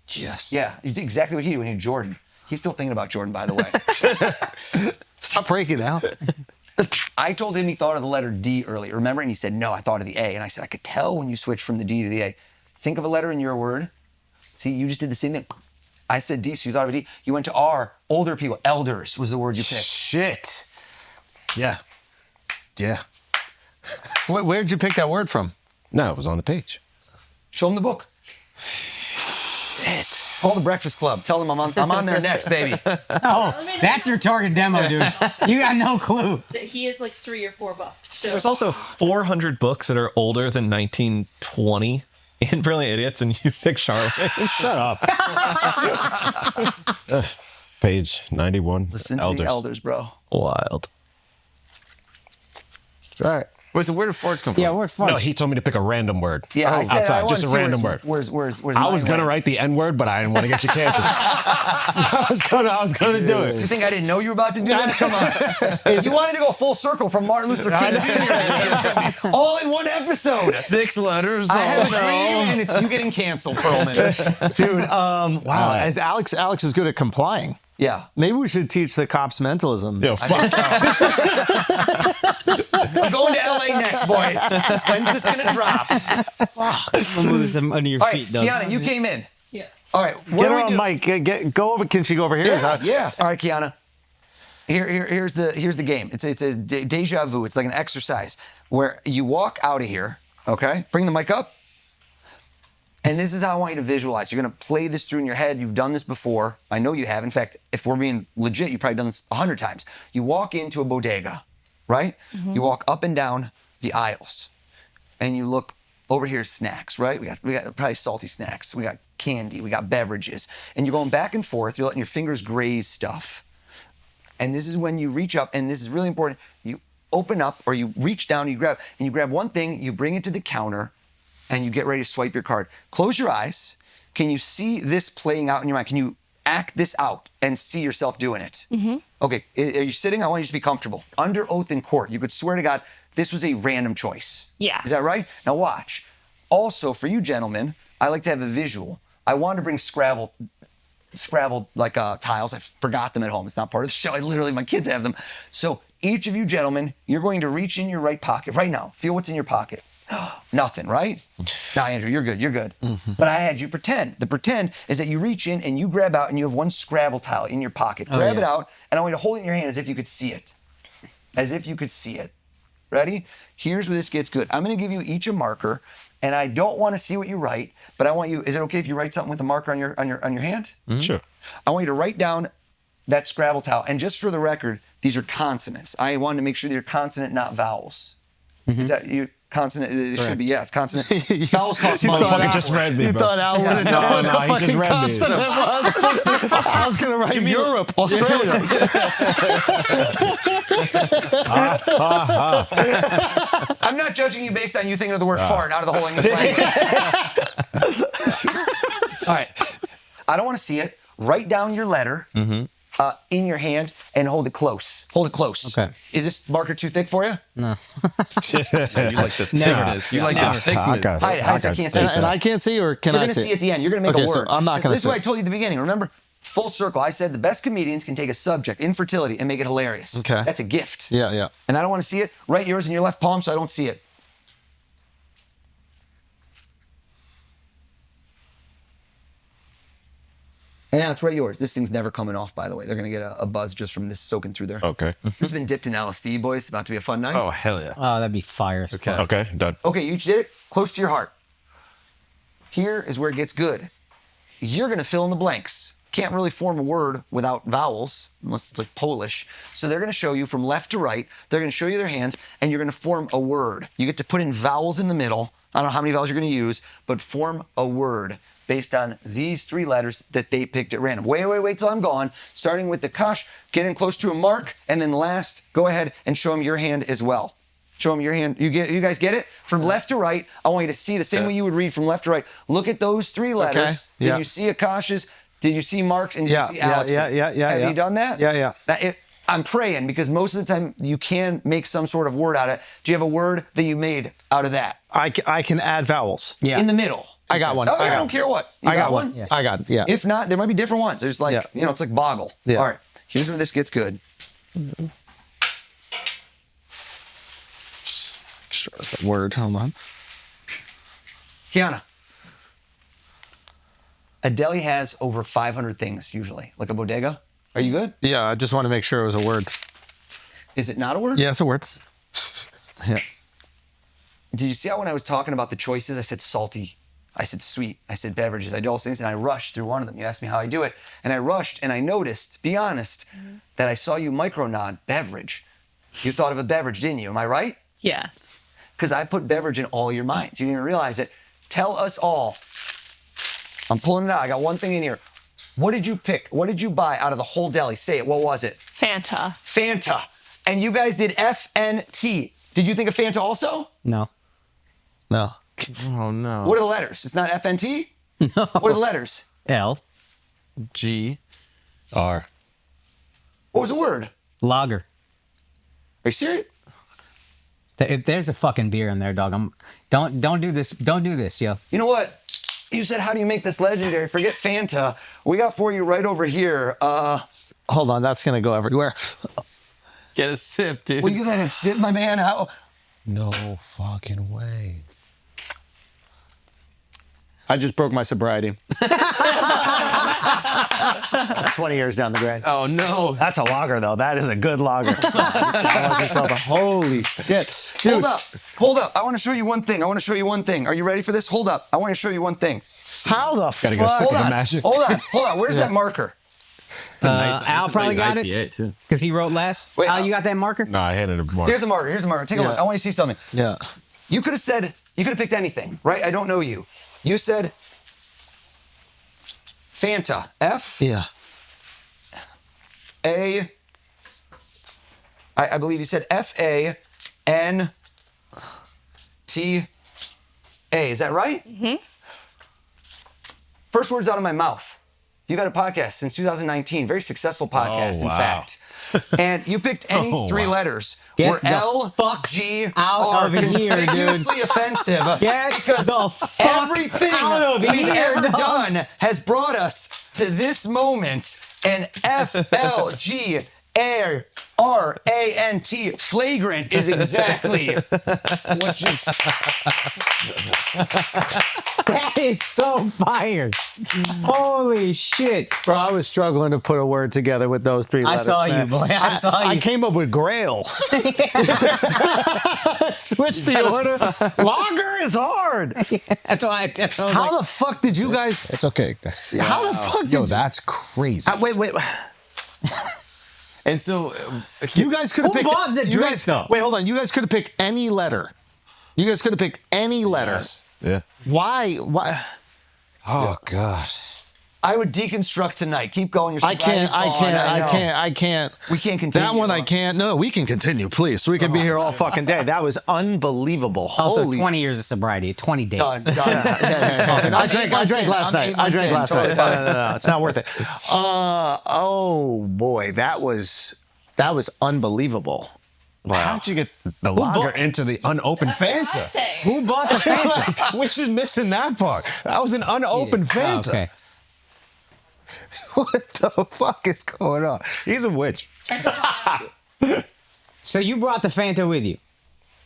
Yes. Yeah. You did exactly what he did when he did Jordan. He's still thinking about Jordan, by the way. Stop breaking out. I told him he thought of the letter D earlier, remember? And he said, no, I thought of the A. And I said, I could tell when you switched from the D to the A. Think of a letter in your word. See, you just did the same thing. I said D, so you thought of a D. You went to R, older people. Elders was the word you picked. Shit. Yeah. Yeah. Where'd you pick that word from? No, it was on the page. Show him the book. Shit. Call the Breakfast Club. Tell them I'm on there next, baby. Oh, that's your target demo, dude. You got no clue. He is like 3 or 4 bucks. So. There's also 400 books that are older than 1920 in Brilliant Idiots, and you pick Charlotte. Shut up. Page 91. Listen to Elders. the elders, bro. Wild. All right. Wait, so where did farts come from? Yeah, word farts. No, he told me to pick a random word. Yeah, I said, outside, I just a random word. Where's I was mine gonna went. write the N word, but I didn't want to get you canceled. I was gonna do You it. think I didn't know you were about to do that? Come on. You wanted to go full circle from Martin Luther King Jr. All in one episode. 6 letters. I have all 3 and it's you getting canceled, Pearlman. Dude, wow. As Alex is good at complying. Yeah. Maybe we should teach the cops mentalism. Yo, fuck. We're going to LA next, boys. When's this gonna drop? I'll move this under your All right, feet, though. Kiana, you came in. Yeah. All right, what Get do her we on do? mic. Go over. Can she go over here? Is that- Yeah. All right, Kiana. Here's the game. It's a deja vu. It's like an exercise where you walk out of here. Okay. Bring the mic up. And this is how I want you to visualize. You're gonna play this through in your head. You've done this before. I know you have. In fact, if we're being legit, you've probably done this 100 times. You walk into a bodega, right? You walk up and down the aisles, and you look over here. Snacks, right? We got probably salty snacks. We got candy. We got beverages, and you're going back and forth. You're letting your fingers graze stuff. And this is when you reach up, and this is really important. You open up, or you reach down, and you grab one thing. You bring it to the counter. And you get ready to swipe your card. Close your eyes. Can you see this playing out in your mind? Can you act this out and see yourself doing it? Mm-hmm. Okay, are you sitting? I want you to be comfortable. Under oath in court, you could swear to God, this was a random choice. Yeah. Is that right? Now watch. Also, for you gentlemen, I like to have a visual. I wanted to bring Scrabble Scrabble like tiles. I forgot them at home. It's not part of the show. My kids have them. So each of you gentlemen, you're going to reach in your right pocket right now. Feel what's in your pocket. Nothing, right? No, Andrew, you're good. You're good. But I had you pretend. The pretend is that you reach in and you grab out and you have one Scrabble tile in your pocket. Grab it out, and I want you to hold it in your hand as if you could see it. As if you could see it. Ready? Here's where this gets good. I'm going to give you each a marker, and I don't want to see what you write, but I want you. Is it okay if you write something with a marker on your hand? Sure. I want you to write down that Scrabble tile, and just for the record, these are consonants. I wanted to make sure they're consonant, not vowels. Is that you? Consonant, it should be, yeah, it's consonant. Vowels cost money. Motherfucker just read me, You bro. thought Al would have known No, what he just fucking read me. consonant was? I was going to write Europe, Australia. I'm not judging you based on you thinking of the word fart out of the whole English language. All right. I don't want to see it. Write down your letter in your hand and hold it close. Hold it close. Okay. Is this marker too thick for you? You like the thickness. You like the thickness. I can't see. And I can't see, or can You're I going to see? see at the end. You're going to make Okay, a so word. I'm not gonna This is what see. I told you at the beginning. Remember, full circle. I said the best comedians can take a subject, infertility, and make it hilarious. Okay. That's a gift. Yeah, yeah. And I don't want to see it. Write yours in your left palm so I don't see it. And now it's right yours. This thing's never coming off, by the way. They're going to get a buzz just from this soaking through there. Okay. This has been dipped in LSD, boys. It's about to be a fun night. Oh, hell yeah. Oh, that'd be fire as fuck. Okay, done. Okay, you each did it. Close to your heart. Here is where it gets good. You're going to fill in the blanks. Can't really form a word without vowels, unless it's like Polish. So they're going to show you from left to right. They're going to show you their hands, and you're going to form a word. You get to put in vowels in the middle. I don't know how many vowels you're going to use, but form a word based on these 3 letters that they picked at random. Wait till I'm gone. Starting with the Kosh, get in close to a mark, and then last, go ahead and show them your hand as well. Show them your hand. You guys get it? From left to right, I want you to see the same way you would read from left to right. Look at those 3 letters. Okay. Did Yeah. you see Akash's? Did you see Mark's? And did you see Alex's? Yeah. Have you done that? Yeah. Now, I'm praying because most of the time you can make some sort of word out of it. Do you have a word that you made out of that? I can add vowels. Yeah. In the middle. I got one. Oh, I I got don't care what. You I got one. Yeah. I got it. Yeah. If not, there might be different ones. There's like, Yeah. it's like boggle. Yeah. All right. Here's where this gets good. Sure, that's a word. Hold on. Kiana. A deli has over 500 things usually, like a bodega. Are you good? Yeah, I just want to make sure it was a word. Is it not a word? Yeah, it's a word. Yeah. Did you see how when I was talking about the choices, I said salty, I said sweet, I said beverages, I did all those things, and I rushed through one of them. You asked me how I do it, and I rushed, and I noticed, be honest, that I saw you micronod beverage. You thought of a beverage, didn't you? Am I right? Yes. Because I put beverage in all your minds. You didn't realize it. Tell us all. I'm pulling it out. I got one thing in here. What did you pick? What did you buy out of the whole deli? Say it. What was it? Fanta. Fanta. And you guys did FNT. Did you think of Fanta also? No. No. Oh, no. What are the letters? It's not FNT? No. What are the letters? L. G. R. What was the word? Lager. Are you serious? There's a fucking beer in there, dog. Don't do this. Don't do this, yo. You know what? You said, how do you make this legendary? Forget Fanta. We got for you right over here. Hold on, that's gonna go everywhere. Get a sip, dude. Will you let it sit, my man? How? No fucking way. I just broke my sobriety. That's 20 years down the drain. Oh, no. That's a lager, though. That is a good lager. Holy shit. Dude. Hold up. I want to show you one thing. Are you ready for this? Hold up. I want to show you one thing. How the fuck? Gotta go sick Hold of the on. magic. Hold on. Where's that marker? Al probably got it IPA, too. because he wrote last. Wait, Al, you got that marker? No, I handed it more. Here's a marker. Take a look. I want you to see something. Yeah. You could have picked anything, right? I don't know you. You said Fanta. F. Yeah. A. I believe you said FANTA. Is that right? Mm-hmm. First words out of my mouth. You've had a podcast since 2019, very successful podcast, in wow. fact. And you picked any three letters. Get Were the L, fuck G, out R of here, dude. conspicuously offensive Get because the fuck everything out of we've here, ever dog. done has brought us to this moment. And FLGRANT, flagrant, is exactly what just. That is so fire. Holy shit. Bro, I was struggling to put a word together with those three I letters. saw you, man. boy. I saw you. I came up with Grail. Switch the order. Lager is hard. That's why I was How like, the fuck did you guys? It's okay. How the fuck did Yo, you? that's crazy. Wait. And so You guys could have Who picked. bought the you drink, guys, though? Wait, hold on. You guys could have picked any letter. You guys could have picked any letter. Yeah. Why? Oh God. I would deconstruct tonight. Keep going. Your I can't. sobriety is gone. I can't. We can't continue. That one I can't. No, we can continue, please. We can be here all fucking day. That was unbelievable. also Holy 20 years of sobriety, 20 days. Done. I drank last night. I drank last night. Totally No, it's not worth it. Oh boy, that was unbelievable. How'd you get the lager into the unopened Fanta? Who bought the Fanta? Which is missing that part. That was an unopened Fanta. Oh, okay. What the fuck is going on? He's a witch. So you brought the Fanta with you.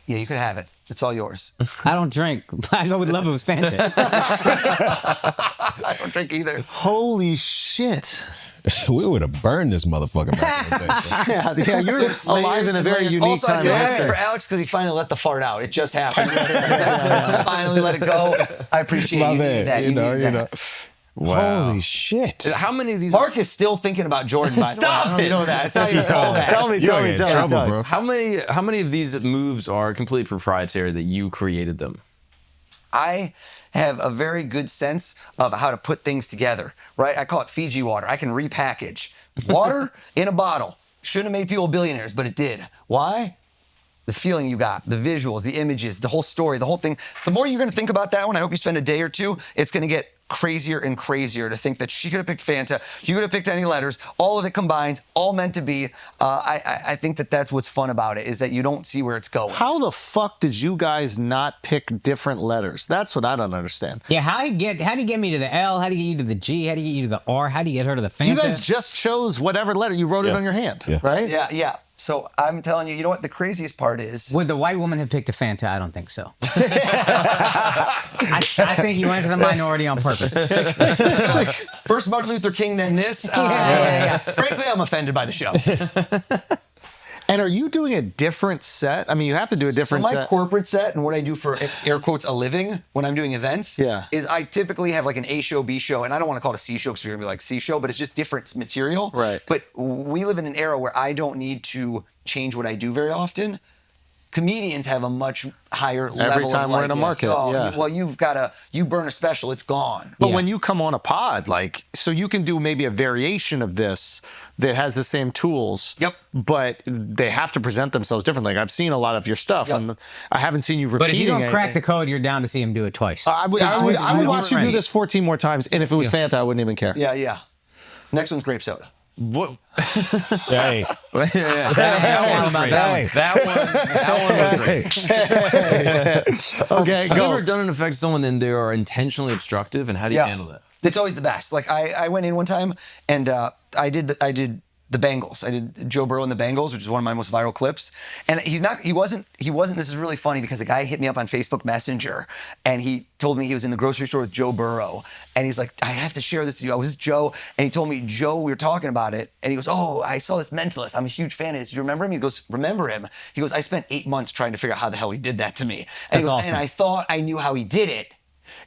Yeah, you can have it. It's all yours. I don't drink, but I would love if it was Fanta. I don't drink either. Holy shit. We would have burned this motherfucker back in the day. Yeah, you're alive in a very unique also, time. I feel in happy history. for Alex because he finally let the fart out. It just happened. Finally let it go. I appreciate My you. man, Needed that. you know, needed that. Wow. Holy shit. how many of these? Mark is still thinking about Jordan. By Stop I don't it. know that. It's not even all that. Tell me. You're in trouble, bro. How many of these moves are completely proprietary that you created them? I have a very good sense of how to put things together, right? I call it Fiji water. I can repackage water in a bottle. Shouldn't have made people billionaires, but it did. Why? The feeling you got, the visuals, the images, the whole story, the whole thing. The more you're going to think about that one, I hope you spend a day or two, it's going to get crazier and crazier to think that she could have picked Fanta, you could have picked any letters, all of it combined, all meant to be. I think that that's what's fun about it, is that you don't see where it's going. How the fuck did you guys not pick different letters? That's what I don't understand. Yeah, how'd he get me to the L? How'd he get you to the G? How'd he get you to the R? How'd he get her to the Fanta? You guys just chose whatever letter. You wrote it on your hand, right? Yeah. So I'm telling you, you know what the craziest part is? Would the white woman have picked a Fanta? I don't think so. I think you went to the minority on purpose. Like, first Martin Luther King, then this. Yeah. Frankly, I'm offended by the show. And are you doing a different set? I mean, you have to do a different My set. corporate set and what I do for air quotes a living when I'm doing events is I typically have like an A show, B show, and I don't want to call it a C show because you're gonna be like C show, but it's just different material. Right. But we live in an era where I don't need to change what I do very often. Comedians have a much higher level. Every time of we're like, in a market, yeah. Well, you burn a special, it's gone. But when you come on a pod, like, so you can do maybe a variation of this that has the same tools. Yep. But they have to present themselves differently. Like, I've seen a lot of your stuff, and I haven't seen you repeating But if you don't anything. crack the code, you're down to see him do it twice. I would watch you do this 14 more times, and if it was Fanta, I wouldn't even care. Yeah. Next one's grape soda. What? Hey. That one was great. Okay, Have go. you ever done an effect to someone and they are intentionally obstructive, and how do you handle that? It's always the best. Like I went in one time and I did the Bengals. I did Joe Burrow and the Bengals, which is one of my most viral clips. And he wasn't, this is really funny because the guy hit me up on Facebook Messenger and he told me he was in the grocery store with Joe Burrow. And he's like, I have to share this with you. I was with Joe. And he told me, Joe, we were talking about it. And he goes, oh, I saw this Mentalist. I'm a huge fan of his. Do you remember him? He goes, remember him? He goes, I spent 8 months trying to figure out how the hell he did that to me. And That's awesome. And I thought I knew how he did it.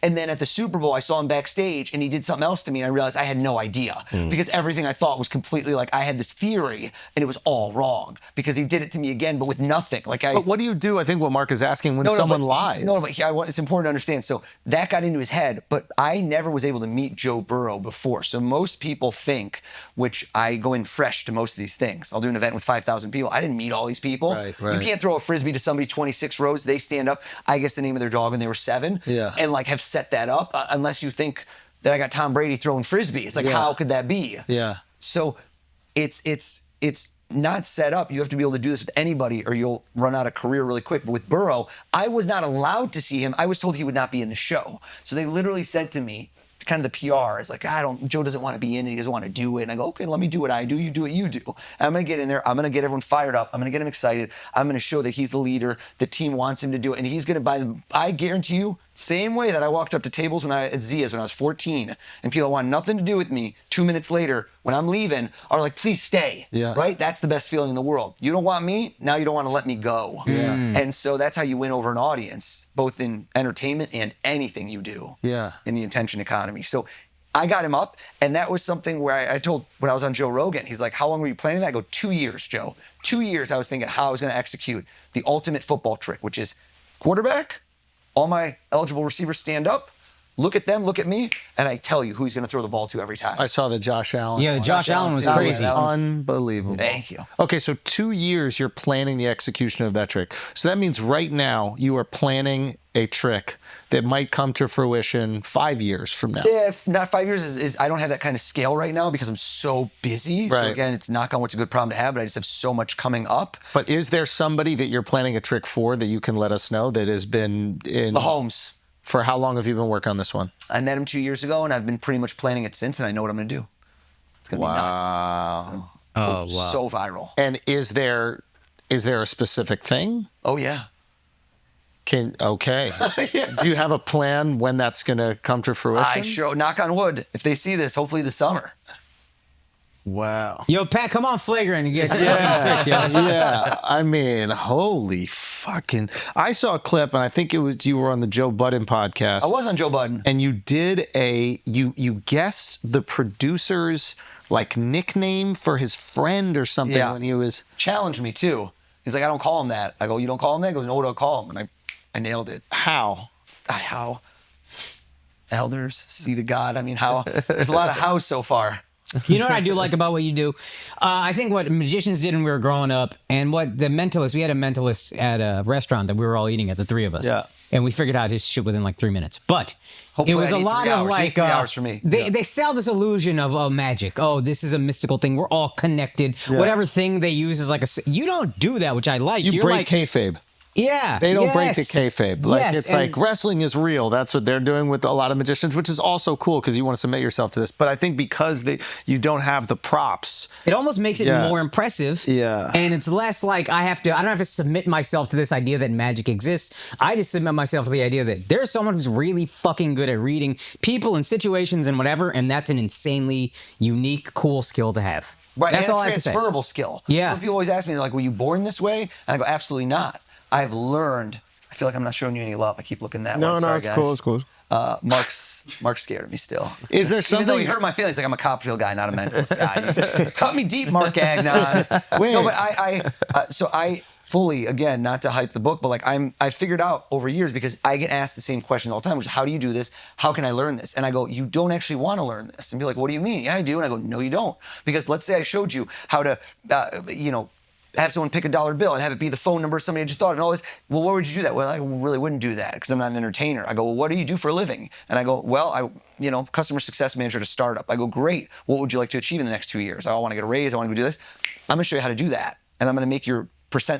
And then at the Super Bowl, I saw him backstage and he did something else to me and I realized I had no idea because everything I thought was completely like I had this theory and it was all wrong because he did it to me again, but with nothing. But what do you do? I think what Mark is asking when someone lies. It's important to understand. So that got into his head, but I never was able to meet Joe Burrow before. So most people think, which I go in fresh to most of these things. I'll do an event with 5,000 people. I didn't meet all these people. Right. You can't throw a Frisbee to somebody 26 rows. They stand up. I guess the name of their dog when they were 7. Yeah. And like have set that up unless you think that I got Tom Brady throwing frisbees. Like, how could that be? Yeah. So it's not set up. You have to be able to do this with anybody or you'll run out of career really quick. But with Burrow, I was not allowed to see him. I was told he would not be in the show. So they literally said to me, kind of the PR is like, Joe doesn't want to be in it. He doesn't want to do it. And I go, okay, let me do what I do. You do what you do. I'm going to get in there. I'm going to get everyone fired up. I'm going to get him excited. I'm going to show that he's the leader. The team wants him to do it. And he's going to buy them. I guarantee you, same way that I walked up to tables at Zia's when I was 14 and people want nothing to do with me 2 minutes later when I'm leaving are like, please stay. Yeah. Right? That's the best feeling in the world. You don't want me, now you don't want to let me go. Yeah. And so that's how you win over an audience, both in entertainment and anything you do in the attention economy. So I got him up, and that was something where I told, when I was on Joe Rogan, he's like, how long were you planning that? I go, 2 years, Joe. 2 years I was thinking how I was going to execute the ultimate football trick, which is quarterback, all my eligible receivers stand up, look at them, look at me, and I tell you who he's going to throw the ball to every time. I saw the Josh Allen. Yeah, the Josh Allen was crazy. Unbelievable. Thank you. Okay, so 2 years you're planning the execution of that trick. So that means right now you are planning a trick that might come to fruition 5 years from now. Yeah, if not 5 years is I don't have that kind of scale right now because I'm so busy. So again, it's knock on what's a good problem to have, but I just have so much coming up. But is there somebody that you're planning a trick for that you can let us know that has been in... Mahomes. For how long have you been working on this one? I met him 2 years ago, and I've been pretty much planning it since, and I know what I'm going to do. It's going to be nuts. Wow. So viral. And is there a specific thing? Oh, yeah. Okay. Do you have a plan when that's going to come to fruition? I sure, knock on wood, if they see this, hopefully this summer. Wow. Yo, Pat, come on, Flagrant and get Yeah. I mean, holy fucking... I saw a clip, and I think it was you were on the Joe Budden podcast. I was on Joe Budden. And you did you guessed the producer's like nickname for his friend or something when he was... Challenged me, too. He's like, I don't call him that. I go, you don't call him that? He goes, no, what do I call him? And I nailed it. How? How? Elders, see the God. I mean, how? There's a lot of how so far. You know what I do like about what you do? I think what magicians did when we were growing up, and what the Mentalist, we had a Mentalist at a restaurant that we were all eating at, the three of us. Yeah. And we figured out his shit within like 3 minutes. But hopefully it was a lot of like 3 hours for me. They sell this illusion of magic. Oh, this is a mystical thing. We're all connected. Whatever thing they use is like you don't do that, which I like. You You're break like, kayfabe. Yeah. They don't break the kayfabe. Like it's and like wrestling is real. That's what they're doing with a lot of magicians, which is also cool because you want to submit yourself to this. But I think because you don't have the props, it almost makes it more impressive. Yeah. And it's less like I don't have to submit myself to this idea that magic exists. I just submit myself to the idea that there's someone who's really fucking good at reading people and situations and whatever, and that's an insanely unique, cool skill to have. Right. That's and all a I have to say. transferable skill. Yeah. So people always ask me, they're like, were you born this way? And I go, absolutely not. I've learned. I feel like I'm not showing you any love. I keep looking that way. No, Sorry, it's guys. cool. It's cool. Mark's scared of me still. Is there Even something? though he hurt my feelings, like I'm a Copperfield guy, not a mentalist guy. Cut me deep, Mark Gagnon. No, but so I fully, again, not to hype the book, but like I figured out over years because I get asked the same question all the time, which is how do you do this? How can I learn this? And I go, you don't actually want to learn this. And be like, what do you mean? Yeah, I do. And I go, no, you don't. Because let's say I showed you how to, have someone pick a dollar bill and have it be the phone number of somebody I just thought and all this. Well, where would you do that? Well, I really wouldn't do that because I'm not an entertainer. I go, well, what do you do for a living? And I go, well, customer success manager at a startup. I go, great. What would you like to achieve in the next 2 years? I want to get a raise. I want to go do this. I'm going to show you how to do that. And I'm going to make your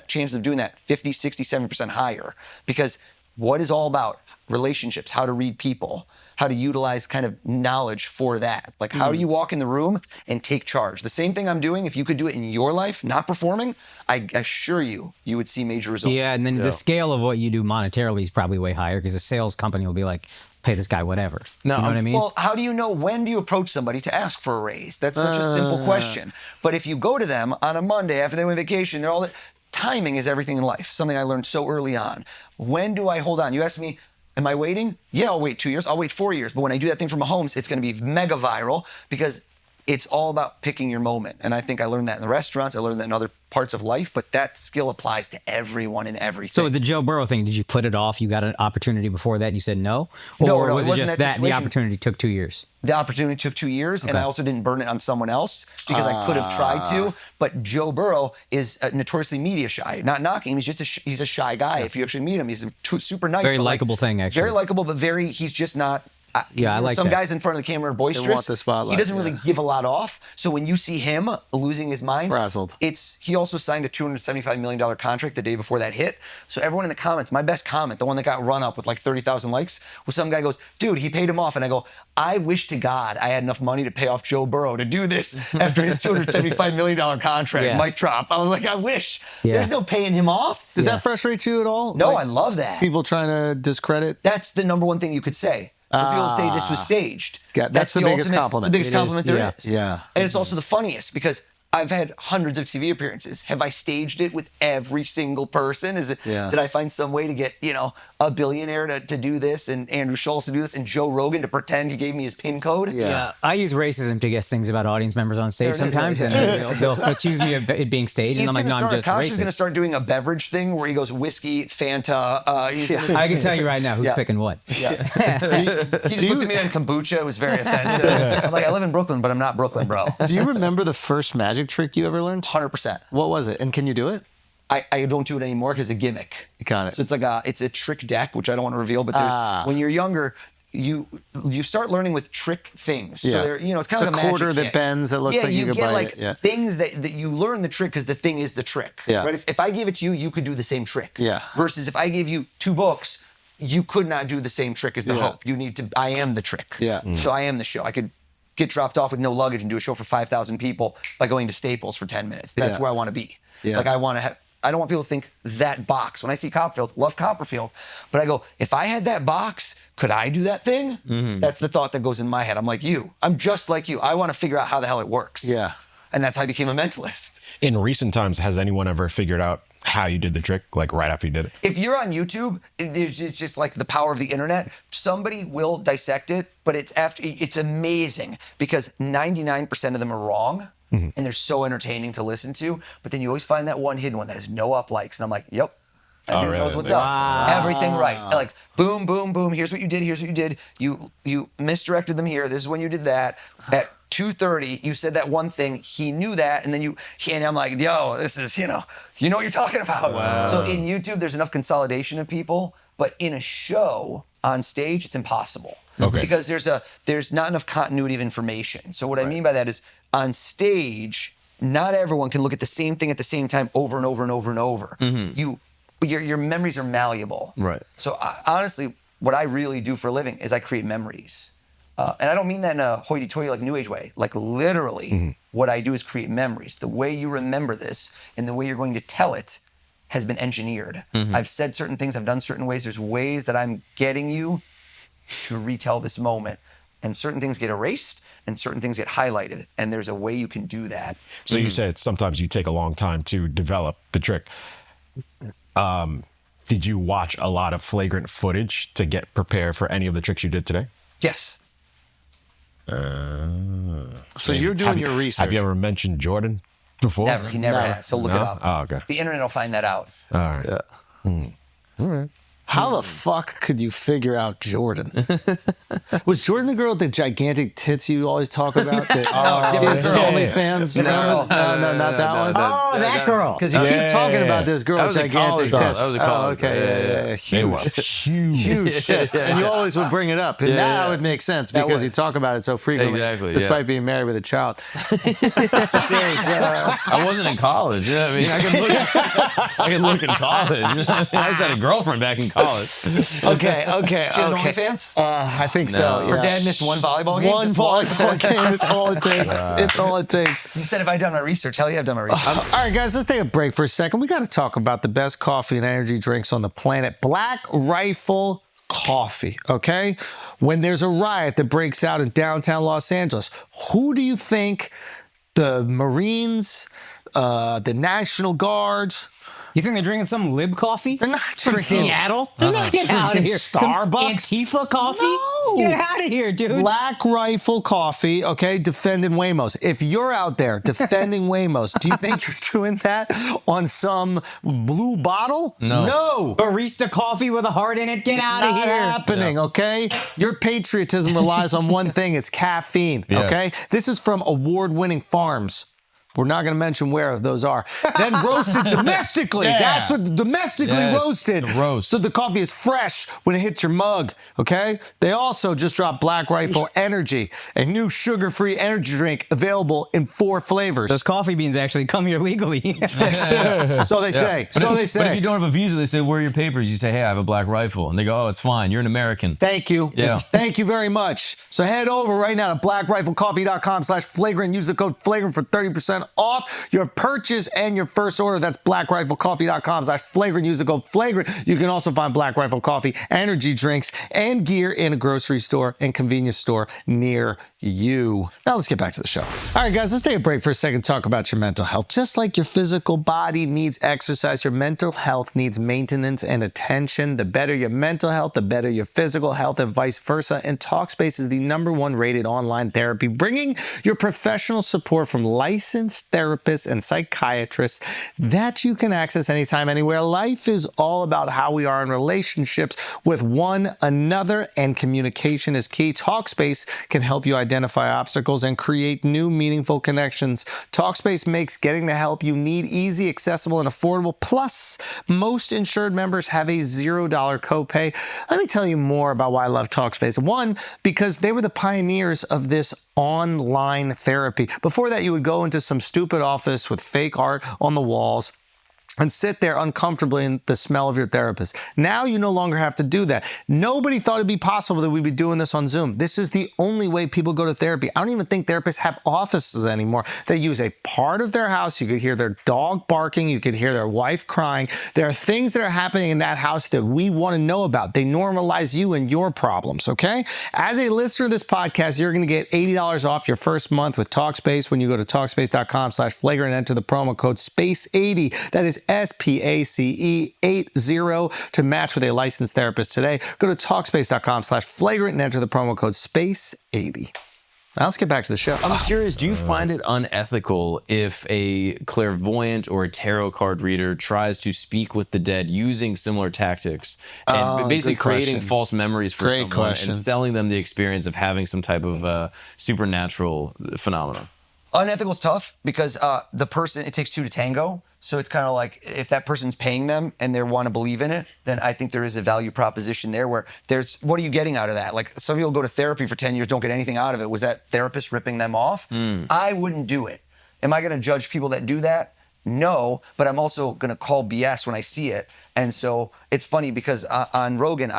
chances of doing that 50, 60, 70% higher because what is all about relationships, how to read people, how to utilize kind of knowledge for that. Like how do you walk in the room and take charge? The same thing I'm doing, if you could do it in your life, not performing, I assure you would see major results. Yeah, and then the scale of what you do monetarily is probably way higher because a sales company will be like, pay this guy whatever. No, you know what I mean? Well, how do you know when do you approach somebody to ask for a raise? That's such a simple question. But if you go to them on a Monday after they went on vacation, they're all that. Timing is everything in life, something I learned so early on. When do I hold on? You ask me, am I waiting? Yeah, I'll wait 2 years. I'll wait 4 years. But when I do that thing for Mahomes, it's going to be mega viral because it's all about picking your moment. And I think I learned that in the restaurants. I learned that in other parts of life. But that skill applies to everyone and everything. So with the Joe Burrow thing, did you put it off? You got an opportunity before that and you said no? Or No, was it it wasn't just that that the situation. opportunity took 2 years? The opportunity took 2 years, and I also didn't burn it on someone else because I could have tried to. But Joe Burrow is notoriously media shy. Not knocking him, he's a shy guy. If you actually meet him, he's super nice. Very but likable thing, actually. Very likable, but he's just not. I like some that. guys in front of the camera are boisterous. want the spotlight, He doesn't really give a lot off. So when you see him losing his mind, frazzled. He also signed a $275 million contract the day before that hit. So everyone in the comments, my best comment, the one that got run up with like 30,000 likes, was some guy goes, dude, he paid him off. And I go, I wish to God I had enough money to pay off Joe Burrow to do this after his $275 million contract. Mic drop. I was like, I wish. There's no paying him off. Does that frustrate you at all? No, Like, I love that. people trying to discredit. That's the number one thing you could say. For people to say this was staged. That's the biggest compliment. It's the biggest compliment there is. Yeah. And it's also the funniest because I've had hundreds of TV appearances. Have I staged it with every single person? Is it did I find some way to get, a billionaire to do this and Andrew Schultz to do this and Joe Rogan to pretend he gave me his PIN code? Yeah, I use racism to guess things about audience members on stage There it is. sometimes, and they'll accuse me of it being staged, and I'm like, no, I'm just Akash racist. is going to start doing a beverage thing where he goes whiskey, Fanta. I can tell you right now who's picking what. Yeah. He just looked at me on kombucha. It was very offensive. I'm like, I live in Brooklyn, but I'm not Brooklyn, bro. Do you remember the first magic trick you ever learned? 100%. What was it? And can you do it? I don't do it anymore because it's a gimmick. Got it. So it's like it's a trick deck, which I don't want to reveal, but there's when you're younger, you start learning with trick things. So they're, it's kind of like a quarter magic that kit. bends that looks like you could get bite like it. things that you learn the trick because the thing is the trick. Yeah. Right? If I gave it to you, you could do the same trick. Yeah. Versus if I gave you 2 books, you could not do the same trick as the hope. You need to. I am the trick. Yeah. So I am the show. I could get dropped off with no luggage and do a show for 5,000 people by going to Staples for 10 minutes. That's where I want to be. Yeah. Like I don't want people to think that box. When I see Copperfield, love Copperfield, but I go, if I had that box, could I do that thing? That's the thought that goes in my head. I'm like you. I'm just like you. I want to figure out how the hell it works. Yeah. And that's how I became a mentalist. In recent times, has anyone ever figured out how you did the trick, like right after you did it? If you're on YouTube, it's just like the power of the internet. Somebody will dissect it, but it's amazing because 99% of them are wrong. And they're so entertaining to listen to, but then you always find that one hidden one that has no up likes, and I'm like, yep, that dude knows what's up. Everything right. Like, boom, boom, boom. Here's what you did. Here's what you did. You misdirected them here. This is when you did that. At 2:30, you said that one thing. He knew that, and then and I'm like, yo, this is you know what you're talking about. Wow. So in YouTube, there's enough consolidation of people, but in a show on stage, it's impossible. Okay. Because there's not enough continuity of information. So what I mean by that is on stage, not everyone can look at the same thing at the same time over and over and over and over. Your memories are malleable. Right. So honestly, what I really do for a living is I create memories. And I don't mean that in a hoity-toity like New Age way. Like literally, what I do is create memories. The way you remember this and the way you're going to tell it has been engineered. I've said certain things, I've done certain ways. There's ways that I'm getting you to retell this moment. And certain things get erased and certain things get highlighted. And there's a way you can do that. So you said sometimes you take a long time to develop the trick. Did you watch a lot of flagrant footage to get prepared for any of the tricks you did today? Yes. So you're doing your research. Have you ever mentioned Jordan before? Never. He never has. So look it up. Oh, okay. The internet will find that out. All right. Yeah. All right. How the fuck could you figure out Jordan? Was Jordan the girl with the gigantic tits you always talk about? different girl. OnlyFans? No, not that one. Oh, that girl. Because you keep talking about this girl That with was a gigantic college tits. girl. That was a college okay, girl. yeah. They were Huge. huge. Huge tits. And you always would bring it up. And now it would make sense because you talk about it so frequently. Exactly, Despite being married with a child. I wasn't in college. You know what I mean? I could look in college. I just had a girlfriend back in college. Okay. She has OnlyFans? I think so. Her Yeah. dad missed one volleyball game? One Just volleyball game is all it takes. It's all it takes. You said, have I done my research? Hell yeah, I've done my research. All right, guys, let's take a break for a second. We got to talk about the best coffee and energy drinks on the planet. Black Rifle Coffee, okay? When there's a riot that breaks out in downtown Los Angeles, who do you think the Marines, the National Guards, You think they're drinking some lib coffee? They're not from drinking- Seattle. They're not drinking out of here. Some Starbucks? Antifa coffee? No. Get out of here, dude. Black Rifle Coffee, okay, defending Wamos. If you're out there defending Wamos, do you think you're doing that on some blue bottle? No. Barista coffee with a heart in it. Get out of Not here. happening, okay? Your patriotism relies on one thing, it's caffeine, Yes. okay? This is from award-winning farms. We're not going to mention where those are. Then roasted domestically. That's what domestically roasted. Roast. So the coffee is fresh when it hits your mug, okay? They also just dropped Black Rifle Energy, a new sugar-free energy drink available in 4 flavors. Those coffee beans actually come here legally. So they say. But if you don't have a visa, they say, where are your papers? You say, hey, I have a Black Rifle. And they go, oh, it's fine. You're an American. Thank you. Yeah. Thank you very much. So head over right now to blackriflecoffee.com/flagrant. Use the code flagrant for 30% off your purchase and your first order. That's blackriflecoffee.com/flagrant. Use the code flagrant. You can also find Black Rifle Coffee, energy drinks, and gear in a grocery store and convenience store near you. Now let's get back to the show. All right, guys, let's take a break for a second to talk about your mental health. Just like your physical body needs exercise, your mental health needs maintenance and attention. The better your mental health, the better your physical health, and vice versa. And Talkspace is the #1 rated online therapy, bringing your professional support from licensed therapists and psychiatrists that you can access anytime, anywhere. Life is all about how we are in relationships with one another, and communication is key. Talkspace can help you identify obstacles and create new, meaningful connections. Talkspace makes getting the help you need easy, accessible, and affordable. Plus, most insured members have a $0 copay. Let me tell you more about why I love Talkspace. One, because they were the pioneers of this online therapy. Before that, you would go into some stupid office with fake art on the walls and sit there uncomfortably in the smell of your therapist. Now you no longer have to do that. Nobody thought it'd be possible that we'd be doing this on Zoom. This is the only way people go to therapy. I don't even think therapists have offices anymore. They use a part of their house. You could hear their dog barking. You could hear their wife crying. There are things that are happening in that house that we want to know about. They normalize you and your problems, okay? As a listener of this podcast, you're going to get $80 off your first month with Talkspace when you go to Talkspace.com/flagrant and enter the promo code SPACE80. That is SPACE80 to match with a licensed therapist today. Go to Talkspace.com/flagrant and enter the promo code SPACE80. Now let's get back to the show. I'm curious, do you find it unethical if a clairvoyant or a tarot card reader tries to speak with the dead using similar tactics and basically creating false memories for someone and selling them the experience of having some type of supernatural phenomenon? Unethical is tough because the person, it takes 2 to tango. So it's kind of like if that person's paying them and they want to believe in it, then I think there is a value proposition there where there's, what are you getting out of that? Like some people go to therapy for 10 years, don't get anything out of it. Was that therapist ripping them off? I wouldn't do it. Am I going to judge people that do that? No, but I'm also going to call BS when I see it. And so it's funny because on Rogan,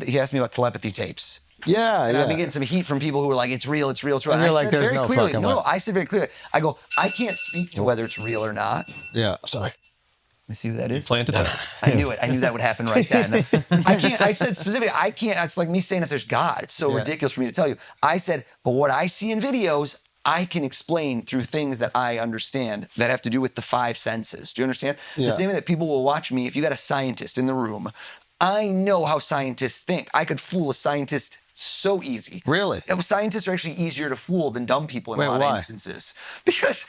he asked me about telepathy tapes. Yeah, and I've been getting some heat from people who are like, it's real, it's real, it's real. And you're I like, said there's very no clearly, fucking no, way. I said very clearly, I go, I can't speak to whether it's real or not. Yeah, sorry. Let me see who that is. Planted that. I knew it. I knew that would happen right then. I can't, I said specifically, I can't, it's like me saying if there's God. It's so ridiculous for me to tell you. I said, but what I see in videos, I can explain through things that I understand that have to do with the 5 senses. Do you understand? The same way that people will watch me, if you got a scientist in the room, I know how scientists think. I could fool a scientist so easy. Really? Scientists are actually easier to fool than dumb people in a lot of instances. Because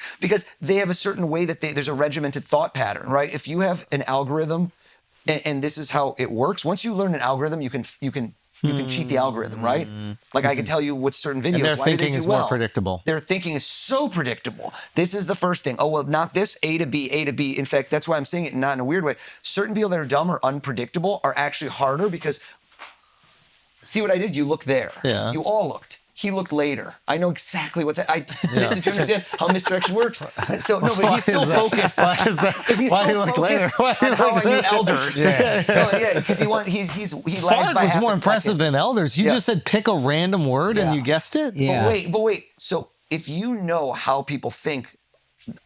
they have a certain way that there's a regimented thought pattern, right? If you have an algorithm, and this is how it works, once you learn an algorithm, you can cheat the algorithm, right? Like I can tell you what certain videos, and their why do they thinking do is well? more predictable. Their thinking is so predictable. This is the first thing. Oh, well, not this, A to B, A to B. In fact, that's why I'm saying it not in a weird way. Certain people that are dumb or unpredictable are actually harder because, see what I did? You look there. Yeah. You all looked. He looked later. I know exactly what's. This is to understand how misdirection works. So no, but he's still focused. Why is that? Why he look later? On how I knew elders. Because he lags Fart by was half more a impressive second. than elders. You just said pick a random word and you guessed it. Yeah. But wait. So if you know how people think,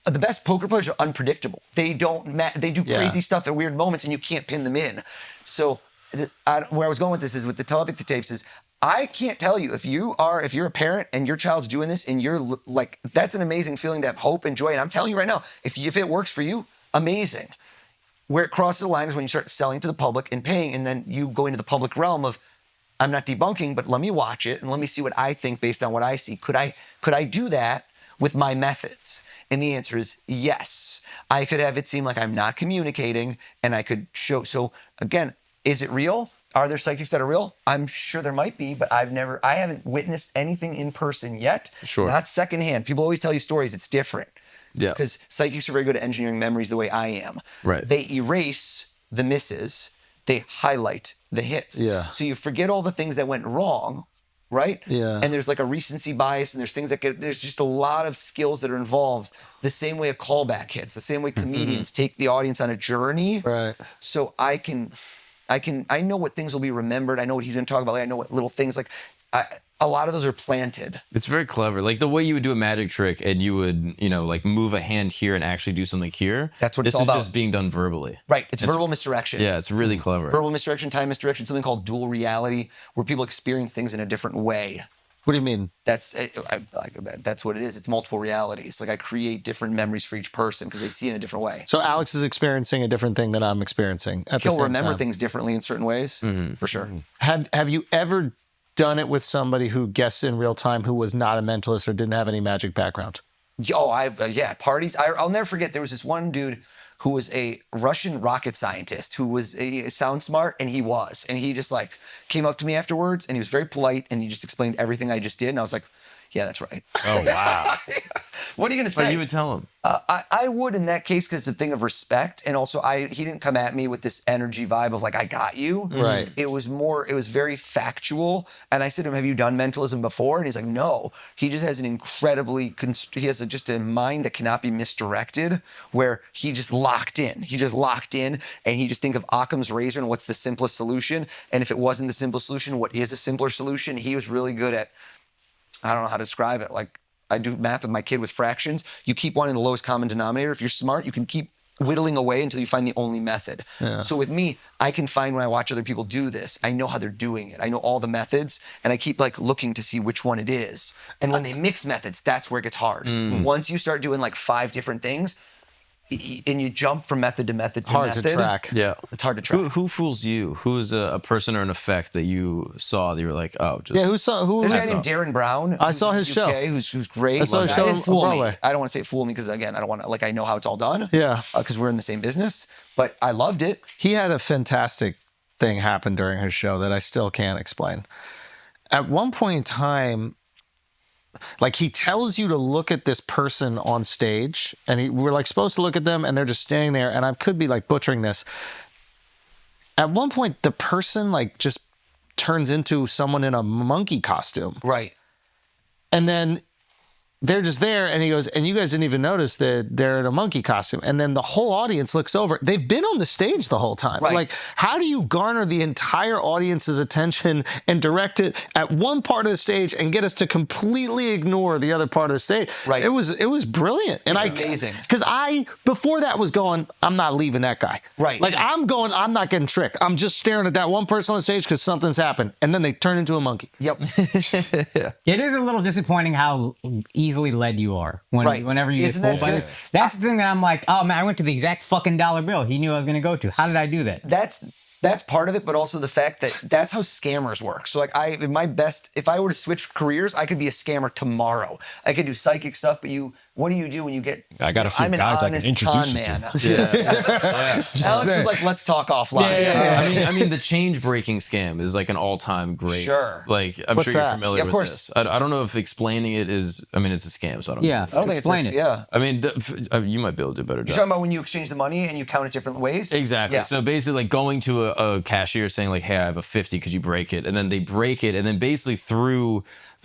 the best poker players are unpredictable. They don't. They do crazy stuff at weird moments, and you can't pin them in. So where I was going with this is with the telepathy tapes is. I can't tell you if you're a parent and your child's doing this and you're like, that's an amazing feeling to have hope and joy. And I'm telling you right now, if it works for you, amazing. Where it crosses the line is when you start selling to the public and paying, and then you go into the public realm of, I'm not debunking, but let me watch it and let me see what I think based on what I see. Could I do that with my methods? And the answer is yes. I could have it seem like I'm not communicating and I could show. So again, is it real? Are there psychics that are real? I'm sure there might be, but I haven't witnessed anything in person yet. Sure. Not secondhand. People always tell you stories. It's different. Yeah. Because psychics are very good at engineering memories the way I am. Right. They erase the misses. They highlight the hits. Yeah. So you forget all the things that went wrong, right? Yeah. And there's like a recency bias, and there's things that there's just a lot of skills that are involved. The same way a callback hits, the same way comedians take the audience on a journey. Right. So I know what things will be remembered. I know what he's going to talk about. Like, I know what little things a lot of those are planted. It's very clever. Like the way you would do a magic trick and you would, like move a hand here and actually do something here. That's what it's all This about. is just being done verbally. Right. It's verbal misdirection. Yeah, it's really clever. Verbal misdirection, time misdirection, something called dual reality, where people experience things in a different way. What do you mean? That's what it is. It's multiple realities. Like I create different memories for each person because they see it in a different way. So Alexx is experiencing a different thing than I'm experiencing at the He'll same remember time. things differently in certain ways, for sure. Have you ever done it with somebody who guessed in real time who was not a mentalist or didn't have any magic background? Parties. I'll never forget. There was this one dude who was a Russian rocket scientist who was sound smart, and he just like came up to me afterwards, and he was very polite, and he just explained everything I just did, and I was like, yeah, that's right. Oh, wow. What are you going to say? But you would tell him. I would in that case because it's a thing of respect. And also he didn't come at me with this energy vibe of like, I got you. Right. It was very factual. And I said to him, have you done mentalism before? And he's like, no. He just has an incredibly, just a mind that cannot be misdirected where he just locked in. And he just think of Occam's razor and what's the simplest solution. And if it wasn't the simple solution, what is a simpler solution? He was really good at, I don't know how to describe it. Like I do math with my kid with fractions. You keep wanting the lowest common denominator. If you're smart, you can keep whittling away until you find the only method. Yeah. So with me, I can find when I watch other people do this, I know how they're doing it. I know all the methods, and I keep like looking to see which one it is. And when they mix methods, that's where it gets hard. Once you start doing like 5 different things, and you jump from method to method to hard method. to track. Yeah. It's hard to track. Who fools you? Who is a person or an effect that you saw that you were like, oh, just... Yeah, who There's a guy named Derren Brown. I saw his show. Who's great. I saw his show didn't fool me. Broadway. I don't want to say fool me because again, I don't want to, like, I know how it's all done. Yeah. Because we're in the same business, but I loved it. He had a fantastic thing happen during his show that I still can't explain. At one point in time, like he tells you to look at this person on stage, and we're like supposed to look at them, and they're just standing there. And I could be like butchering this. At one point, the person like just turns into someone in a monkey costume, Right. and then they're just there, and he goes, and you guys didn't even notice that they're in a monkey costume. And then the whole audience looks over. They've been on the stage the whole time. Right. Like, how do you garner the entire audience's attention and direct it at one part of the stage and get us to completely ignore the other part of the stage? Right. It was brilliant. And It's amazing. Because before that was going, I'm not leaving that guy. Right. Like, I'm not getting tricked. I'm just staring at that one person on the stage because something's happened. And then they turn into a monkey. Yep. It is a little disappointing how easily led you are whenever you Isn't get that fooled by scary? this. That's the thing that I'm like, oh man, I went to the exact fucking dollar bill he knew I was going to go to. How did I do that? That's part of it, but also the fact that that's how scammers work. So like if I were to switch careers, I could be a scammer tomorrow. I could do psychic stuff, but what do you do when you get? I got a few I'm an guys I can honest introduce con you man. to. Yeah. Alex is like, let's talk offline. I mean, the change breaking scam is like an all time great. Sure. Like, I'm What's sure you're that? familiar Yeah, of with course. this. I don't know if explaining it is, I mean, it's a scam, so I don't know. Yeah, I don't think explain it's it. Yeah. I mean, you might be able to do a better You're job. talking about when you exchange the money and you count it different ways? Exactly. Yeah. So basically, like going to a cashier saying like, "Hey, I have a 50. Could you break it?" And then they break it, and then basically through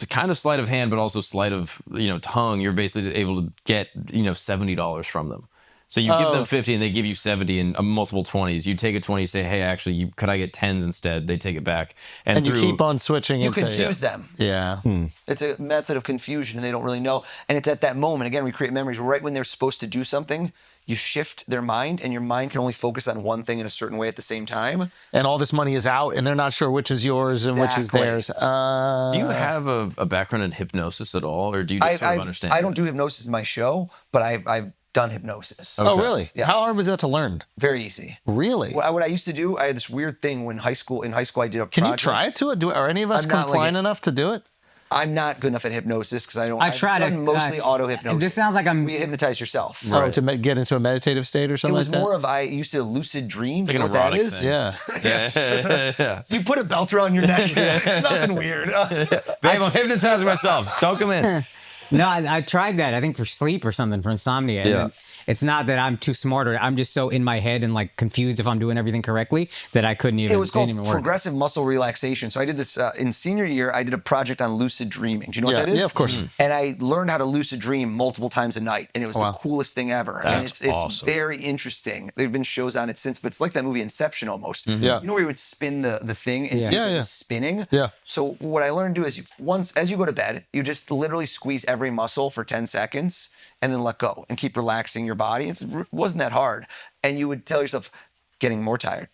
kind of sleight of hand, but also sleight of tongue, you're basically able to get $70 from them. So you give them 50, and they give you 70 and multiple 20s. You take a 20, you say, "Hey, actually, could I get 10s instead?" They take it back, And you keep on switching. You until- confuse them. Yeah. It's a method of confusion, and they don't really know. And it's at that moment, again, we create memories right when they're supposed to do something. You shift their mind, and your mind can only focus on one thing in a certain way at the same time. And all this money is out, and they're not sure which is yours and which is Exactly. theirs. Do you have a background in hypnosis at all, or do you just sort of understand? I don't do hypnosis in my show, but I've done hypnosis. Oh, really? Yeah. How hard was that to learn? Very easy. Really? What I used to do, I had this weird thing in high school, I did a project. Can you try it to it? Are any of us I'm not like compliant it. enough to do it? I'm not good enough at hypnosis because I tried I've it. done mostly auto hypnosis. This sounds like I'm. We hypnotise yourself. Oh, to get into a meditative state or It something was like that? more of I used to lucid dream. like You know an what that erotic is? thing. Yeah. You put a belt around your neck. Nothing weird. Babe, I'm hypnotizing myself. Don't come in. No, I tried that. I think for sleep or something, for insomnia. Yeah. And it's not that I'm too smart or I'm just so in my head and like confused if I'm doing everything correctly that I couldn't even. It was called didn't even work. progressive muscle relaxation. So I did this in senior year. I did a project on lucid dreaming. Do you know what that is? Yeah, of course. And I learned how to lucid dream multiple times a night, and it was the coolest thing ever. And it's awesome. very interesting. There've been shows on it since, but it's like that movie Inception almost. Yeah. You know where you would spin the thing and Yeah. see Yeah, if it yeah. was spinning. Yeah. So what I learned to do is as you go to bed, you just literally squeeze every muscle for 10 seconds and then let go and keep relaxing your body. It wasn't that hard. And you would tell yourself, getting more tired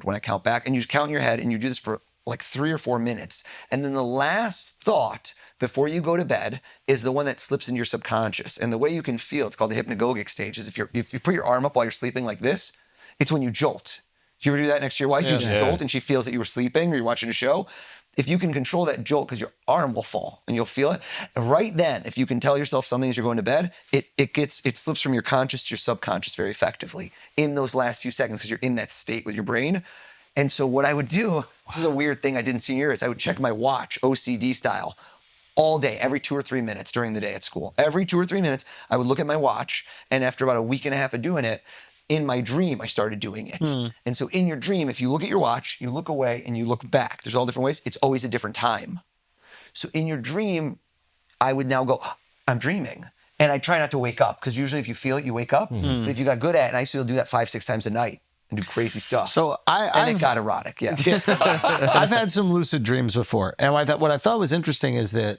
when I count back. And you count in your head and you do this for like 3 or 4 minutes. And then the last thought before you go to bed is the one that slips into your subconscious. And the way you can feel, it's called the hypnagogic stage, is if you put your arm up while you're sleeping like this, it's when you jolt. Do you ever do that next to your wife? You just jolt and she feels that you were sleeping or you're watching a show. If you can control that jolt, because your arm will fall and you'll feel it, right then, if you can tell yourself something as you're going to bed, it slips from your conscious to your subconscious very effectively in those last few seconds because you're in that state with your brain. And so what I would do, this is a weird thing I did in senior year, is I would check my watch, OCD style, all day, every 2 or 3 minutes during the day at school. Every 2 or 3 minutes, I would look at my watch, and after about a week and a half of doing it, in my dream, I started doing it. And so in your dream, if you look at your watch, you look away and you look back, there's all different ways, it's always a different time. So in your dream, I would now go, I'm dreaming. And I try not to wake up, because usually if you feel it, you wake up. But if you got good at it, and I used to be able to do that 5-6 times a night and do crazy stuff. So it got erotic, yeah. I've had some lucid dreams before. And what I thought was interesting is that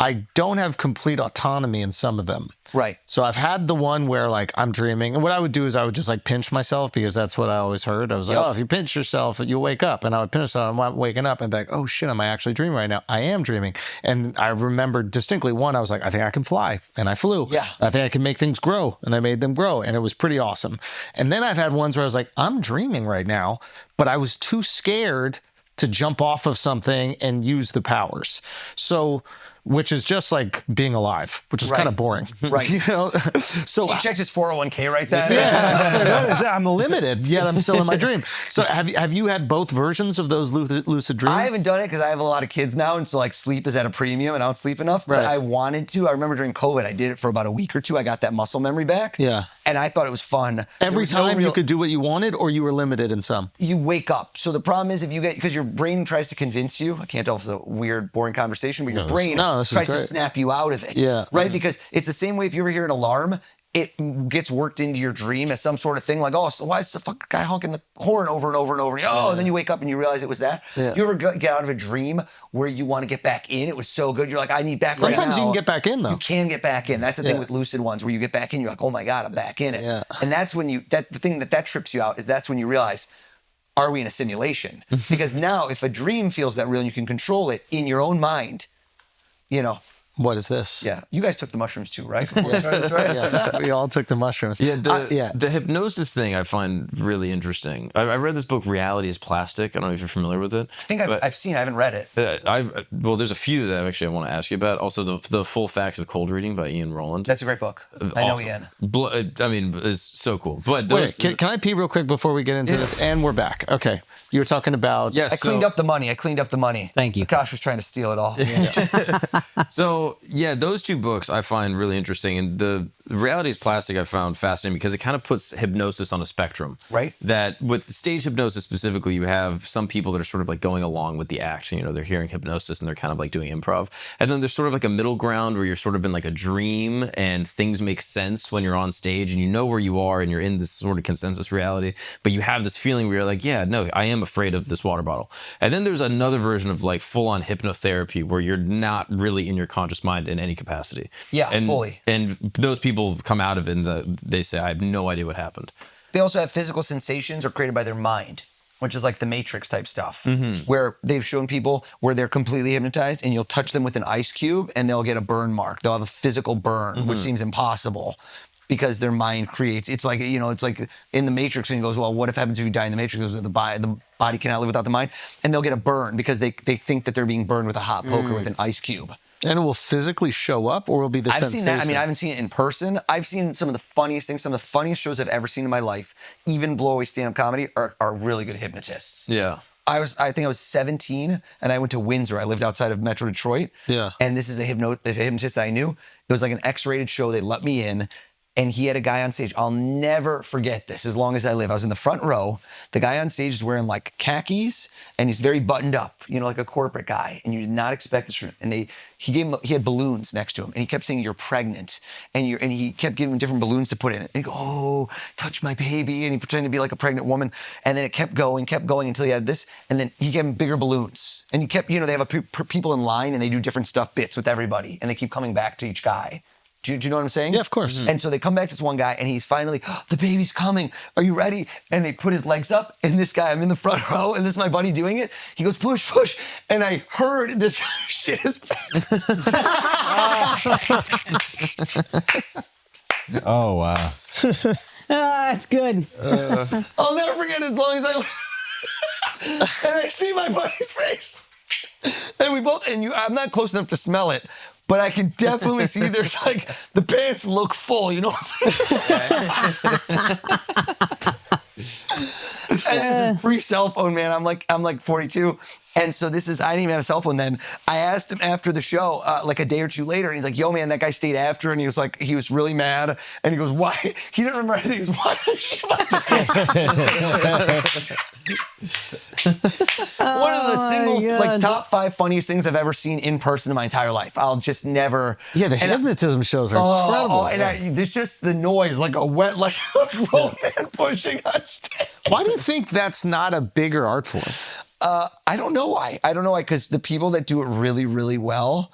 I don't have complete autonomy in some of them. Right. So I've had the one where like I'm dreaming, and what I would do is I would just like pinch myself, because that's what I always heard. I was like, oh, if you pinch yourself, you'll wake up. And I would pinch myself, I'm waking up and be like, oh shit, am I actually dreaming right now? I am dreaming. And I remember distinctly one, I was like, I think I can fly. And I flew. Yeah. I think I can make things grow. And I made them grow. And it was pretty awesome. And then I've had ones where I was like, I'm dreaming right now, but I was too scared to jump off of something and use the powers. So, which is just like being alive, which is kind of boring. Right. You know? So He checked his 401k right then. I'm limited, yet I'm still in my dream. So have you had both versions of those lucid dreams? I haven't done it because I have a lot of kids now, and so like sleep is at a premium and I don't sleep enough. But I wanted to. I remember during COVID, I did it for about a week or two. I got that muscle memory back. Yeah. And I thought it was fun. Every time you could do what you wanted, or you were limited in some? You wake up. So the problem is because your brain tries to convince you, I can't tell if it's a weird, boring conversation, but your brain tries to snap you out of it. Yeah. Right? Because it's the same way if you ever hear an alarm, it gets worked into your dream as some sort of thing, like, oh, so why is the fuck guy honking the horn over and over and over? Oh, and then you wake up and you realize it was that. Yeah. You ever get out of a dream where you want to get back in? It was so good. You're like, I need back right now. Sometimes you can get back in, though. You can get back in. That's the thing with lucid ones, where you get back in, you're like, oh my God, I'm back in it. Yeah. And that's when the thing that trips you out is that's when you realize, are we in a simulation? Because now if a dream feels that real and you can control it in your own mind, you know. What is this? Yeah. You guys took the mushrooms too, right? Yes. Yes. We all took the mushrooms. Yeah, the hypnosis thing I find really interesting. I read this book, Reality is Plastic. I don't know if you're familiar with it. I think I've seen it. I haven't read it. Well, there's a few that I want to ask you about. Also, the Full Facts of Cold Reading by Ian Rowland. That's a great book. I know Ian. I mean, it's so cool. But wait, can I pee real quick before we get into this? And we're back. Okay. You were talking about... Yes, I cleaned up the money. Thank you. Akash was trying to steal it all. So, yeah, those two books I find really interesting. And the Reality is Plastic I found fascinating because it kind of puts hypnosis on a spectrum. Right. That with stage hypnosis specifically, you have some people that are sort of like going along with the action. You know, they're hearing hypnosis and they're kind of like doing improv. And then there's sort of like a middle ground where you're sort of in like a dream and things make sense when you're on stage and you know where you are and you're in this sort of consensus reality. But you have this feeling where you're like, yeah, no, I am afraid of this water bottle. And then there's another version of like full-on hypnotherapy where you're not really in your conscious mind in any capacity. Yeah, and, fully. And those people come out of it and they say, I have no idea what happened. They also have physical sensations are created by their mind, which is like the Matrix type stuff, where they've shown people where they're completely hypnotized and you'll touch them with an ice cube and they'll get a burn mark. They'll have a physical burn, which seems impossible. Because their mind creates, it's like, you know, it's like in the Matrix when he goes, well, what if happens if you die in the Matrix? Because the body cannot live without the mind. And they'll get a burn because they think that they're being burned with a hot poker with an ice cube. And it will physically show up, or will be the sensation? I've seen that. I mean, I haven't seen it in person. I've seen some of the funniest things, some of the funniest shows I've ever seen in my life, even blow away stand-up comedy, are really good hypnotists. Yeah. I think I was 17 and I went to Windsor. I lived outside of Metro Detroit. Yeah. And this is a hypnotist that I knew. It was like an X-rated show. They let me in. And he had a guy on stage. I'll never forget this as long as I live. I was in the front row. The guy on stage is wearing like khakis and he's very buttoned up, you know, like a corporate guy. And you did not expect this from him. And he had balloons next to him and he kept saying, "You're pregnant." And he kept giving him different balloons to put in it. And he'd go, "Oh, touch my baby." And he pretended to be like a pregnant woman. And then it kept going until he had this. And then he gave him bigger balloons. And he kept, you know, they have people in line and they do different stuff bits with everybody. And they keep coming back to each guy. Do you know what I'm saying? Yeah, of course. And so they come back to this one guy and he's finally, "The baby's coming. Are you ready?" And they put his legs up and this guy, I'm in the front row and this is my buddy doing it. He goes, "Push, push." And I heard this shit his pants. Oh, wow. That's good. I'll never forget it as long as I live. And I see my buddy's face. And we both, I'm not close enough to smell it, but I can definitely see there's like, the pants look full, you know what I'm saying? And this is pre-cell phone, man. I'm like 42. And so I didn't even have a cell phone then. I asked him after the show, like a day or two later, and he's like, "Yo, man, that guy stayed after." And he was like, he was really mad. And he goes, "Why?" He didn't remember anything. He goes, "Why did I shit my pants?" One of the single, top 5 funniest things I've ever seen in person in my entire life. I'll just never. Yeah, the hypnotism shows are incredible. And there's just the noise, like a wet, like a grown man pushing on stage. Why do you think that's not a bigger art form? I don't know why. Because the people that do it really, really well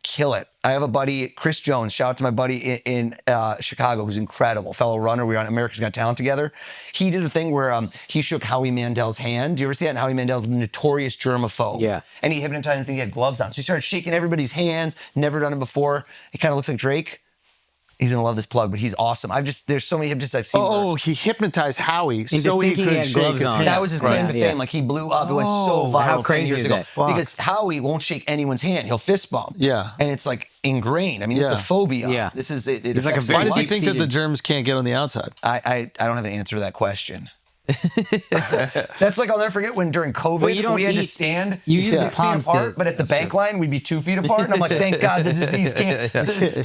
kill it. I have a buddy, Chris Jones. Shout out to my buddy in Chicago, who's incredible, fellow runner. We were on America's Got Talent together. He did a thing where he shook Howie Mandel's hand. Do you ever see that? And Howie Mandel's a notorious germaphobe. Yeah. And he hypnotized and think he had gloves on. So he started shaking everybody's hands. Never done it before. He kind of looks like Drake. He's gonna love this plug, but he's awesome. there's so many hypnotists I've seen. Oh, he hypnotized Howie so he thinking could he had shake gloves his on. hand. That was his claim to fame. Like he blew up. It went so viral how 10 crazy years is ago. that? Because Howie won't shake anyone's hand. He'll fist bump. Yeah. And it's like ingrained. I mean, it's a phobia. Yeah. This is it. It's like a Why does he deep think that the seated- germs can't get on the outside? I don't have an answer to that question. That's like, I'll never forget when during COVID you don't we had to eat- stand you use 6 the feet palms to- apart, but at the bank line we'd be 2 feet apart. And I'm like, thank God the disease can't.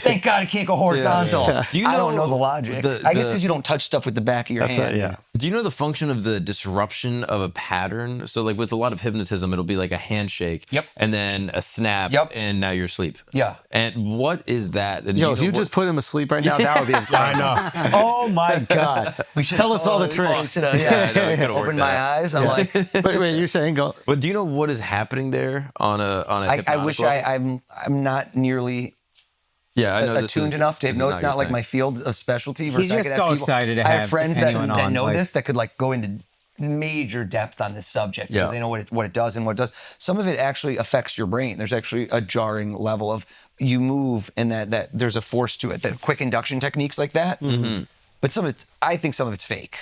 Thank God it can't go horizontal. Do you I don't know know the logic. I guess because you don't touch stuff with the back of your hand. Do you know the function of the disruption of a pattern? So like with a lot of hypnotism, it'll be like a handshake. Yep. And then a snap. Yep. And now you're asleep. Yeah. And what is that? And Yo, do if know you what- just put him asleep right now, that would be incredible. I know. Oh my God. Tell us all the tricks. Open my eyes. I'm like, Wait, you're saying go. But do you know what is happening there on a I hypnotic wish level? I'm not nearly Yeah, I know this attuned is- enough to this is hypnosis. your Not like thing. my field of specialty. Versus He's I just could so have people, excited to I have have friends that anyone on, know like- this that could like go into major depth on this subject because Yeah. they know what it does and what it does. Some of it actually affects your brain. There's actually a jarring level of you move and that there's a force to it. That quick induction techniques like that. Mm-hmm. But I think some of it's fake.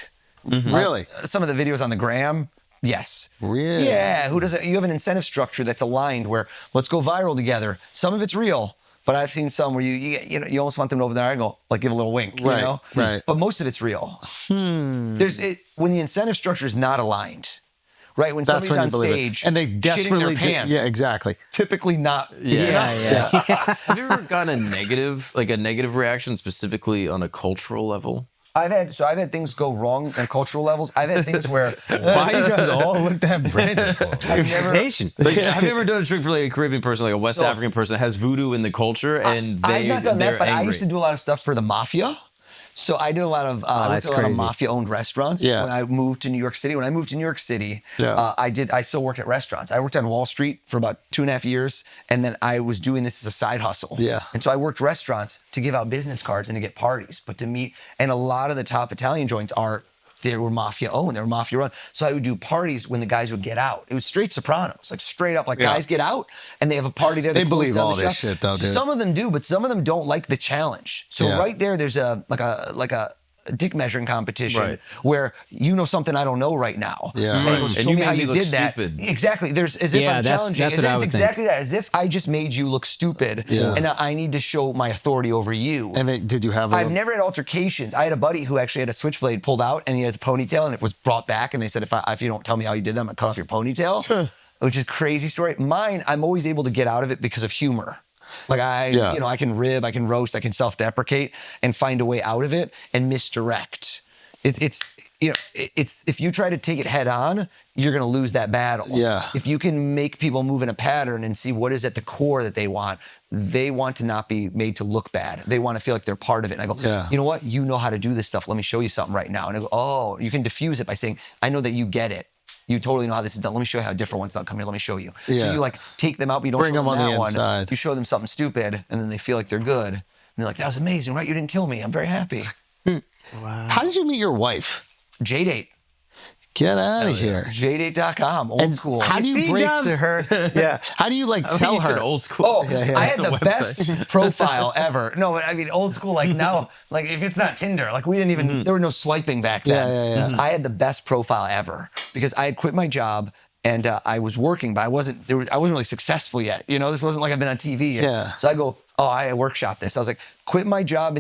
Mm-hmm. Really? Some of the videos on the gram. Yes. Really? Yeah. Who does it? You have an incentive structure that's aligned where let's go viral together. Some of it's real, but I've seen some where you almost want them to open their eye and go like give a little wink, you know? Right. But most of it's real. When the incentive structure is not aligned, right? When That's somebody's when on you believe stage it. And they shitting desperately their pants, Yeah, exactly. typically not. Yeah. Have you ever gotten a negative reaction specifically on a cultural level? I've had things go wrong on cultural levels. I've had things where Why you guys all looked at Brandon for? I've never. Like, have you ever done a trick for like a Caribbean person, like a West African person that has voodoo in the culture, and I've not done they're that, but I angry? used to do a lot of stuff for the mafia. So I did a lot of that's crazy. mafia-owned restaurants Yeah. when I moved to New York City. When I moved to New York City, Yeah. I still worked at restaurants. I worked on Wall Street for about 2.5 years, and then I was doing this as a side hustle. Yeah. And so I worked restaurants to give out business cards and to get parties, but to meet. And a lot of the top Italian joints they were mafia-owned, they were mafia-run. So I would do parties when the guys would get out. It was straight Sopranos, like straight up, like guys get out and they have a party there. They close believe down all the this shop. shit, though, So dude. some of them do, but some of them don't like the challenge. So Yeah. right there, there's a dick measuring competition where you know something I don't know right now. Yeah. And he goes, And show you me how made me you look did that. stupid. Exactly. There's as if Yeah, I'm that's challenging. what I It's would exactly that. As if I just made you look stupid and I need to show my authority over you. And then, did you have? I've never had altercations. I had a buddy who actually had a switchblade pulled out and he has a ponytail and it was brought back and they said, if you don't tell me how you did that, I'm gonna cut off your ponytail. Which is a crazy story. Mine, I'm always able to get out of it because of humor. Like I can rib, I can roast, I can self-deprecate and find a way out of it and misdirect. It's if you try to take it head on, you're going to lose that battle. Yeah. If you can make people move in a pattern and see what is at the core that they want to not be made to look bad. They want to feel like they're part of it. And I go, you know what? You know how to do this stuff. Let me show you something right now. And I go, oh, you can diffuse it by saying, I know that you get it. You totally know how this is done. Let me show you how a different one's done. Come here, let me show you. So you like take them out, but you don't Bring show them them on that the one. inside. You show them something stupid, and then they feel like they're good. And they're like, that was amazing, right? You didn't kill me. I'm very happy. How did you meet your wife? JDate. Get out of here. JDate.com, old school. How do you break to her? Yeah. How do you like tell her? Old school. Oh, I had the best profile ever. No, but I mean old school. Like now, like if it's not Tinder, like we didn't even. There were no swiping back then. I had the best profile ever because I had quit my job and I was working, but I wasn't really successful yet. You know, this wasn't like I've been on TV. Yeah. So I go, I workshop this. I was like, quit my job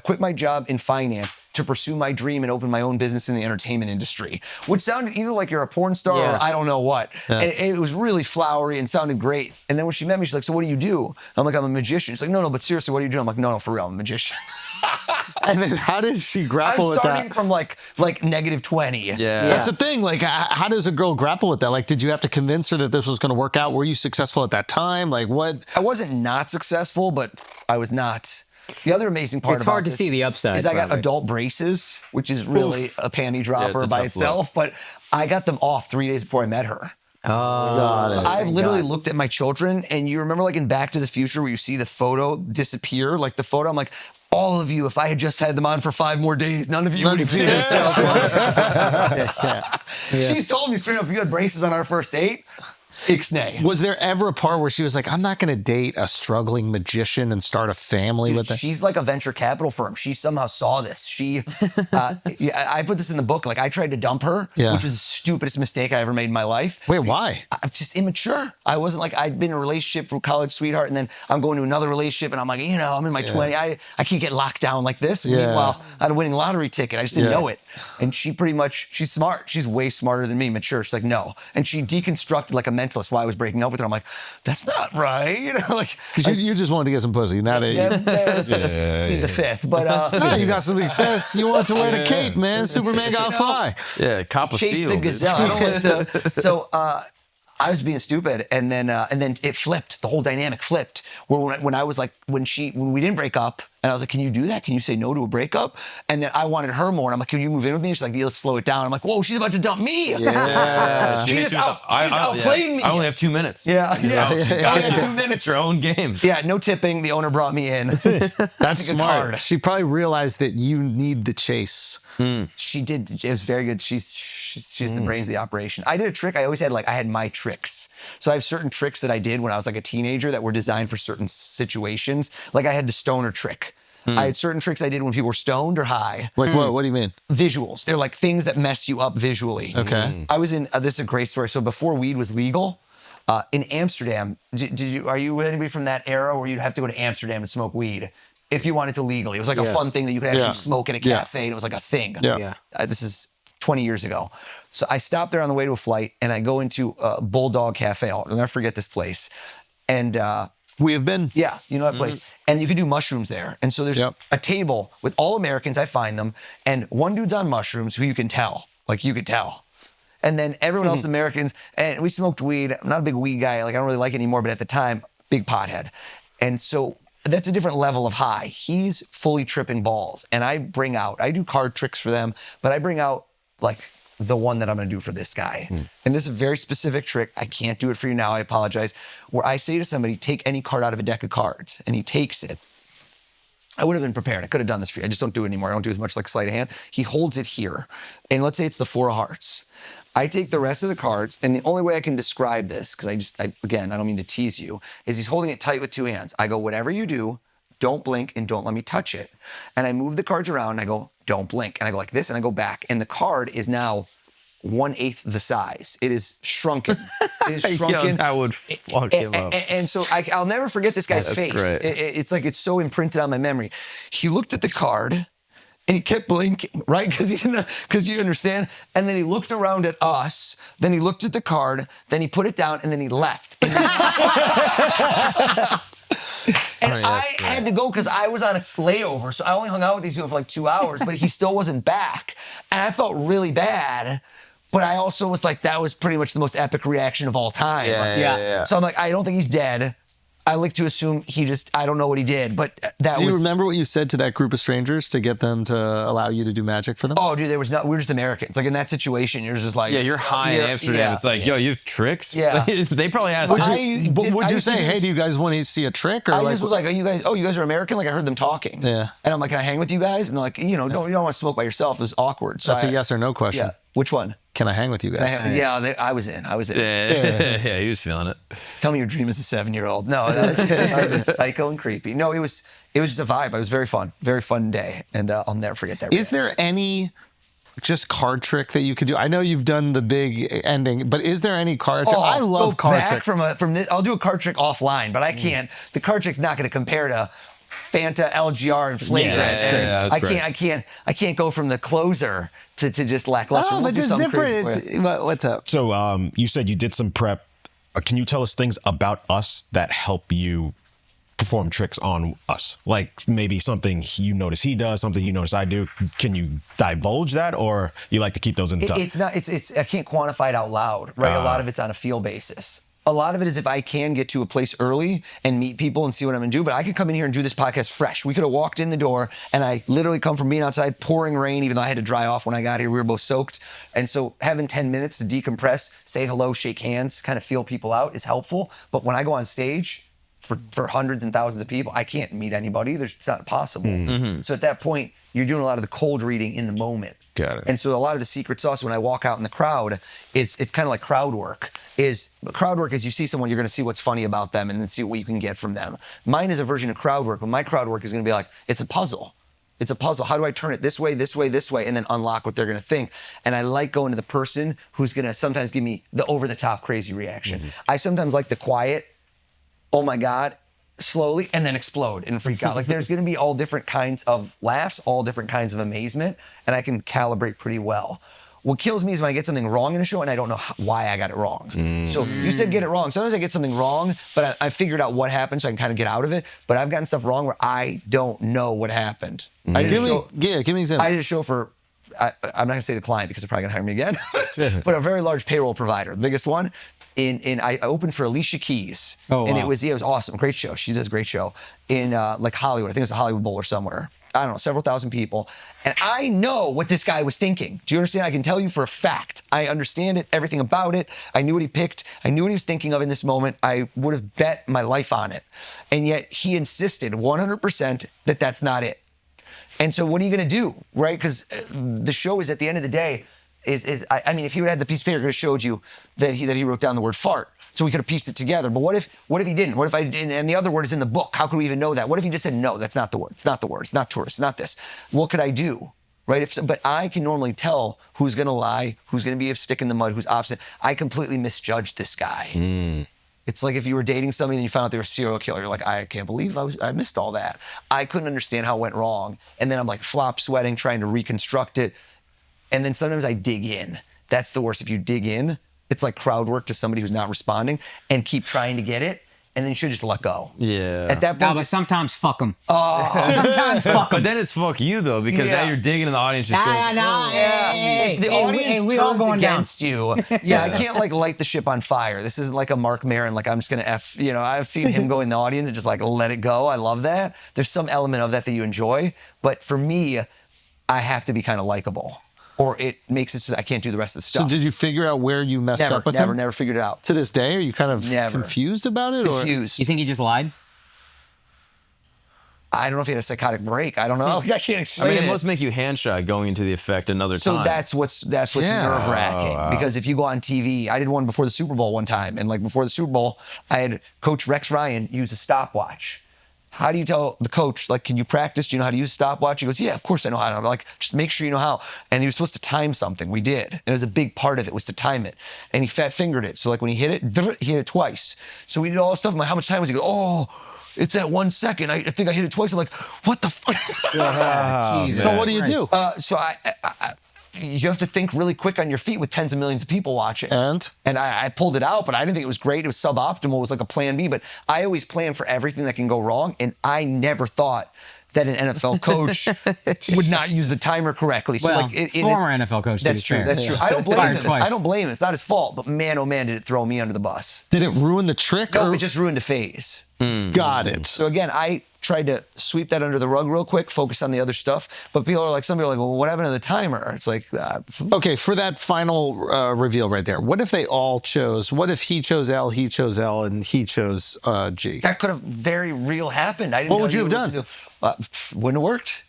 quit my job in finance to pursue my dream and open my own business in the entertainment industry, which sounded either like you're a porn star or I don't know what. And it was really flowery and sounded great. And then when she met me, she's like, so what do you do? I'm like, I'm a magician. She's like, no, but seriously, what do you do? I'm like, no, for real, I'm a magician. And then how does she grapple with that? I'm starting from like -20. Yeah. That's the thing. Like, how does a girl grapple with that? Like, did you have to convince her that this was going to work out? Were you successful at that time? Like, what? I wasn't not successful, but I was not. The other amazing part It's about hard to this see the upside, is I got probably. adult braces, which is really a panty dropper a by tough itself. But I got them off 3 days before I met her. Got So it. I've literally looked at my children, and you remember like in Back to the Future where you see the photo disappear, like the photo, I'm like, all of you, if I had just had them on for 5 more days, none of you would exist. She's told me straight up, if you had braces on our first date, ixnay. Was there ever a part where she was like, I'm not going to date a struggling magician and start a family with it? She's like a venture capital firm. She somehow saw this. I put this in the book. Like I tried to dump her, which was the stupidest mistake I ever made in my life. Wait, why? I'm just immature. I wasn't like, I'd been in a relationship from college sweetheart, and then I'm going to another relationship, and I'm like, I'm in my 20s. I can't get locked down like this. Meanwhile, I had a winning lottery ticket. I just didn't know it. And she pretty much, she's smart. She's way smarter than me, mature. She's like, no. And she deconstructed like a mentalist why I was breaking up with her. I'm like, that's not right. You know, like Because you just wanted to get some pussy, not a... the fifth. But No, you got some success. You want to wear the cape, man. Superman got to fly. Yeah, cop a chase field. the gazelle. I don't like the, so I was being stupid, and then it flipped. The whole dynamic flipped. Where when I was like, when we didn't break up, and I was like, can you do that? Can you say no to a breakup? And then I wanted her more, and I'm like, can you move in with me? She's like, yeah, let's slow it down. I'm like, whoa, she's about to dump me. Yeah. She's outplaying me. I only have 2 minutes. Yeah. Got 2 minutes. Your own game. Yeah, no tipping. The owner brought me in. That's Take a smart. card. She probably realized that you need the chase. She did. It was very good. She's the brains of the operation. I did a trick. I always had I had my tricks. So I have certain tricks that I did when I was like a teenager that were designed for certain situations. Like I had the stoner trick. I had certain tricks I did when people were stoned or high. Like what? What do you mean? Visuals. They're like things that mess you up visually. Okay. I was in. This is a great story. So before weed was legal. In Amsterdam, are you with anybody from that era where you'd have to go to Amsterdam and smoke weed if you wanted to legally? It was like a fun thing that you could actually smoke in a cafe, and it was like a thing. Yeah. This is 20 years ago. So I stopped there on the way to a flight, and I go into Bulldog Cafe. I'll never forget this place. And we have been. Yeah, you know that place. And you can do mushrooms there. And so there's a table with all Americans, I find them, and one dude's on mushrooms who you can tell. Like you could tell. And then everyone else Americans, and we smoked weed. I'm not a big weed guy. Like I don't really like it anymore, but at the time, big pothead. And so that's a different level of high. He's fully tripping balls. And I do card tricks for them, but I bring out like the one that I'm gonna do for this guy. And this is a very specific trick. I can't do it for you now, I apologize. Where I say to somebody, take any card out of a deck of cards, and he takes it. I would have been prepared. I could have done this for you. I just don't do it anymore. I don't do as much like sleight of hand. He holds it here. And let's say it's the 4 of hearts. I take the rest of the cards, and the only way I can describe this, because again, I don't mean to tease you, is he's holding it tight with 2 hands. I go, whatever you do, don't blink and don't let me touch it. And I move the cards around and I go, don't blink. And I go like this, and I go back, and the card is now 1/8 the size. It is shrunken. It is shrunken. Yo, that would fuck him up. And so I'll never forget this guy's That's face. great. It's like it's so imprinted on my memory. He looked at the card, and he kept blinking, right? Because you understand. And then he looked around at us. Then he looked at the card. Then he put it down, and then he left. And I had to go because I was on a layover. So I only hung out with these people for like 2 hours, but he still wasn't back. And I felt really bad. But I also was like, that was pretty much the most epic reaction of all time. Yeah. So I'm like, I don't think he's dead. I like to assume I don't know what he did, but Do you remember what you said to that group of strangers to get them to allow you to do magic for them? Oh, dude, we're just Americans. Like in that situation, you're just like, Yeah, you're high in Amsterdam. yeah. It's like, yo, you have tricks? Yeah. They probably asked Would you. Would you say, hey, do you guys want to see a trick? Or I just was like, you guys are American? Like I heard them talking. Yeah. And I'm like, can I hang with you guys? And they're like, you don't want to smoke by yourself. It was awkward. So That's a yes or no question. Yeah. Which one? Can I hang with you guys? Yeah, I was in. Yeah, he was feeling it. Tell me your dream as a 7-year-old. No, I've been psycho and creepy. No, it was just a vibe. It was very fun day, and I'll never forget that. Is there any just card trick that you could do? I know you've done the big ending, but is there any card trick? I love card trick. From this, I'll do a card trick offline, but I can't. The card trick's not going to compare to Fanta, LGR, and FLAGRANT. I can't go from the closer to just lackluster. Oh, but there's different. What's up? So you said you did some prep. Can you tell us things about us that help you perform tricks on us? Like maybe something you notice he does, something you notice I do. Can you divulge that, or you like to keep those in the tuck? It's not. I can't quantify it out loud, right? A lot of it's on a feel basis. A lot of it is if I can get to a place early and meet people and see what I'm gonna do, but I could come in here and do this podcast fresh. We could have walked in the door and I literally come from being outside, pouring rain, even though I had to dry off when I got here. We were both soaked. And so having 10 minutes to decompress, say hello, shake hands, kind of feel people out is helpful. But when I go on stage for hundreds and thousands of people, I can't meet anybody. It's not possible. Mm-hmm. So at that point, you're doing a lot of the cold reading in the moment. Got it. And so a lot of the secret sauce when I walk out in the crowd it's kind of like crowd work. Crowd work is you see someone, you're going to see what's funny about them and then see what you can get from them. Mine is a version of crowd work, but my crowd work is going to be like, it's a puzzle. It's a puzzle. How do I turn it this way, this way, this way, and then unlock what they're going to think? And I like going to the person who's going to sometimes give me the over-the-top crazy reaction. Mm-hmm. I sometimes like the quiet, oh my God, slowly, and then explode and freak out. Like there's going to be all different kinds of laughs, all different kinds of amazement, and I can calibrate pretty well. What kills me is when I get something wrong in a show and I don't know why I got it wrong. So you said get it wrong. Sometimes I get something wrong, but I figured out what happened so I can kind of get out of it. But I've gotten stuff wrong where I don't know what happened. Give me an example. I did a show for, I'm not going to say the client because they're probably going to hire me again, but a very large payroll provider, the biggest one. I opened for Alicia Keys. Oh, and wow. it was awesome. Great show. She does a great show in like Hollywood. I think it was a Hollywood Bowl or somewhere. I don't know, several thousand people. And I know what this guy was thinking. Do you understand? I can tell you for a fact. I understand it, everything about it. I knew what he picked. I knew what he was thinking of in this moment. I would have bet my life on it. And yet he insisted 100% that that's not it. And so what are you going to do, right? Because the show is at the end of the day, I mean, if he would have had the piece of paper, it could have showed you that he wrote down the word fart. So we could have pieced it together. But what if he didn't? What if I didn't? And the other word is in the book. How could we even know that? What if he just said, no, that's not the word. It's not the word. It's not tourist. It's not this. What could I do? Right? But I can normally tell who's going to lie, who's going to be a stick in the mud, who's obstinate. I completely misjudged this guy. It's like if you were dating somebody and you found out they were a serial killer. You're like, I can't believe I missed all that. I couldn't understand how it went wrong. And then I'm like flop sweating, trying to reconstruct it. And then sometimes I dig in. That's the worst. If you dig in, it's like crowd work to somebody who's not responding and keep trying to get it. And then you should just let go. Yeah. At that point, No, but sometimes fuck them. Sometimes fuck them. But then it's fuck you though, because now you're digging and the audience just goes, if the audience we all turns going against you, I can't like light the ship on fire. This isn't like a Mark Maron, like I'm just gonna F, I've seen him go in the audience and just like let it go. I love that. There's some element of that you enjoy. But for me, I have to be kind of likable. Or it makes it so that I can't do the rest of the stuff. So did you figure out where you messed up with him? Never figured it out. To this day, are you kind of Never. confused about it? Confused. You think he just lied? I don't know if he had a psychotic break. I don't know. I can't I explain mean, it it. must make you hand shy going into the effect another So time. that's what's nerve wracking because if you go on TV, I did one before the Super Bowl one time, and like before the Super Bowl, I had Coach Rex Ryan use a stopwatch. how do you tell the coach, like, can you practice? Do you know how to use a stopwatch? He goes, yeah, of course I know how. And I'm like, just make sure you know how. And he was supposed to time something. We did. And it was a big part of it was to time it. And he fat fingered it. So like when he hit it, he hit it twice. So we did all this stuff. I'm like, how much time was he? He goes, oh, it's at 1 second. I think I hit it twice. I'm like, what the fuck? So what do you do? So you have to think really quick on your feet with tens of millions of people watching. And I pulled it out, but I didn't think it was great. It was suboptimal. It was like a plan B. But I always plan for everything that can go wrong. And I never thought that an NFL coach would not use the timer correctly. So well, like former NFL coach. That's true. That's true. I don't blame him. I don't blame him. It's not his fault. But man, oh man, did it throw me under the bus. Did it ruin the trick? Nope, it just ruined a phase. Got it. So again, I tried to sweep that under the rug real quick, focus on the other stuff. But people are like, some people are like, well, what happened to the timer? It's like, okay, for that final reveal right there, what if they all chose, what if he chose L, he chose L, and he chose G? That could have very real happened. I didn't what know would you have done? Wouldn't have worked.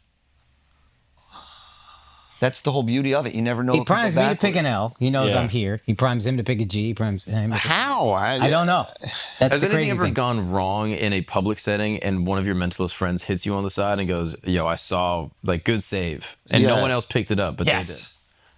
That's the whole beauty of it. You never know. He primes me to pick an L. He knows I'm here. He primes him to pick a G. He primes him. How? I don't know. That's Has the anything crazy ever thing. gone wrong in a public setting and one of your mentalist friends hits you on the side and goes, yo, I saw, like, good save. And no one else picked it up, but they did.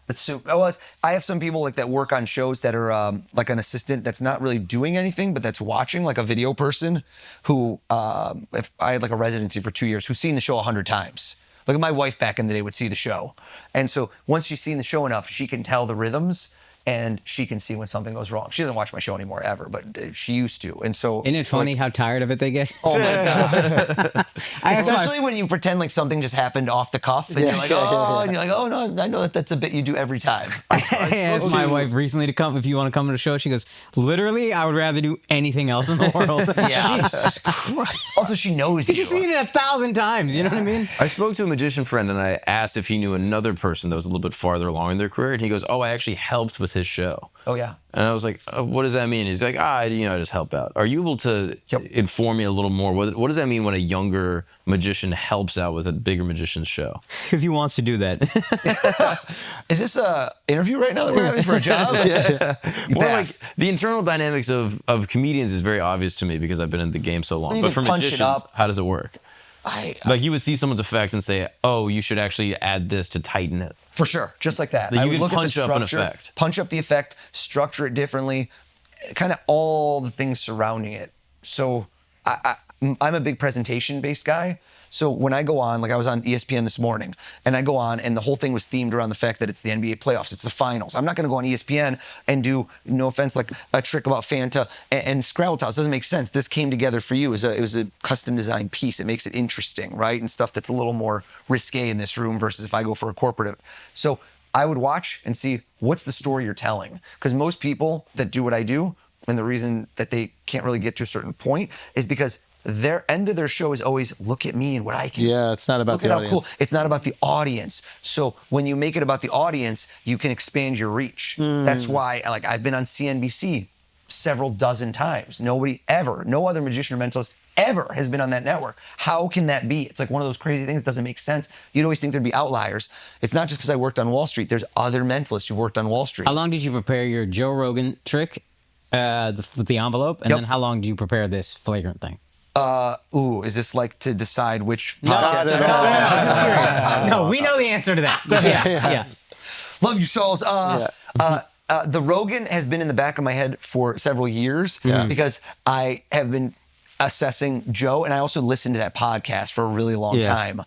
That's super. Well, I have some people like that work on shows that are like an assistant that's not really doing anything, but that's watching, like a video person who, if I had like a residency for 2 years, who's seen the show 100 times. Like my wife back in the day would see the show. And so once she's seen the show enough, she can tell the rhythms and she can see when something goes wrong. She doesn't watch my show anymore ever, but she used to. And so isn't it funny how tired of it they get? Oh my God. Especially when you pretend like something just happened off the cuff and you're like, oh, and you're like, oh no, I know that's a bit you do every time. I asked my wife recently to come, if you want to come to the show, she goes, literally, I would rather do anything else in the world. Jesus Christ. Also, she knows you. She's seen it 1,000 times, you know what I mean? I spoke to a magician friend and I asked if he knew another person that was a little bit farther along in their career. And he goes, oh, I actually helped with his show. Oh, yeah. And I was like, what does that mean? He's like, I just help out. Are you able to inform me a little more? What does that mean when a younger magician helps out with a bigger magician's show? Because he wants to do that. Is this a interview right now that we're having for a job? Well, like the internal dynamics of comedians is very obvious to me because I've been in the game so long. You But can for punch it magicians, up. how does it work? Like you would see someone's effect and say, oh, you should actually add this to tighten it. For sure, just like that. Like I you would can look punch at the up an structure, effect. punch up the effect, structure it differently, kind of all the things surrounding it. So I'm a big presentation-based guy. So when I go on, like I was on ESPN this morning, and I go on, and the whole thing was themed around the fact that it's the NBA playoffs, it's the finals. I'm not going to go on ESPN and do, no offense, like a trick about Fanta and Scrabble tiles. It doesn't make sense. This came together for you. It was a custom designed piece. It makes it interesting, right? And stuff that's a little more risque in this room versus if I go for a corporate. So I would watch and see what's the story you're telling. Because most people that do what I do, and the reason that they can't really get to a certain point is because their end of their show is always look at me and what I can do. Yeah, it's not about the audience. Cool. It's not about the audience. So when you make it about the audience, you can expand your reach. That's why, like, I've been on CNBC several dozen times. Nobody ever, no other magician or mentalist ever has been on that network. How can that be? It's like one of those crazy things that doesn't make sense. You'd always think there'd be outliers. It's not just because I worked on Wall Street. There's other mentalists who've worked on Wall Street. How long did you prepare your Joe Rogan trick with the envelope? And then how long do you prepare this flagrant thing? Is this like to decide which No, podcast? no, I'm just curious. No, we know the answer to that. Yeah. Love you, Charles. The Rogan has been in the back of my head for several years because I have been assessing Joe, and I also listened to that podcast for a really long time.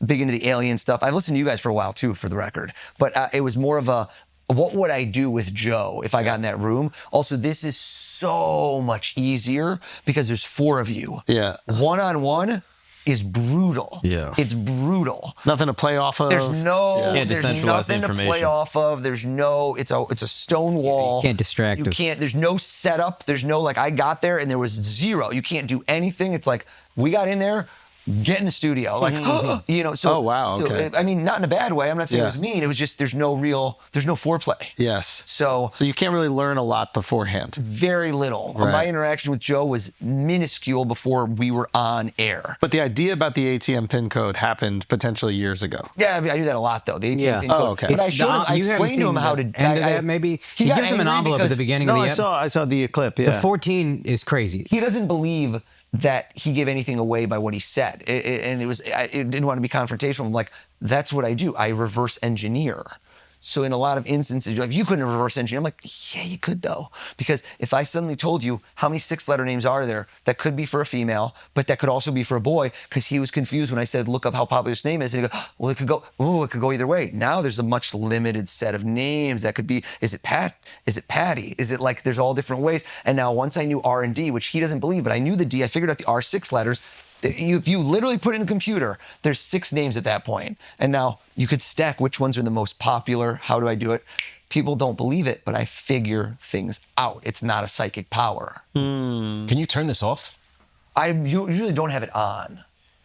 Big into the alien stuff. I've listened to you guys for a while too, for the record. But it was more of a, what would I do with Joe if I got in that room? Also, this is so much easier because there's 4 of you. Yeah. One-on-one is brutal. Yeah. It's brutal. Nothing to play off of. There's no, Can't there's decentralize the nothing to play information. off of. There's no, it's a stone wall. You can't distract You us. can't, there's no setup. There's no, like, I got there and there was 0. You can't do anything. It's like, we got in there, get in the studio. Like, you know, so. Oh, wow, okay. So, I mean, not in a bad way. I'm not saying it was mean. It was just, there's no foreplay. Yes. So you can't really learn a lot beforehand. very little. Right. My interaction with Joe was minuscule before we were on air. But the idea about the ATM PIN code happened potentially years ago. Yeah, I mean, I do that a lot though. The ATM Yeah. pin code. Oh, okay. But I It's showed him, I you haven't explained to him seen how the to. end of that, maybe. He got gives him an angry envelope at the because- beginning of the I episode. saw the clip. Yeah. The 14 is crazy. He doesn't believe that he gave anything away by what he said. I didn't want to be confrontational. I'm like, that's what I do. I reverse engineer. So in a lot of instances, you're like, you couldn't reverse engineer. I'm like, yeah, you could though. Because if I suddenly told you how many 6-letter names are there that could be for a female, but that could also be for a boy, because he was confused when I said, look up how popular this name is. And he goes, well, it could go either way. Now there's a much limited set of names that could be, is it Pat? Is it Patty? Is it like, there's all different ways. And now once I knew R and D, which he doesn't believe, but I knew the D, I figured out the R 6 letters. If you literally put it in a computer, there's 6 names at that point. And now you could stack which ones are the most popular. How do I do it? People don't believe it, but I figure things out. It's not a psychic power. Can you turn this off? I usually don't have it on.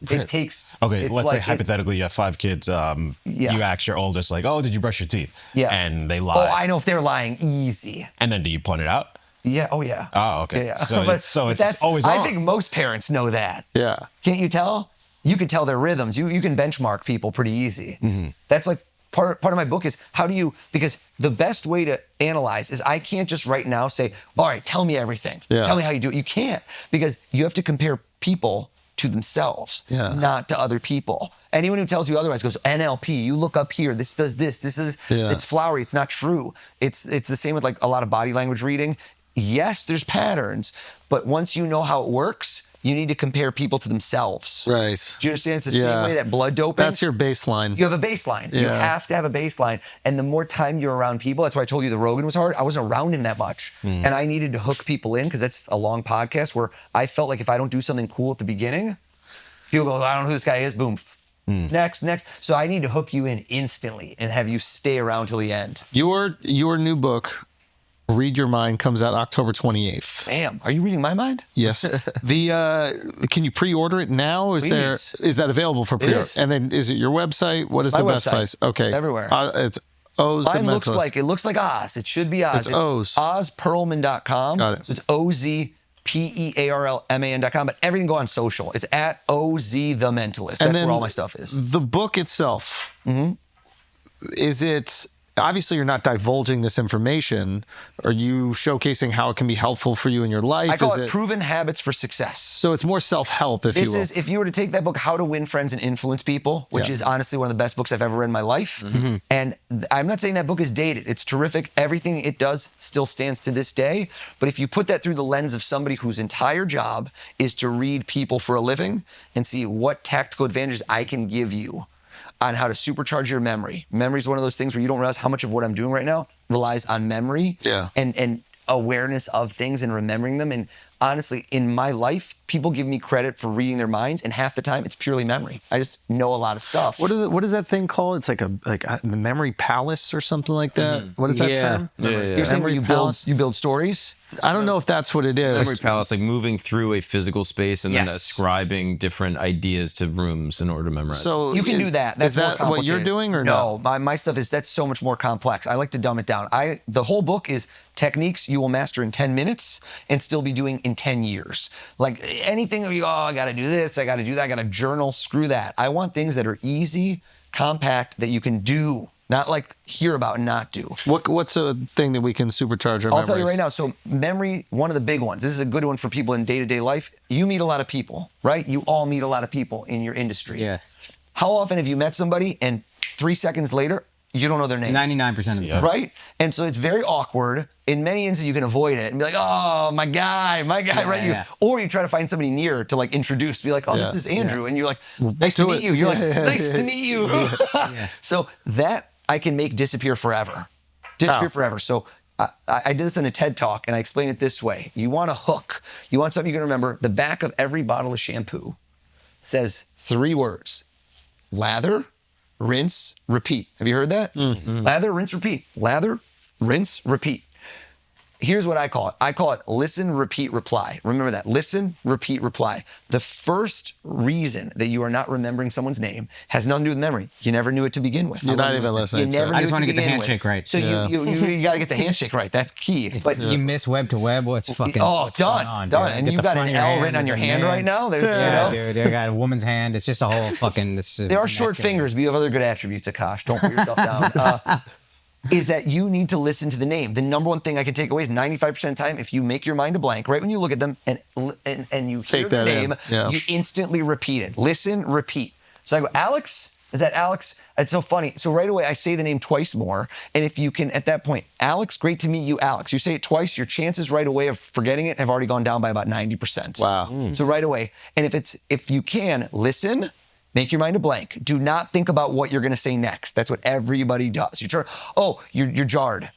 It takes... Okay, let's say hypothetically you have 5 kids. You ask your oldest, like, oh, did you brush your teeth? Yeah. And they lie. Oh, I know if they're lying, easy. And then do you point it out? Yeah. Oh, yeah. Oh, okay. Yeah. So it's always on. I think most parents know that. Yeah. Can't you tell? You can tell their rhythms. You can benchmark people pretty easy. Mm-hmm. That's like part of my book is how do you, because the best way to analyze is I can't just right now say, all right, tell me everything. Yeah. Tell me how you do it. You can't, because you have to compare people to themselves, not to other people. Anyone who tells you otherwise goes, NLP, you look up here, this does this, it's flowery, it's not true. It's the same with like a lot of body language reading. Yes, there's patterns, but once you know how it works, you need to compare people to themselves. Right. Do you understand? It's the same way that blood doping. That's your baseline. You have a baseline. You have to have a baseline. And the more time you're around people, that's why I told you the Rogan was hard. I wasn't around him that much. And I needed to hook people in, because that's a long podcast where I felt like if I don't do something cool at the beginning, people go, I don't know who this guy is, boom. Next. So I need to hook you in instantly and have you stay around till the end. Your new book, Read Your Mind, comes out October 28th. Damn, are you reading my mind? Yes. Can you pre-order it now? Is that available for pre-order? And then is it your website? What is My the best website. place? Okay. Everywhere. It's Oz the Mine Mentalist. looks like Oz. It should be Oz. It's Oz. OzPearlman.com. Got it. So it's OzPearlman.com, but everything go on social. It's at OZ the Mentalist. That's where all my stuff is. The book itself, is it... Obviously, you're not divulging this information. Are you showcasing how it can be helpful for you in your life? I call it Proven Habits for Success. So it's more self-help, if you will. If you were to take that book, How to Win Friends and Influence People, which is honestly one of the best books I've ever read in my life. And I'm not saying that book is dated. It's terrific. Everything it does still stands to this day. But if you put that through the lens of somebody whose entire job is to read people for a living and see what tactical advantages I can give you on how to supercharge your memory. Memory is one of those things where you don't realize how much of what I'm doing right now relies on memory and awareness of things and remembering them. And honestly, in my life, people give me credit for reading their minds, and half the time it's purely memory. I just know a lot of stuff. What is that thing called? It's like a memory palace or something like that. What is that term? You're saying where you build stories? I don't know if that's what it is. Memory palace, like moving through a physical space and then ascribing different ideas to rooms in order to memorize. So you can do that. That's is that more what you're doing or no? My stuff is that's so much more complex. I like to dumb it down. The whole book is techniques you will master in 10 minutes and still be doing in 10 years. Like anything you go, I got to do this, I got to do that, I got to journal. Screw that. I want things that are easy, compact, that you can do. Not like hear about and not do. What's a thing that we can supercharge our memories? I'll tell you right now. So memory, one of the big ones. This is a good one for people in day-to-day life. You meet a lot of people, right? You all meet a lot of people in your industry. Yeah. How often have you met somebody and 3 seconds later, you don't know their name? 99% of the time. Right? And so it's very awkward. In many instances, you can avoid it and be like, oh, my guy, right? Yeah. Or you try to find somebody near to like introduce, be like, oh, this is Andrew. And you're like, nice to meet you. You're like, nice to meet you. So that I can make disappear forever. Forever. So I did this in a TED Talk, and I explained it this way. You want a hook. You want something you're going to remember. The back of every bottle of shampoo says 3 words. Lather, rinse, repeat. Have you heard that? Lather, rinse, repeat. Lather, rinse, repeat. Here's what I call it. I call it listen, repeat, reply. Remember that. Listen, repeat, reply. The first reason that you are not remembering someone's name has nothing to do with memory. You never knew it to begin with. You're not even listening to it. I just want to get the handshake right. So you got to get the handshake right. That's key. But you miss web to web. What's fucking done. And you've got an L written on your hand right now. There's, dude, I got a woman's hand. It's just a whole fucking. There are short fingers, but you have other good attributes, Akash. Don't put yourself down. is that you need to listen to the name. The number one thing I can take away is 95% of the time, if you make your mind a blank, right when you look at them and you hear the name, you instantly repeat it. Listen, repeat. So I go, Alex? Is that Alex? It's so funny. So right away, I say the name twice more. And if you can, at that point, Alex, great to meet you, Alex. You say it twice, your chances right away of forgetting it have already gone down by about 90%. Wow. So right away. And if you can, listen, make your mind a blank. Do not think about what you're going to say next. That's what everybody does. You're jarred.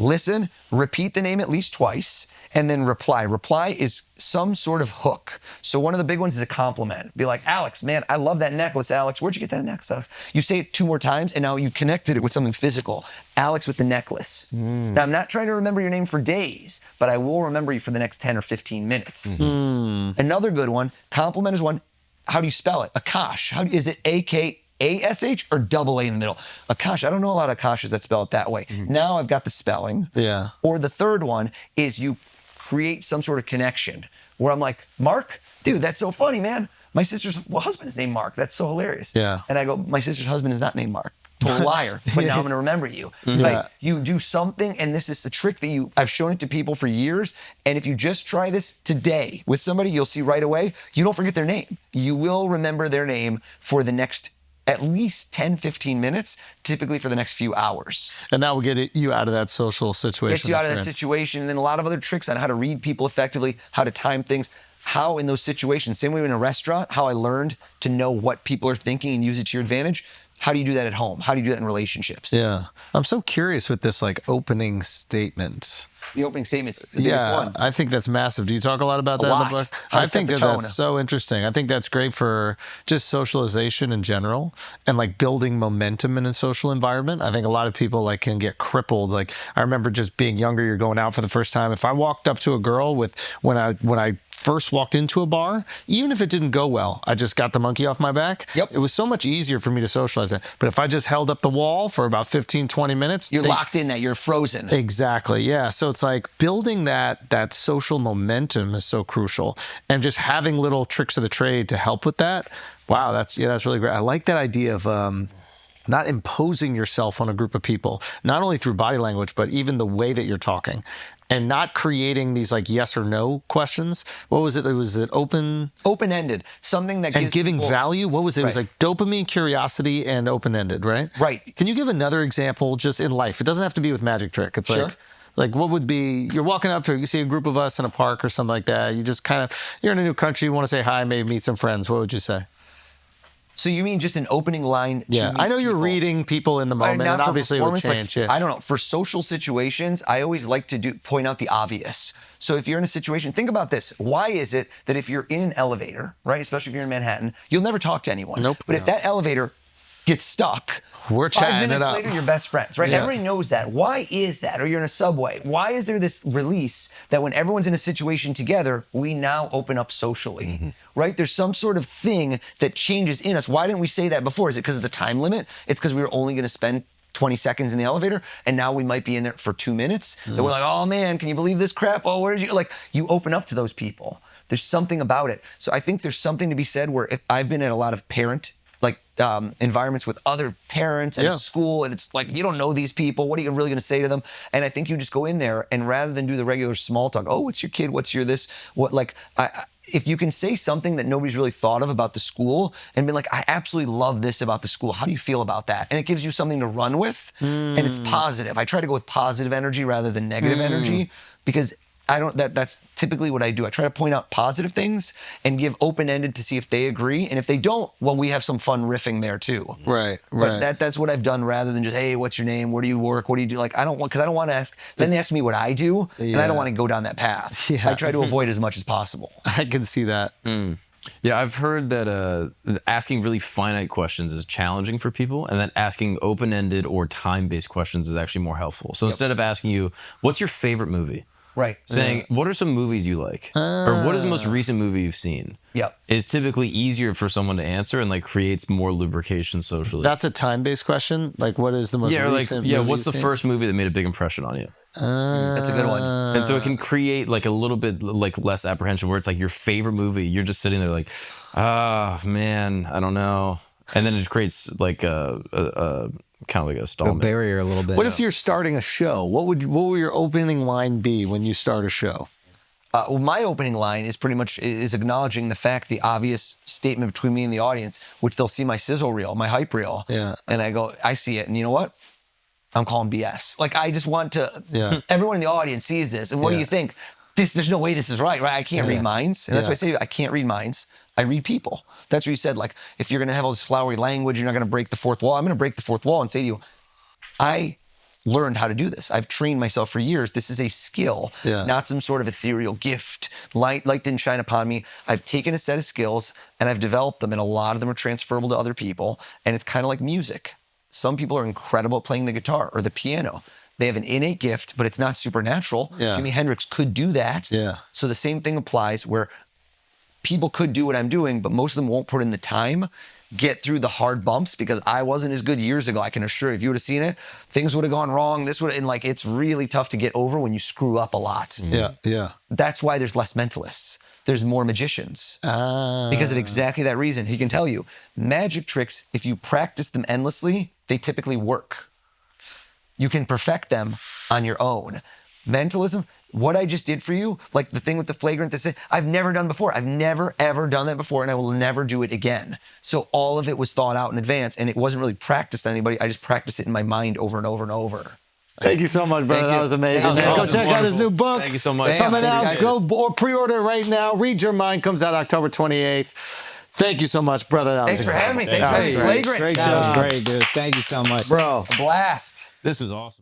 Listen, repeat the name at least twice, and then reply. Reply is some sort of hook. So one of the big ones is a compliment. Be like, Alex, man, I love that necklace, Alex. Where'd you get that necklace, Alex? You say it 2 more times, and now you connected it with something physical. Alex with the necklace. Now, I'm not trying to remember your name for days, but I will remember you for the next 10 or 15 minutes. Another good one, compliment is one. How do you spell it? Akash. Is it A-K-A-S-H or double A in the middle? Akash. I don't know a lot of Akashas that spell it that way. Now I've got the spelling. Yeah. Or the third one is you create some sort of connection where I'm like, Mark, dude, that's so funny, man. My sister's husband is named Mark. That's so hilarious. Yeah. And I go, my sister's husband is not named Mark. Total liar. But now I'm going to remember you. Like, you do something, and this is a trick that I've shown it to people for years. And if you just try this today with somebody, you'll see right away, you don't forget their name. You will remember their name for the next at least 10, 15 minutes, typically for the next few hours. And that will get you out of that social situation. Gets you out of that situation. And then a lot of other tricks on how to read people effectively, how to time things, how in those situations, same way in a restaurant, how I learned to know what people are thinking and use it to your advantage. How do you do that at home? How do you do that in relationships? Yeah. I'm so curious with this like opening statement. The opening statement's the biggest one. I think that's massive. Do you talk a lot about that in the book? I think that's so interesting. I think that's great for just socialization in general and like building momentum in a social environment. I think a lot of people like can get crippled. Like I remember just being younger, you're going out for the first time. If I walked up to a girl when I first walked into a bar, even if it didn't go well, I just got the monkey off my back. Yep. It was so much easier for me to socialize that. But if I just held up the wall for about 15, 20 minutes. You're locked in that, you're frozen. Exactly, yeah. So it's like building that social momentum is so crucial. And just having little tricks of the trade to help with that. Wow, that's really great. I like that idea of not imposing yourself on a group of people, not only through body language, but even the way that you're talking. And not creating these like yes or no questions. What was it? Was it open-ended? Something that gives and giving people value. What was it? It was like dopamine, curiosity, and open-ended, right? Right. Can you give another example just in life? It doesn't have to be with magic trick. It's like what would be? You're walking up here, you see a group of us in a park or something like that. You just you're in a new country. You want to say hi, maybe meet some friends. What would you say? So you mean just an opening line? Yeah, I know you're reading people in the moment, and obviously it will change. I don't know. For social situations, I always like to point out the obvious. So if you're in a situation, think about this. Why is it that if you're in an elevator, right, especially if you're in Manhattan, you'll never talk to anyone? Nope. But if that elevator gets stuck, we're chatting 5 minutes it up. later, you're best friends, right? Everybody knows that. Why is that? Or you're in a subway. Why is there this release that when everyone's in a situation together, we now open up socially, right? There's some sort of thing that changes in us. Why didn't we say that before? Is it because of the time limit? It's because we were only going to spend 20 seconds in the elevator, and now we might be in there for 2 minutes. That we're like, oh man, can you believe this crap? Oh, where did you? Like, you open up to those people. There's something about it. So I think there's something to be said where if I've been at a lot of environments with other parents at a school, and it's like, you don't know these people. What are you really going to say to them? And I think you just go in there, and rather than do the regular small talk, oh, what's your kid? What's your this? What, like, if you can say something that nobody's really thought of about the school and be like, I absolutely love this about the school. How do you feel about that? And it gives you something to run with, and it's positive. I try to go with positive energy rather than negative energy, because that's typically what I do. I try to point out positive things and give open-ended to see if they agree. And if they don't, well, we have some fun riffing there too. Right. But that's what I've done rather than just, hey, what's your name? Where do you work? What do you do? Like, I don't want to ask, then they ask me what I do, and I don't want to go down that path. I try to avoid as much as possible. I can see that. Yeah, I've heard that asking really finite questions is challenging for people, and that asking open-ended or time-based questions is actually more helpful. So instead of asking you, what's your favorite movie? Right. Saying, what are some movies you like? Or what is the most recent movie you've seen? Yep. Is typically easier for someone to answer and like creates more lubrication socially. That's a time-based question? Like, what is the most recent movie what's the first movie that made a big impression on you? That's a good one. And so it can create like a little bit like less apprehension where it's like your favorite movie. You're just sitting there like, man, I don't know. And then it just creates like a kind of like a The stallment. barrier a little bit. What if you're starting a show? What would your opening line be when you start a show? Well, my opening line is pretty much is acknowledging the fact, the obvious statement between me and the audience, which they'll see my sizzle reel, my hype reel. Yeah. And I go, I see it. And you know what? I'm calling BS. Like, I just want to, everyone in the audience sees this. And what do you think? There's no way this is right? I can't read minds. And that's why I say I can't read minds. I read people. That's what you said. Like, if you're going to have all this flowery language, you're not going to break the fourth wall. I'm going to break the fourth wall and say to you, I learned how to do this. I've trained myself for years. This is a skill, not some sort of ethereal gift. Light didn't shine upon me. I've taken a set of skills and I've developed them, and a lot of them are transferable to other people. And it's kind of like music. Some people are incredible at playing the guitar or the piano. They have an innate gift, but it's not supernatural. Jimi Hendrix could do that. So the same thing applies, where people could do what I'm doing, but most of them won't put in the time, get through the hard bumps, because I wasn't as good years ago. I can assure you, if you would have seen it, things would have gone wrong. And like, it's really tough to get over when you screw up a lot. That's why there's less mentalists. There's more magicians. Because of exactly that reason. He can tell you, magic tricks, if you practice them endlessly, they typically work. You can perfect them on your own. Mentalism, what I just did for you, like the thing with the flagrant, I've never done before. I've never, ever done that before, and I will never do it again. So all of it was thought out in advance, and it wasn't really practiced on anybody. I just practiced it in my mind over and over and over. Thank you so much, brother. That was amazing. Go check out his new book. Thank you so much. Coming out. Go or pre-order it right now. Read Your Mind comes out October 28th. Thank you so much, brother. Thanks for having me. Thanks for having me. Flagrant. Great That was job. great, dude. Thank you so much. Bro. A blast. This is awesome.